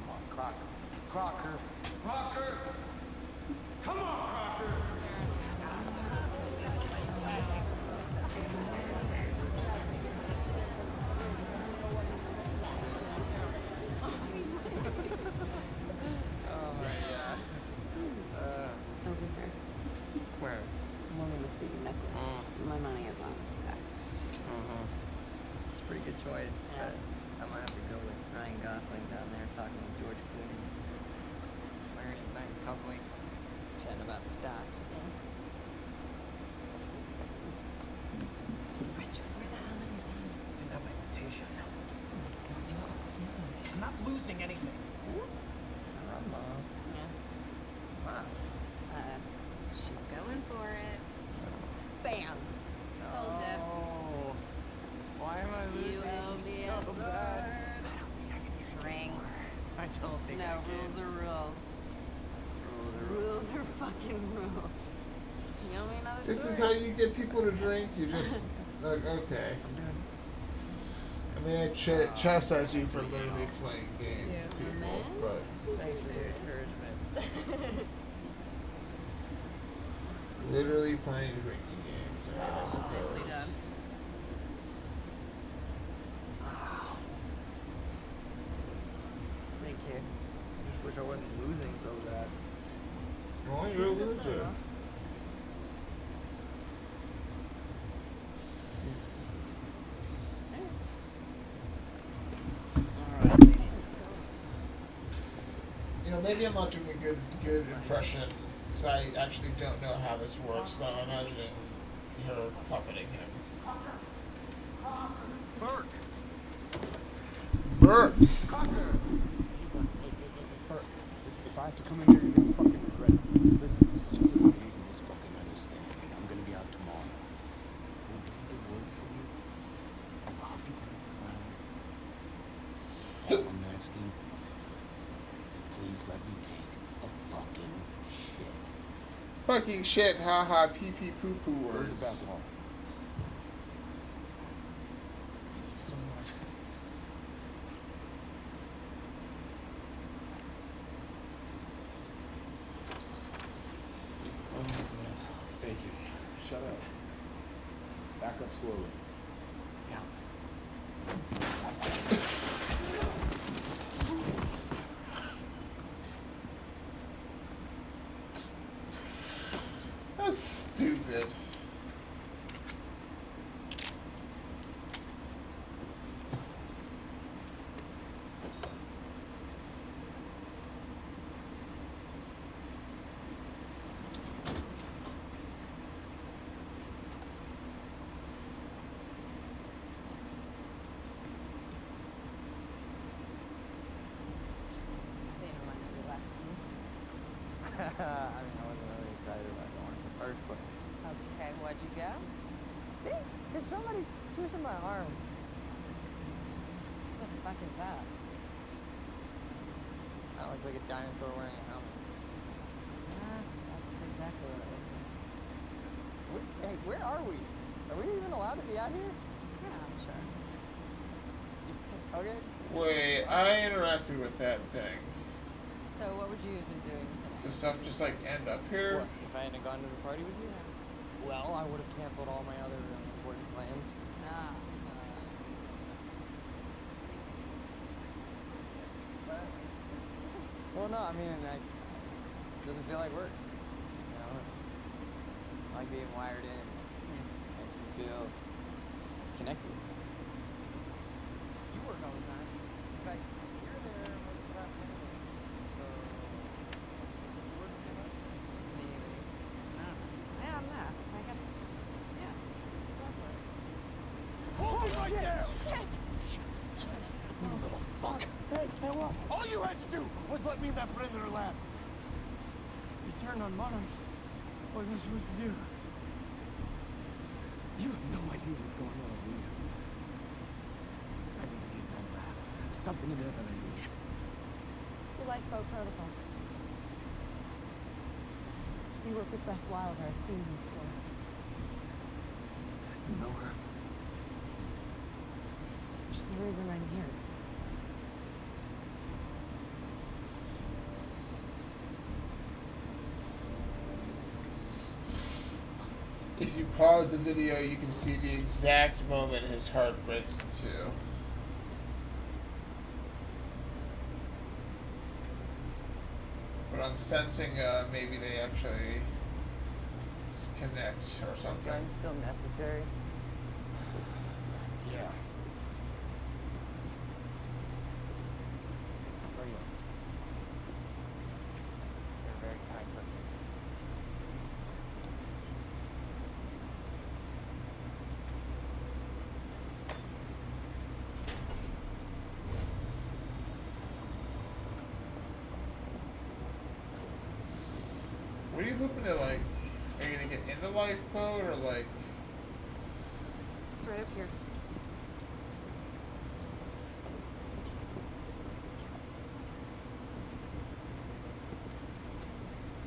on, Crocker. Crocker. Crocker! Come on, Crocker! Over here. Where? Woman with the necklace. My money is on that. It's a pretty good choice, but I might have to go with Ryan Gosling down there talking with George Clooney. Wearing his nice cufflinks, chatting about stocks. Richard, where the hell have you been? Didn't have my invitation. You always losing me. I'm not losing anything. Mom. Yeah. Wow. She's going for it. Bam. Told ya. Oh. Why am I You losing owe me so a bad? sword. I don't think I can just Drink. I don't think No, I can. rules are rules. Rules are rules. Rules are fucking rules. You owe me another This sword. is how you get people to drink? You just, like, okay. I'm done. I mean, I chastise you for literally playing game, people, but Thanks for your encouragement. literally playing drinking games, I mean, I suppose. Nicely done. Thank you. Just wish I wasn't losing so bad. Well, you're a loser. You know, maybe I'm not doing a good impression, because I actually don't know how this works, but I'm imagining her puppeting him. Burke! Burke! Cocker! Hey, Burke. Listen, if I have to come in here, you're gonna fucking regret it. Listen, this is just a big misunderstanding. I'm gonna be out tomorrow. I need a word from you. I hope you take this time. All I'm asking is please let me take a fucking shit. Fucking shit, haha, pee pee poo poo Where's the words. bathroom? Thank you so much. Oh man, thank you. Shut up. Back up slowly. Yeah. stupid. Dana mind that we left you. I mean, I wasn't really excited about going in the first place. Okay, why'd you go? Because somebody twisted my arm. What the fuck is that? That looks like a dinosaur wearing a helmet. Yeah, that's exactly what it looks like. Hey, where are we? Are we even allowed to be out here? Yeah, I'm sure. Okay. Wait, I interacted with that thing. So what would you have been doing tonight? Does stuff just like end up here? What, if I hadn't gone to the party with you? Yeah. Well, I would have canceled all my other really important plans. Ah. Well, no, I mean, it doesn't feel like work. You know, I like being wired in. Makes me feel connected. You work all the time. In fact, you're there most of the time anyway. So, you work too much? Maybe. I don't know. Yeah, I'm not. I guess, yeah. Go for it. Hold it right there! Shit! You little fuck. Hey, what? All you had to do was let me in that perimeter lab. You turned on Monarch. What was I supposed to do? You have no idea what's going on, do you? I need to get in that lab. There's something in there that I need. The lifeboat protocol. You work with Beth Wilder. I've seen her before. You know her? She's the reason I'm here. If you pause the video, you can see the exact moment his heart breaks in two. But I'm sensing maybe they actually connect or something. Gun still necessary? Yeah. Where are you? You're a very kind person. What are you hoping to like? Are you gonna get in the lifeboat or like? It's right up here.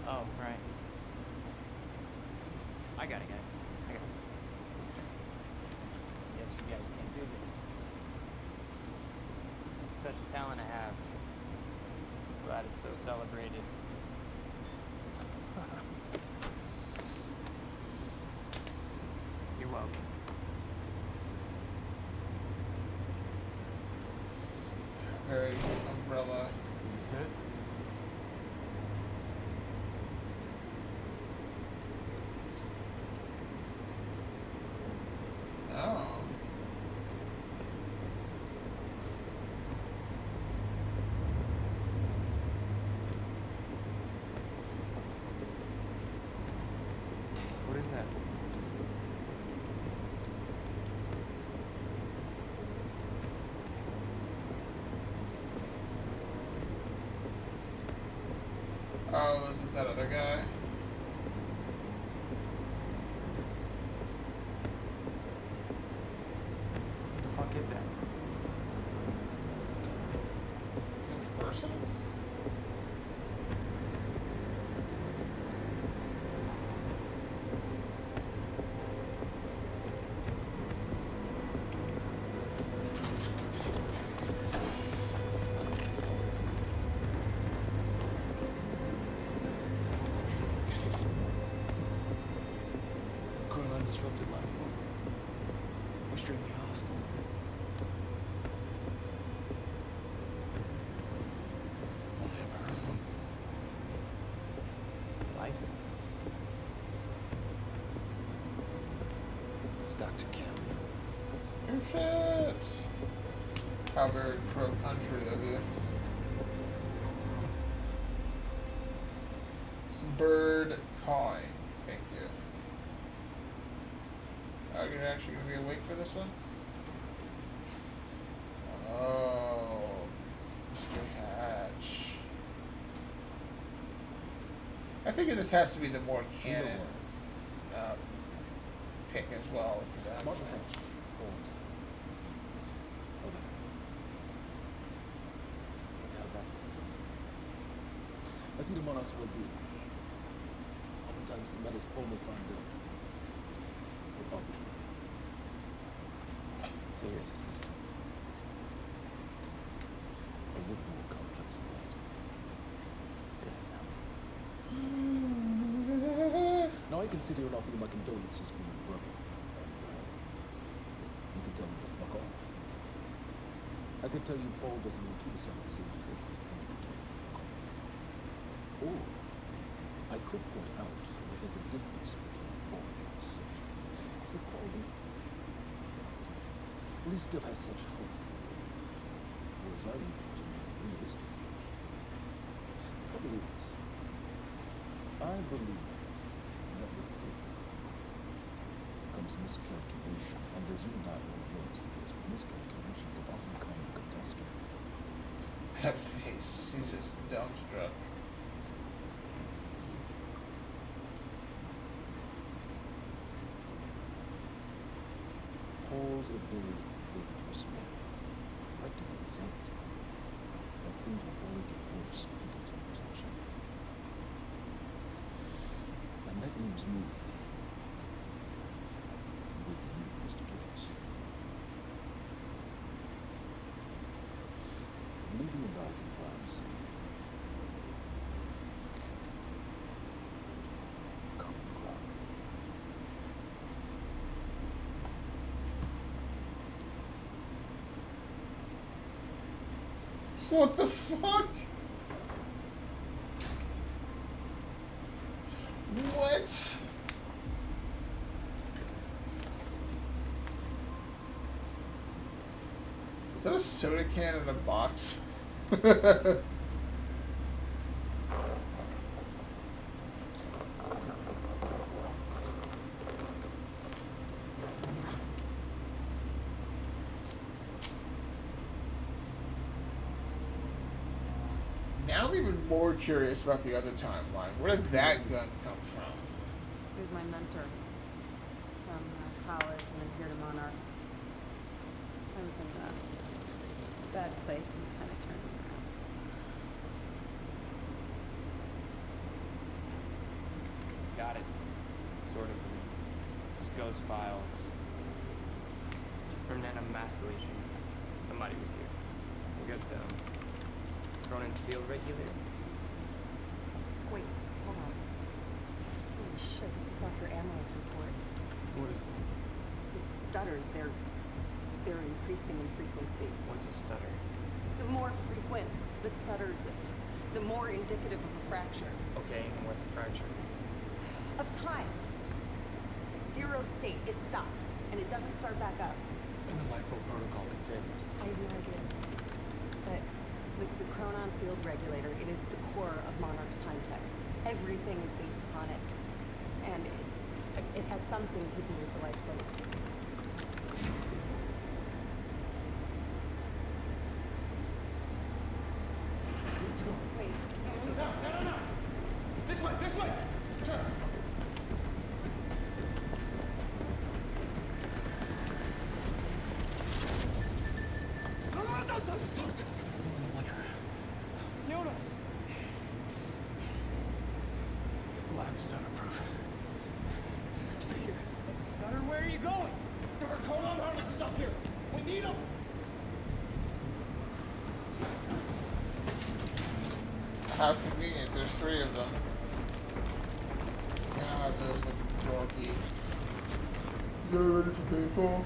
Oh, right. I got it, guys. I got it. Yes, you guys can do this. It's a special talent I have. Glad it's so celebrated. You're welcome. Very umbrella. Is this it? Oh. What is that? Oh, is it that other guy? What the fuck is that? Person? Coraline disrupted life form. Extremely hostile. Only ever heard of them. Life? It's Dr. Kemp. Oh shit! How very pro-country of you. Bird cawing. Thank you. Oh, you're actually gonna be awake for this one? Oh, Mr. Hatch. I figure this has to be the more canon pick as well for them. Mother Hatch. Holmes. Hold on. What the hell's that supposed to do? Listen to Monarch's well-being. Oftentimes the matters Paul may find them arbitrary. Serious assistant. A little more complex than that. Now I can sit here and offer you my condolences for your brother, and you can tell me to fuck off. I can tell you Paul doesn't want you to suffer the same fate, and you can tell me to fuck off. Or I could point out that there's a difference between Paul and myself. Is it Paul? Well, he still has such hope, whereas I leave him to a more realistic approach. The trouble is, I believe that with hope comes miscalculation, and as you and I all know, Mr. Joyce, with miscalculation can often come catastrophe. That face, he's just dumbstruck. Paul's a very dangerous man, practically exempt, and things will only get worse if he continues unchecked. And that leaves me with you, Mr. Joyce. Maybe you and I can find some common ground. What the fuck? What? Is that a soda can in a box? Now I'm even more curious about the other timeline. Where did that gun come from? He was my mentor from college and then here to Monarch. I was in a bad place and kind of turned me around. Got it. Sort of. It's ghost files. From then a mass deletion. Somebody was here. We got Cronin's field regulator. Wait, hold on. Holy shit, this is Dr. Amro's report. What is it? The stutters, they're increasing in frequency. What's a stutter? The more frequent the stutters, the more indicative of a fracture. Okay, and what's a fracture? Of time. Zero state, it stops, and it doesn't start back up. And the lipo protocol can save us. I have no idea. But the Chronon field regulator, it is the core of Monarch's time tech. Everything is based upon it. And it has something to do with the lifeboat. Wait. No. This way! Turn! Don't. Fiona! The lab is stutter-proof. Stay here. Stutter, where are you going? There are Chronon harnesses up here. We need them. How convenient, there's 3 of them. God, those look dorky. You ready for people?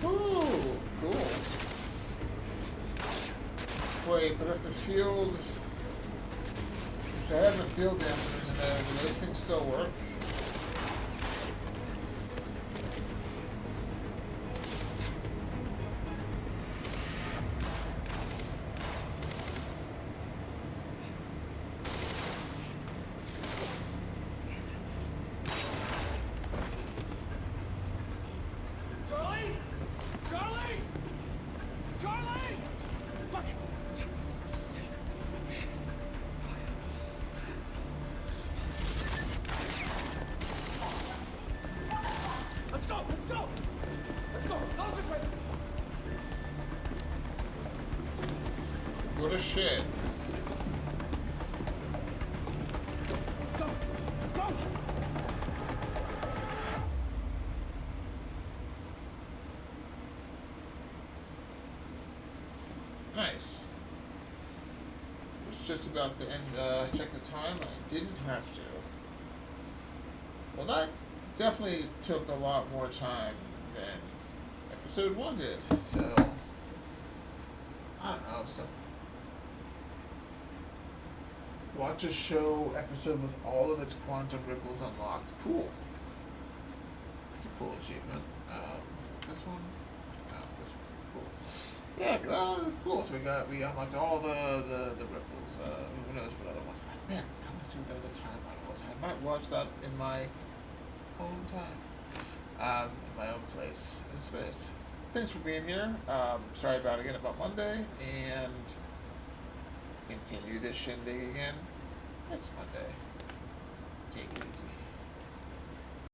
Ooh, cool. Wait, but if the field, if they have the field dampers in there, do those things still work? Charlie! Charlie! Charlie! Fuck! Let's go! Let's go! Let's go! Go this way! What a shit. Go! Go! Nice. It's just about the end. Check the time. I didn't have to. Well, that definitely took a lot more time than episode 1 did. So, I don't know. So, watch a show episode with all of its quantum ripples unlocked. Cool. That's a cool achievement. This one? No, this one. Cool. Yeah, that's cool. So we unlocked all the ripples. Who knows what other ones? I bet. I want to see what the other timeline was. I might watch that in my own time. In my own place in space. Thanks for being here. Sorry about Monday, and continue this shindig again next Monday.